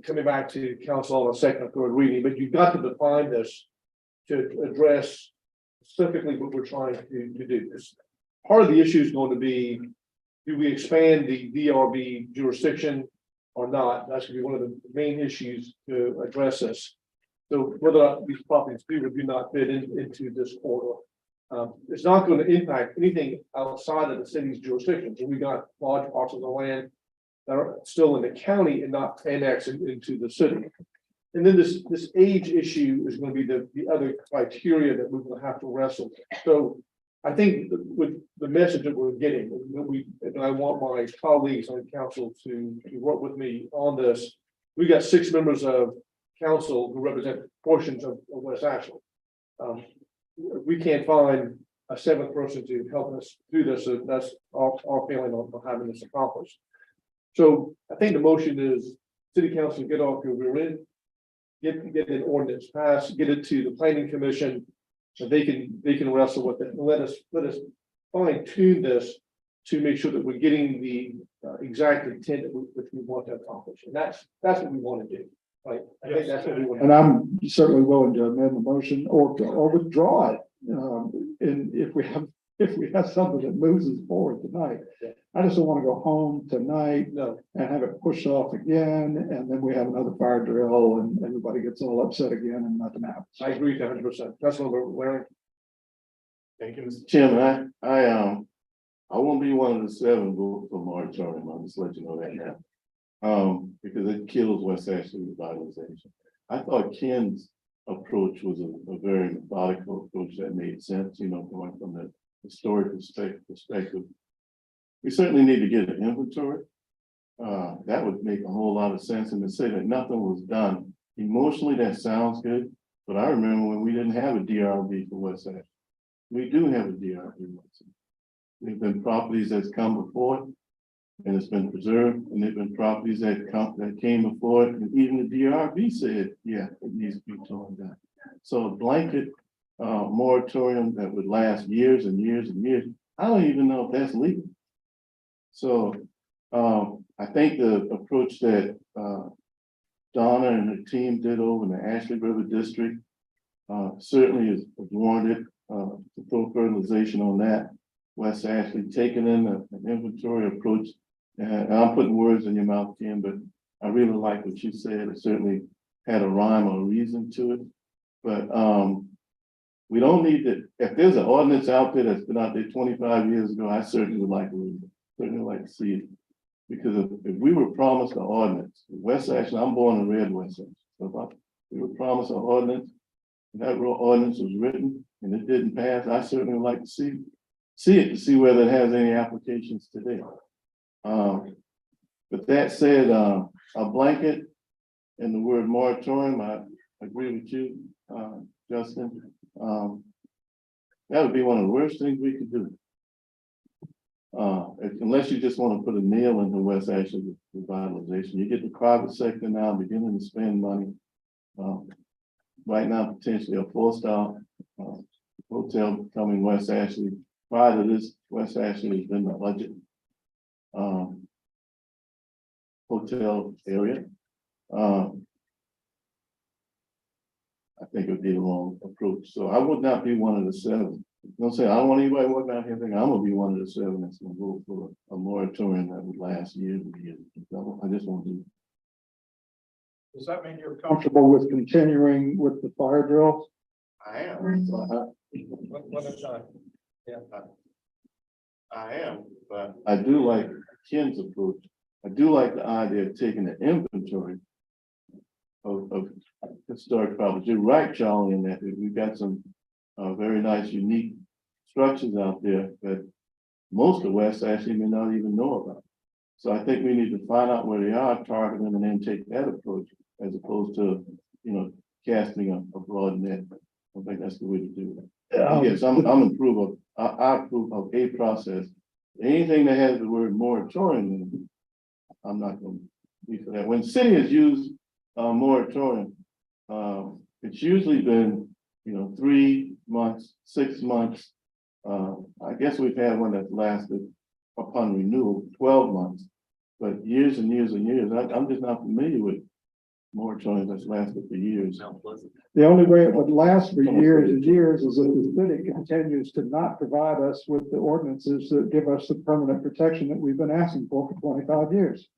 Coming back to council on a second or third reading, but you've got to define this to address specifically what we're trying to do. This part of the issue is going to be do we expand the DRB jurisdiction or not? That's gonna be one of the main issues to address this. So whether these properties do or do not fit into this corridor. It's not going to impact anything outside of the city's jurisdiction. So we got large parcels of land that are still in the county and not annexed into the city. And then this age issue is going to be the other criteria that we're going to have to wrestle with. So I think with the message that we're getting, and I want my colleagues on the council to work with me on this. We got 6 members of council who represent portions of West Ashland. We can't find a 7th person to help us do this, so that's our feeling on having this accomplished. So I think the motion is city council get off your rear end, get an ordinance passed, get it to the planning commission, so they can wrestle with it and let us fine tune this to make sure that we're getting the exact intent which we want to accomplish, and that's what we want to do. Right, I think that's what we want. And I'm certainly willing to amend the motion or withdraw it. And if we have something that moves us forward tonight, Yeah. I just don't want to go home tonight No, and have it pushed off again, and then we have another fire drill and everybody gets all upset again and nothing happens. I agree 100%. That's what we're wearing. Thank you, Mr. Chairman, I won't be one of the 7 votes for moratorium. I'll just let you know that now. Because it kills West Ashley revitalization. I thought Ken's approach was a very methodical approach that made sense, going from the historic perspective. We certainly need to get an inventory. That would make a whole lot of sense, and to say that nothing was done, emotionally, that sounds good. But I remember when we didn't have a DRB for West Ashley. We do have a DRB. There've been properties that's come before it, and it's been preserved, and there've been properties that came before it, and even the DRB said, yeah, it needs to be torn down. So a blanket moratorium that would last years and years and years, I don't even know if that's legal. So I think the approach that Donna and her team did over in the Ashley River District certainly is warranted. To throw fertilization on that. West Ashley taking in an inventory approach, and I'm putting words in your mouth, Ken, but I really like what you said. It certainly had a rhyme or reason to it. But we don't need to, if there's an ordinance out there that's been out there 25 years ago, I certainly would like to read it. Certainly like to see it. Because if we were promised an ordinance, West Ashley, I'm born and reared West Ashley. So if we were promised an ordinance, and that ordinance was written and it didn't pass, I certainly would like to see it to see whether it has any applications today. But that said, a blanket and the word moratorium, I agree with you, Justin. That would be one of the worst things we could do. Unless you just want to put a nail in the West Ashley revitalization. You get the private sector now beginning to spend money. Right now, potentially a 4-star hotel coming West Ashley. Prior to this, West Ashley has been the budget hotel area. I think it would be the wrong approach. So I would not be one of the 7. Don't say I don't want anybody working out here thinking I'm gonna be one of the 7 that's gonna vote for a moratorium that would last years and years. I just won't do it. Does that mean you're comfortable with continuing with the fire drill? I am. One at a time. Yeah. I am, but I do like Ken's approach. I do like the idea of taking an inventory of historic properties. You're right, Charlie, in that we've got some very nice, unique structures out there that most of West actually may not even know about. So I think we need to find out where they are, target them, and then take that approach as opposed to, casting a broad net. I think that's the way to do it. Yes, I approve of a process. Anything that has the word moratorium in it, I'm not going to be for that. When city has used moratorium, it's usually been, 3 months, 6 months. I guess we've had one that lasted upon renewal 12 months, but years and years and years. I'm just not familiar with moratorium that's lasted for years. Mount Pleasant. The only way it would last for years and years is if the city continues to not provide us with the ordinances that give us the permanent protection that we've been asking for 25 years.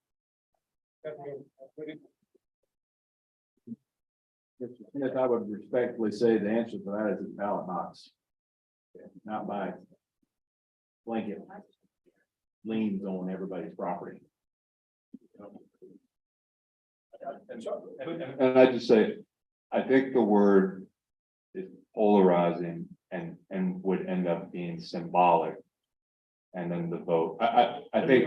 Smith, I would respectfully say the answer to that is a ballot box. Not by blanket liens on everybody's property. And I just say, I think the word is polarizing and would end up being symbolic. And then the vote, I think,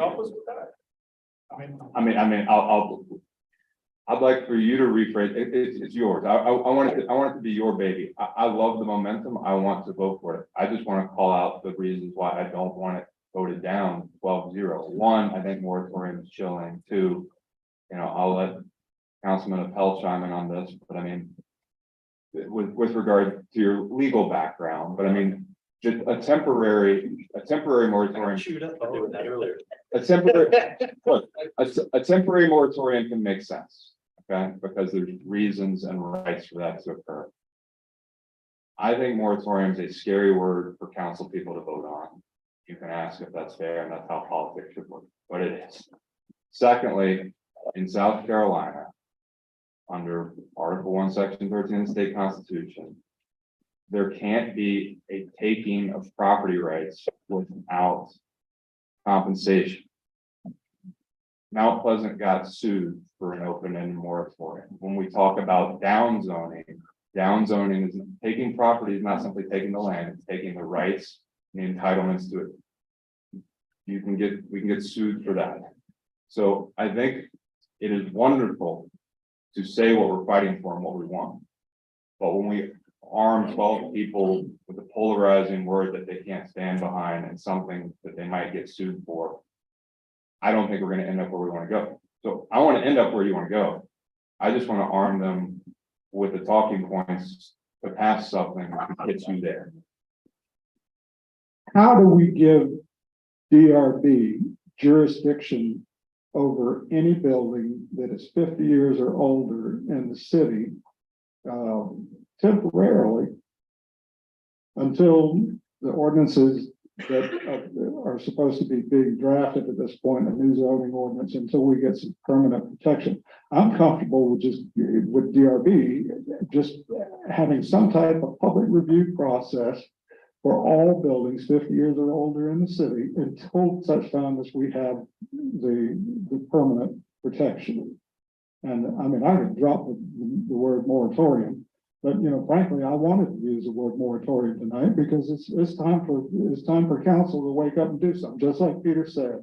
I'd like for you to rephrase, it's yours. I want it to be your baby. I love the momentum. I want to vote for it. I just want to call out the reasons why I don't want it voted down 12-0. One, I think moratorium is chilling. Two, I'll let Councilman Appel chime in on this, but I mean, with regard to your legal background, but I mean, just a temporary moratorium. Chewed up by doing that earlier. A temporary moratorium can make sense, okay, because there's reasons and rights for that to occur. I think moratorium is a scary word for council people to vote on. You can ask if that's fair, and that's how politics should work, but it is. Secondly, in South Carolina, under Article 1, Section 13 of the state constitution, there can't be a taking of property rights without compensation. Mount Pleasant got sued for an open-ended moratorium. When we talk about downzoning is taking property, is not simply taking the land, it's taking the rights and the entitlements to it. We can get sued for that. So I think it is wonderful to say what we're fighting for and what we want. But when we arm 12 people with a polarizing word that they can't stand behind and something that they might get sued for, I don't think we're going to end up where we want to go. So I want to end up where you want to go. I just want to arm them with the talking points to pass something that gets you there. How do we give DRB jurisdiction over any building that is 50 years or older in the city temporarily until the ordinances that are supposed to be being drafted at this point, a new zoning ordinance, until we get some permanent protection? I'm comfortable with with DRB just having some type of public review process for all buildings 50 years or older in the city until such time as we have the permanent protection. And I mean, I could drop the word moratorium, but frankly, I wanted to use the word moratorium tonight because it's time for council to wake up and do something, just like Peter said.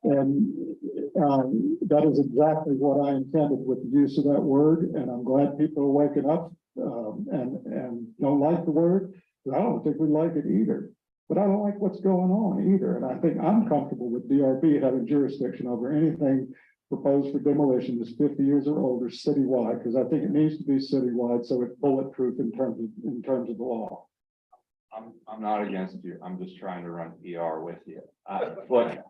And that is exactly what I intended with the use of that word. And I'm glad people are waking up and don't like the word. I don't think we like it either, but I don't like what's going on either. And I think I'm comfortable with DRB having jurisdiction over anything proposed for demolition that's 50 years or older citywide, because I think it needs to be citywide so it's bulletproof in terms of the law. I'm not against you. I'm just trying to run PR with you. But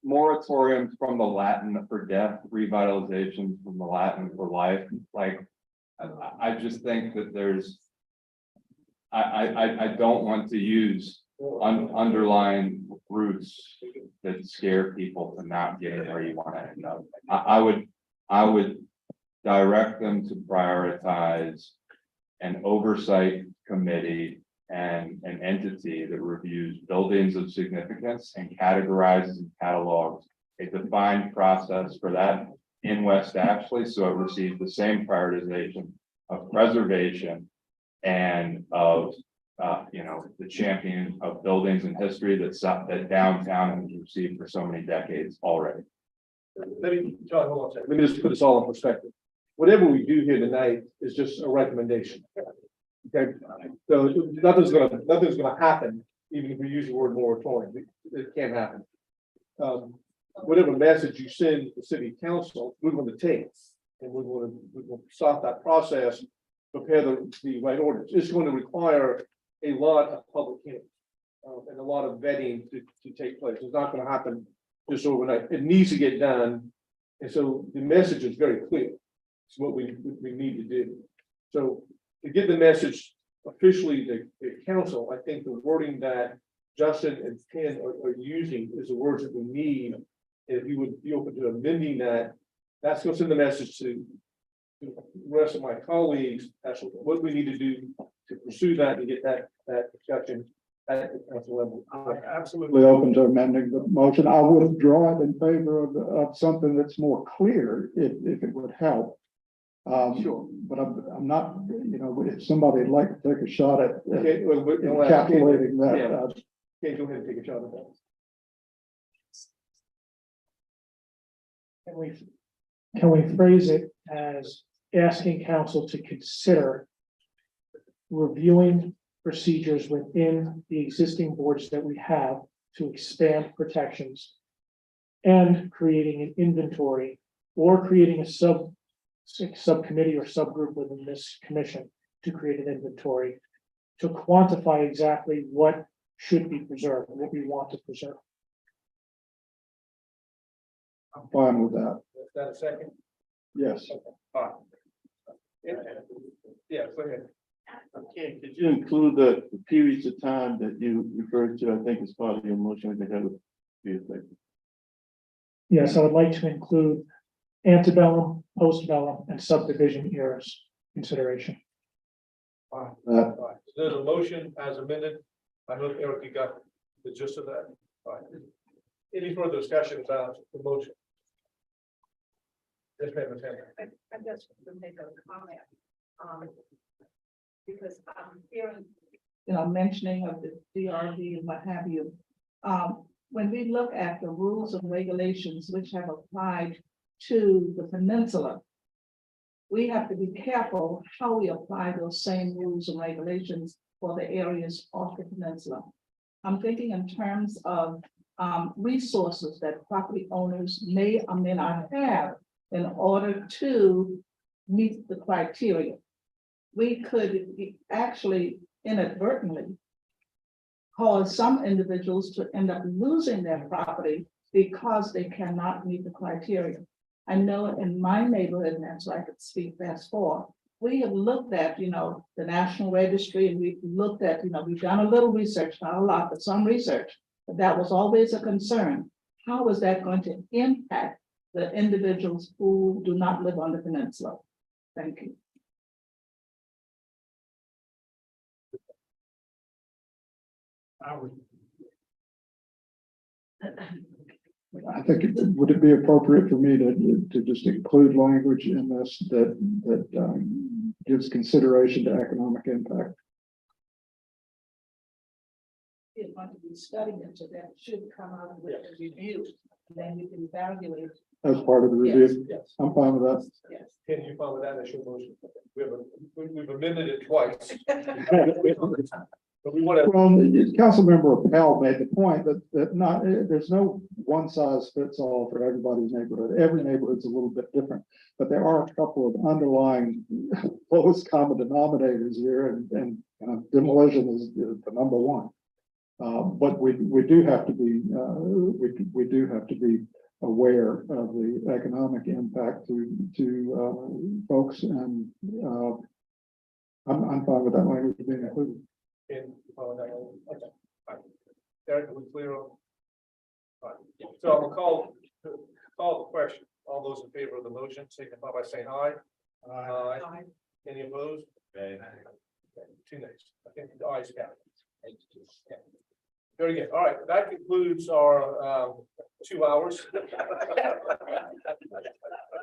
moratorium from the Latin for death, revitalization from the Latin for life. Like, I just think that there's. I don't want to use underlying roots that scare people to not getting where you want to end up. I would direct them to prioritize an oversight committee and an entity that reviews buildings of significance and categorizes and catalogs a defined process for that in West Ashley, so it receives the same prioritization of preservation and of the champion of buildings and history that downtown has received for so many decades already. Let me, John, hold on a second. Let me just put this all in perspective. Whatever we do here tonight is just a recommendation. Okay, so nothing's gonna happen, even if we use the word moratorium. It can't happen. Whatever message you send to the city council, we're going to take, and we're going to start that process, prepare the right orders. It's going to require a lot of public hearings and a lot of vetting to take place. It's not going to happen just overnight. It needs to get done, and so the message is very clear. It's what we need to do. So to get the message officially to the council, I think the wording that Justin and Ken are using is the words that we need. If you would be open to amending that, that's going to send the message to the rest of my colleagues as to what we need to do to pursue that and get that discussion at the council level. Absolutely open to amending the motion. I would withdraw it in favor of something that's more clear if it would help. Sure. But I'm not, you know, if somebody'd like to take a shot at Okay, encapsulating that. Yeah. Okay, go ahead and take a shot at that. Can we phrase it as asking council to consider reviewing procedures within the existing boards that we have to expand protections and creating an inventory or creating a subcommittee or subgroup within this commission to create an inventory to quantify exactly what should be preserved, what we want to preserve. I'm fine with that. Is that a second? Yes. Fine. Yeah, go ahead. Ken, could you include the periods of time that you referred to? I think as part of your motion, I think that would be effective. Yes, I would like to include antebellum, postbellum, and subdivision eras consideration. There's a motion as amended. I hope Eric, you got the gist of that. Fine. Any further discussion about the motion? Yes, ma'am. I just want to make a comment. Because I'm hearing, mentioning of the DRV and what have you. When we look at the rules and regulations which have applied to the peninsula, we have to be careful how we apply those same rules and regulations for the areas off the peninsula. I'm thinking in terms of resources that property owners may or may not have in order to meet the criteria. We could actually inadvertently cause some individuals to end up losing their property because they cannot meet the criteria. I know in my neighborhood, and that's why I could speak fast for, we have looked at, the National Registry, and we've looked at, we've done a little research, not a lot, but some research, but that was always a concern. How is that going to impact the individuals who do not live on the peninsula? Thank you. I think would it be appropriate for me to just include language in this that gives consideration to economic impact? You're going to be studying it, so that should come out with a review, and then you can evaluate. As part of the review? Yes. I'm fine with that. Yes. Can you follow that as your motion? We've amended it twice. But we want to. Well, Councilmember Appel made the point that there's no one size fits all for everybody's neighborhood. Every neighborhood's a little bit different, but there are a couple of underlying lowest common denominators here, and demolition is the number one. But we do have to be we do have to be aware of the economic impact to folks, and I'm fine with that language being included. Okay. Fine. Eric, are we clear on? Fine. So I will call the question. All those in favor of the motion signify by saying aye. Aye. Any opposed? Okay. Two nays. I think the ayes count. Okay. Very good. All right, that concludes our 2 hours.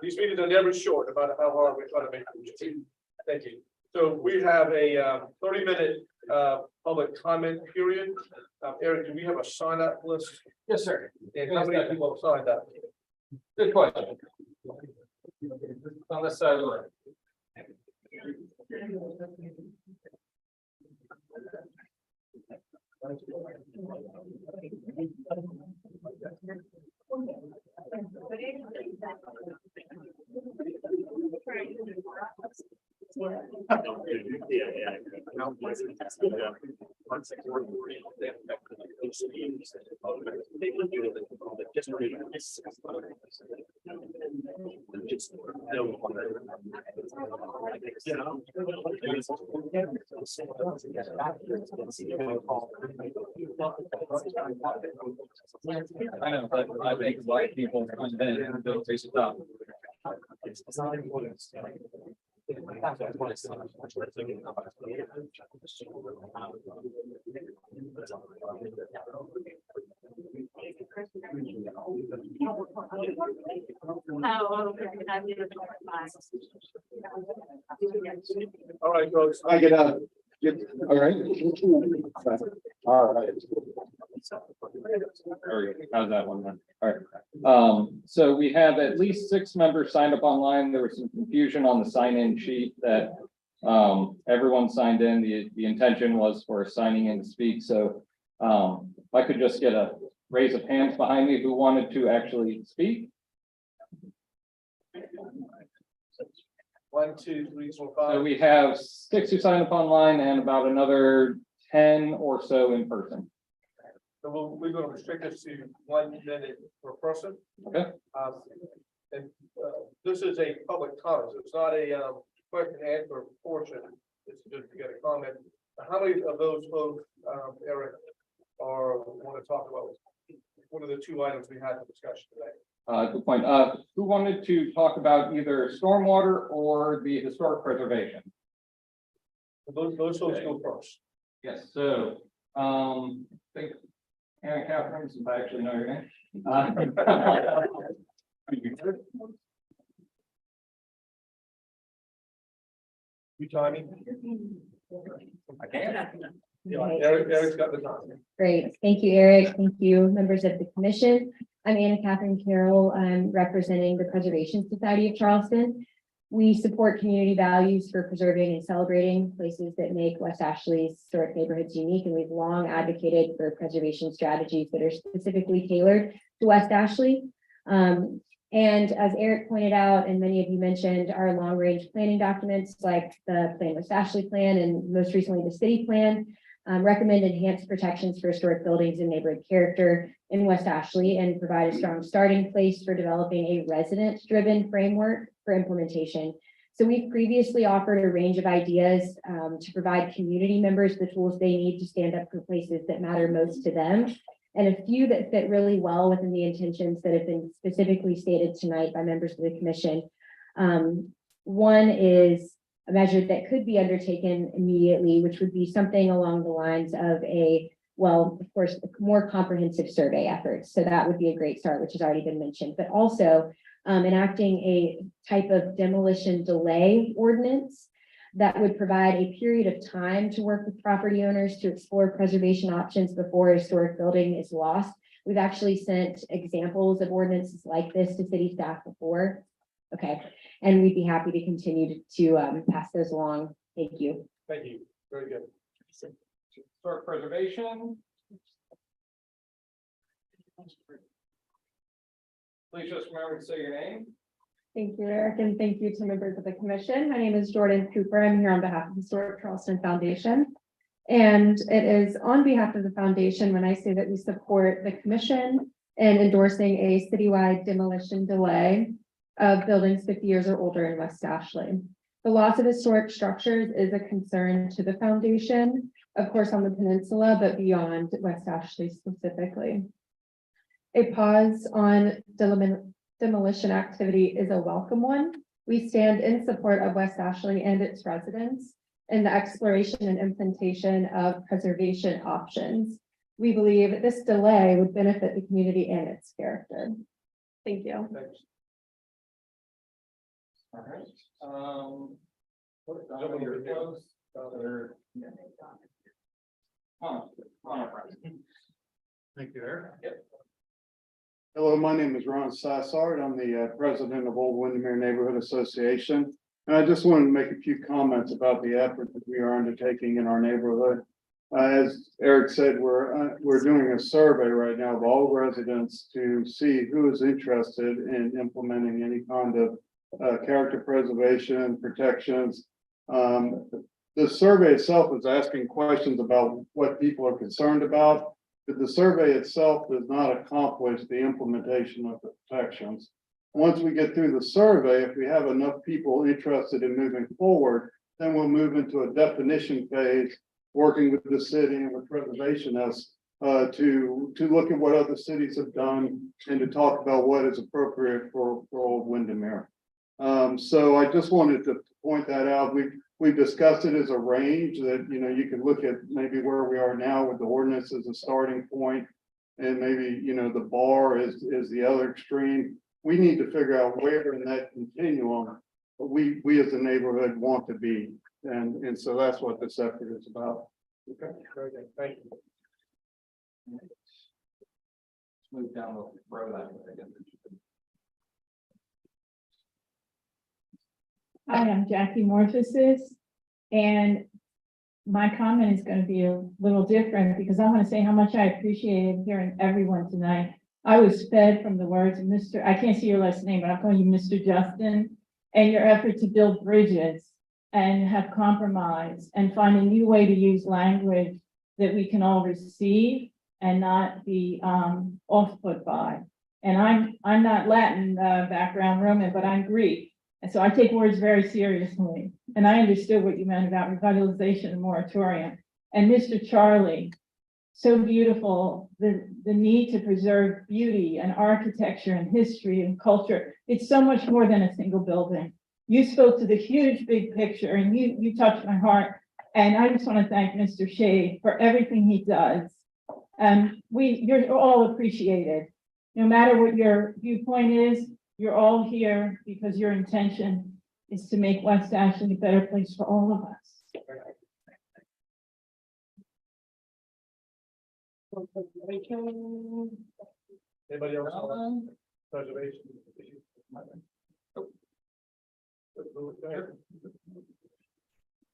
These meetings are never short, about how hard we try to make them. Thank you. So we have a 30-minute public comment period. Eric, do we have a sign up list? Yes, sir. And how many people have signed up? Good question. On this side of the room. I know, but I think white people don't face it up. It's not important. All right, folks. I get out. All right. All right. How's that one then? All right. So we have at least 6 members signed up online. There was some confusion on the sign-in sheet that everyone signed in. The intention was for signing in to speak. So if I could just get a raise of hands behind me who wanted to actually speak. 1, 2, 3, 4, So 5. we have 6 who signed up online and about another 10 or so in person. So we're going to restrict this to 1 minute per person. Okay. And this is a public comment. So it's not a question and answer portion. It's just to get a comment. How many of those folks, Eric, want to talk about one of the 2 items we had in discussion today? Good point. Who wanted to talk about either stormwater or the historic preservation? Those folks go first. Yes, so, I think, Anna Catherine, since I actually know your name. You timing? I can. Eric's got the time. Great. Thank you, Eric. Thank you, members of the commission. I'm Anna Catherine Carroll. I'm representing the Preservation Society of Charleston. We support community values for preserving and celebrating places that make West Ashley's historic neighborhoods unique, and we've long advocated for preservation strategies that are specifically tailored to West Ashley. And as Eric pointed out, and many of you mentioned, our long-range planning documents like the Plan West Ashley Plan and most recently the city plan recommend enhanced protections for historic buildings and neighborhood character in West Ashley and provide a strong starting place for developing a resident-driven framework for implementation. So we've previously offered a range of ideas to provide community members the tools they need to stand up for places that matter most to them, and a few that fit really well within the intentions that have been specifically stated tonight by members of the commission. One is a measure that could be undertaken immediately, which would be something along the lines of of course, more comprehensive survey efforts. So that would be a great start, which has already been mentioned, but also enacting a type of demolition delay ordinance that would provide a period of time to work with property owners to explore preservation options before a historic building is lost. We've actually sent examples of ordinances like this to city staff before. Okay, and we'd be happy to continue to pass those along. Thank you. Thank you. Very good. Historic preservation. Please just remember to say your name. Thank you, Eric, and thank you to members of the commission. My name is Jordan Cooper. I'm here on behalf of the Historic Charleston Foundation. And it is on behalf of the foundation when I say that we support the commission in endorsing a citywide demolition delay of buildings 50 years or older in West Ashley. The loss of historic structures is a concern to the foundation, of course, on the peninsula, but beyond West Ashley specifically. A pause on demolition activity is a welcome one. We stand in support of West Ashley and its residents in the exploration and implementation of preservation options. We believe this delay would benefit the community and its character. Thank you. Thanks. All right. Thank you, Eric. Hello, my name is Ron Sassard. I'm the president of Old Windermere Neighborhood Association. And I just wanted to make a few comments about the effort that we are undertaking in our neighborhood. As Eric said, we're doing a survey right now of all residents to see who is interested in implementing any kind of character preservation, protections. The survey itself is asking questions about what people are concerned about, but the survey itself does not accomplish the implementation of the protections. once we get through the survey, if we have enough people interested in moving forward, then we'll move into a definition phase, working with the city and with preservation as to look at what other cities have done and to talk about what is appropriate for Old Windermere. So I just wanted to point that out. We've discussed it as a range that, you know, you can look at maybe where we are now with the ordinance as a starting point. And maybe, you know, the bar is the other extreme. We need to figure out where in that continuum we as a neighborhood want to be. And so that's what this effort is about. Okay, very good. Thank you. Let's move down the road. Hi, I'm Jackie Morphosis, and my comment is going to be a little different because I want to say how much I appreciated hearing everyone tonight. I was fed from the words of Mr. I can't see your last name, but I'm calling you Mr. Justin, and your effort to build bridges and have compromise and find a new way to use language that we can all receive and not be off put by. And I'm not Latin background Roman, but I'm Greek. And so I take words very seriously. And I understood what you meant about revitalization and moratorium. And Mr. Charlie, so beautiful, the need to preserve beauty and architecture and history and culture. It's so much more than a single building. You spoke to the huge big picture and you touched my heart. And I just want to thank Mr. Shea for everything he does. And you're all appreciated. No matter what your viewpoint is, you're all here because your intention is to make West Ashley a better place for all of us. Anybody else? On preservation?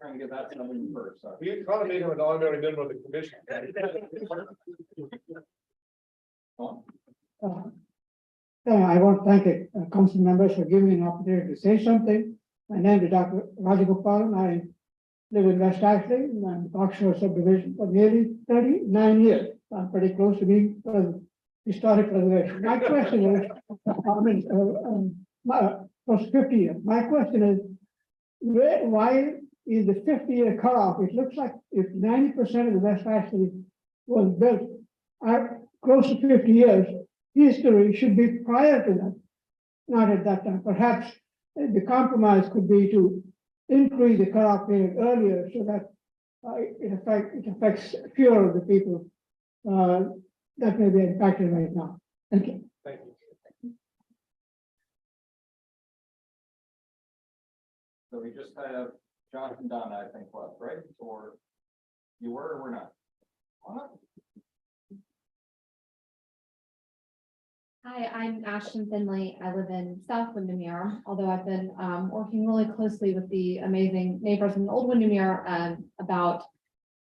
Trying to get that something first. Sorry. We kind of made him an honorary member of the commission. I want to thank council members for giving me an opportunity to say something. My name is Dr. Rajagopalan. I live in West Ashley, and Oxford subdivision for nearly 39 years. I'm pretty close to being historic preservation. My question is, for 50 years. My question is, why is the 50-year cutoff? It looks like if 90% of the West Ashley was built close to 50 years, history should be prior to that, not at that time. Perhaps the compromise could be to increase the cutoff period earlier so that it affects fewer of the people that may be impacted right now. Thank you. Thank you. So we just have John and Donna, I think, left, right? Or you were or were not? What? Hi, I'm Ashton Finley. I live in South Windermere, although I've been working really closely with the amazing neighbors in Old Windermere about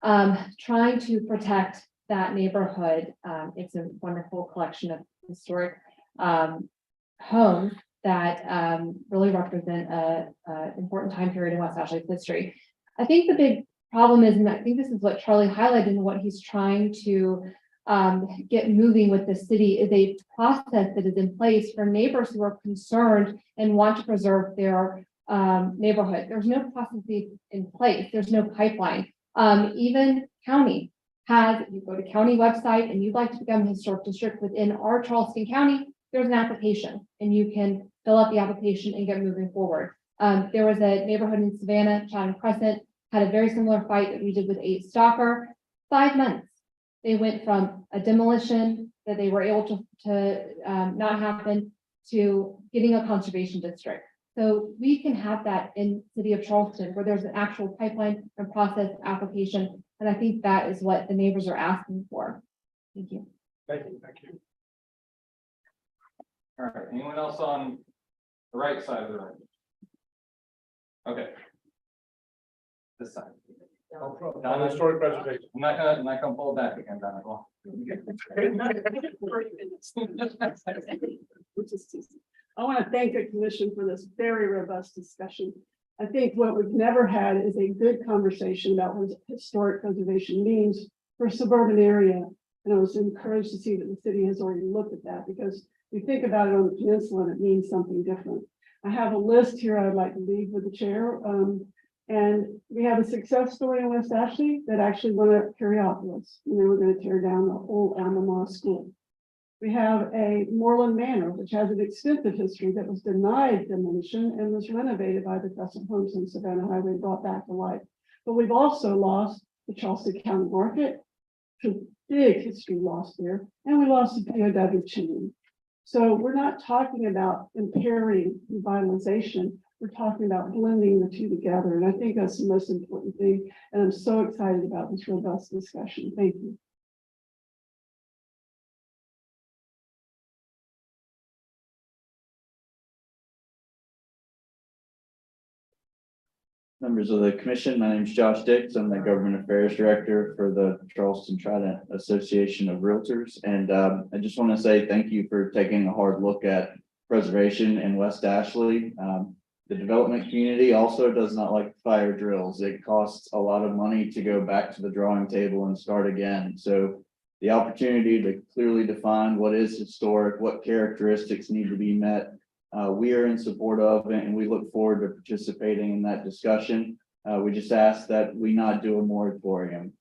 trying to protect that neighborhood. It's a wonderful collection of historic homes that really represent an important time period in West Ashley's history. I think the big problem is, and I think this is what Charlie highlighted and what he's trying to get moving with the city, is a process that is in place for neighbors who are concerned and want to preserve their neighborhood. There's no process in place. There's no pipeline. Even county has, you go to county website and you'd like to become a historic district within our Charleston County, there's an application and you can fill out the application and get moving forward. There was a neighborhood in Savannah, Chatham Crescent, had a very similar fight that we did with 8 Stalker. 5 months. They went from a demolition that they were able to not happen to getting a conservation district. So we can have that in the city of Charleston where there's an actual pipeline and process application. And I think that is what the neighbors are asking for. Thank you. Thank you. Thank you. All right, anyone else on the right side of the room? Okay. This side. On historic preservation. I'm not gonna pull it back again, Donna. Go I want to thank the commission for this very robust discussion. I think what we've never had is a good conversation about what historic preservation means for a suburban area. And I was encouraged to see that the city has already looked at that, because You think about it on the peninsula and it means something different. I have a list here I'd like to leave with the chair. And we have a success story in West Ashley that actually went to Periopolis, and they were going to tear down the old Alma school. We have a Moreland Manor, which has an extensive history that was denied demolition and was renovated by the Crescent Homes and Savannah Highway, brought back to life. But we've also lost the Charleston County Market, big history lost there, and we lost the POW chain. So we're not talking about impairing revitalization. We're talking about blending the two together. And I think that's the most important thing. And I'm so excited about this robust discussion. Thank you. Members of the commission, my name is Josh Dix. I'm the Government Affairs Director for the Charleston Trident Association of Realtors. And I just want to say thank you for taking a hard look at preservation in West Ashley. The development community also does not like fire drills. It costs a lot of money to go back to the drawing table and start again. So the opportunity to clearly define what is historic, what characteristics need to be met, we are in support of, and we look forward to participating in that discussion. We just ask that we not do a moratorium.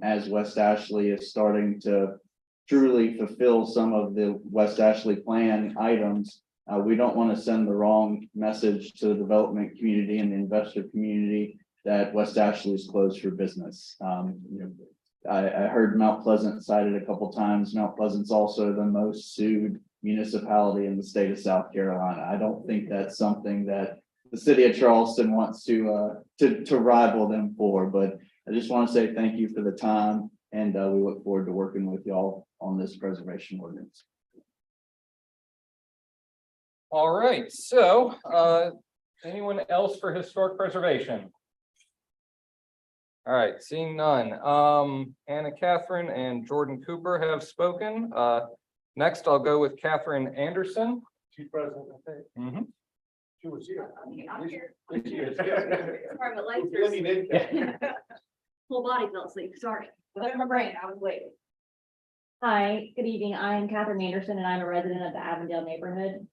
As West Ashley is starting to truly fulfill some of the West Ashley plan items, we don't want to send the wrong message to the development community and the investor community that West Ashley is closed for business. I heard Mount Pleasant cited a couple times. Mount Pleasant's also the most sued municipality in the state of South Carolina. I don't think that's something that the city of Charleston wants to rival them for, but I just want to say thank you for the time, and we look forward to working with y'all on this preservation ordinance. All right, so anyone else for historic preservation? All right, seeing none. Anna Catherine and Jordan Cooper have spoken. Next, I'll go with Catherine Anderson. She's present, I think. She was here. I'm here. Yes. Sorry, my legs Blending in. whole body fell asleep. Sorry. But in my brain, I was waiting. Hi, good evening. I am Catherine Anderson and I'm a resident of the Avondale neighborhood.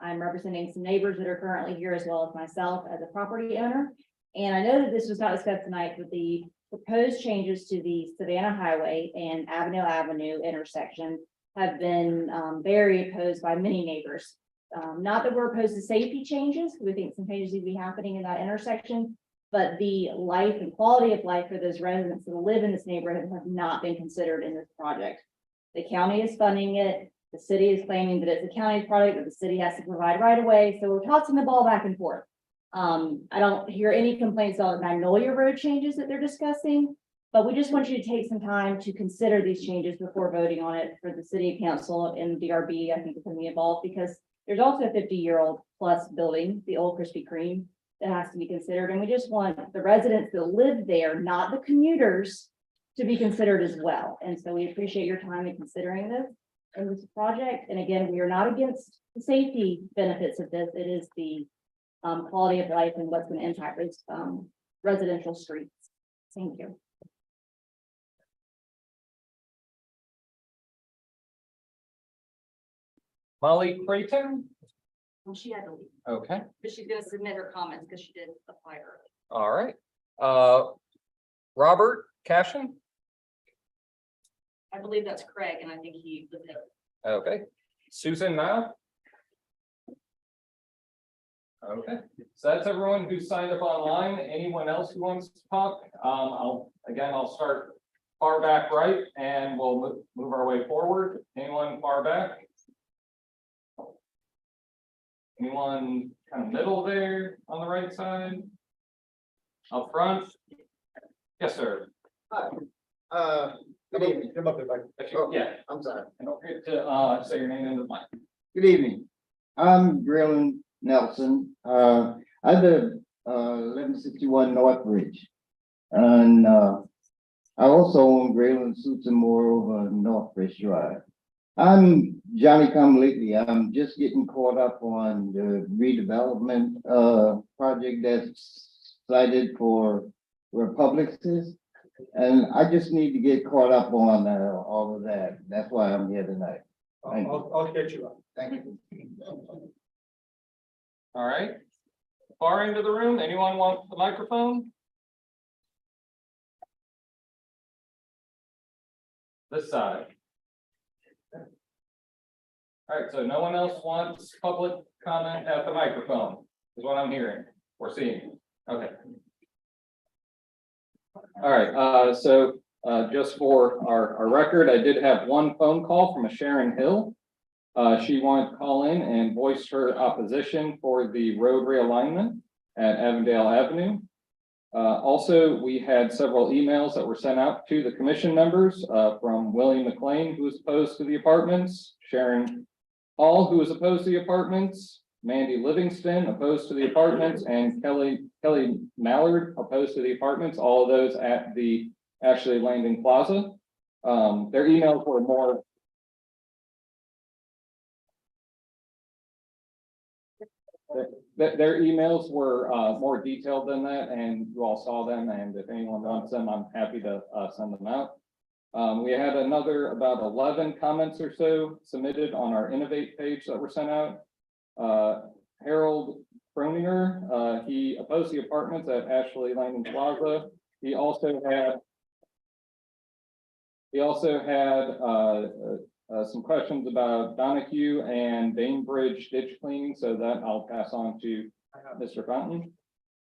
I'm representing some neighbors that are currently here as well as myself as a property owner. And I know that this was not discussed tonight, but the proposed changes to the Savannah Highway and Avondale Avenue intersection have been very opposed by many neighbors. Not that we're opposed to safety changes, because we think some changes need to be happening in that intersection, but the life and quality of life for those residents that live in this neighborhood have not been considered in this project. The county is funding it. The city is claiming that it's a county project, but the city has to provide right away. So we're tossing the ball back and forth. I don't hear any complaints about Magnolia Road changes that they're discussing, but we just want you to take some time to consider these changes before voting on it for the city council and DRB. I think it's going to be involved because there's also a 50-year-old plus building, the old Krispy Kreme, that has to be considered. And we just want the residents that live there, not the commuters, to be considered as well. And so we appreciate your time in considering this in this project. And again, we are not against the safety benefits of this. It is the quality of life and what's going to impact those residential streets. Thank you. Molly Creighton. Well, she had to leave, Okay, but she's gonna submit her comments because she did apply early. all right. Robert Cashin. I believe that's Craig, and I think he was there. Okay. Susan Mao. Okay, so that's everyone who signed up online. Anyone else who wants to talk? I'll start far back right and we'll move our way forward. Anyone far back? Anyone kind of middle there on the right side? Up front? Yes, sir. Hi. Good evening. Come up there, Mike. Yeah. I'm sorry. And don't forget to say your name into the mic. Good evening. I'm Graylan Nelson. I live 1161 North Bridge. And I also own Graylan Suits and More over North Bridge Drive. I'm Johnny come lately. I'm just getting caught up on the redevelopment project that's cited for Republicans. And I just need to get caught up on all of that. That's why I'm here tonight. I'll catch you up. Thank you. All right. Far end of the room, anyone want the microphone? This side. All right, so no one else wants public comment at the microphone, is what I'm hearing or seeing. Okay. All right, just for our record, I did have one phone call from a Sharon Hill. She wanted to call in and voice her opposition for the road realignment at Avondale Avenue. Also, we had several emails that were sent out to the commission members from William McLean, who was opposed to the apartments, Sharon Hall, who was opposed to the apartments, Mandy Livingston opposed to the apartments, and Kelly Mallard opposed to the apartments, all of those at the Ashley Landing Plaza. Their emails were more. Their emails were more detailed than that, and you all saw them, and if anyone wants them, I'm happy to send them out. We had another about 11 comments or so submitted on our Innovate page that were sent out. Harold Croninger, he opposed the apartments at Ashley Landing Plaza. He also had some questions about Donahue and Bainbridge ditch cleaning, so that I'll pass on to Mr. Fountain.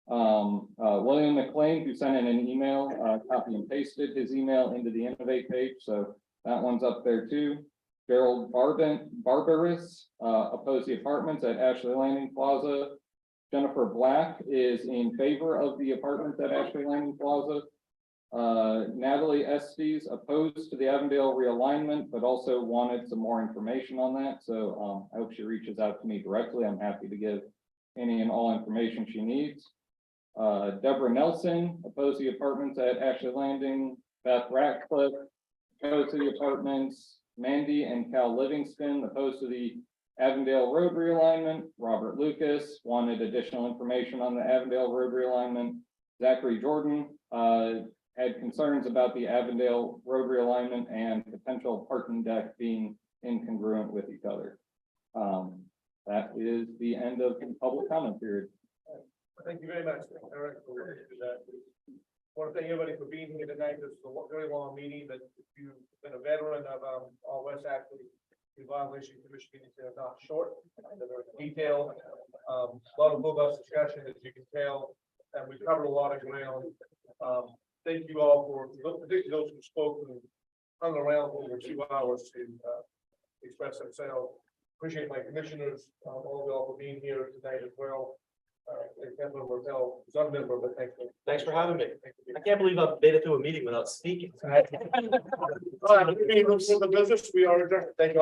William McLean, who sent in an email, copy and pasted his email into the Innovate page, so that one's up there too. Gerald Barbaris opposed the apartments at Ashley Landing Plaza. Jennifer Black is in favor of the apartments at Ashley Landing Plaza. Natalie Estes opposed to the Avondale realignment, but also wanted some more information on that. So I hope she reaches out to me directly. I'm happy to give any and all information she needs. Deborah Nelson opposed the apartments at Ashley Landing. Beth Ratcliffe opposed to the apartments. Mandy and Cal Livingston opposed to the Avondale Road realignment. Robert Lucas wanted additional information on the Avondale Road realignment. Zachary Jordan had concerns about the Avondale Road realignment and potential parking deck being incongruent with each other. That is the end of the public comment period. Thank you very much, Eric, for that. I want to thank everybody for being here tonight. This is a very long meeting, but if you've been a veteran of all West Ashley Revitalization Commission meetings, they're not short, and they're detailed. A lot of robust discussion, as you can tell, and we've covered a lot of ground. Thank you all for, particularly those who spoke and hung around for over 2 hours to express themselves. Appreciate my commissioners, all of y'all for being here tonight as well. Councilman Martell is our member, but thank you. Thanks for having me. I can't believe I've made it through a meeting without speaking. All right, the business, we are adjourned. Thank you.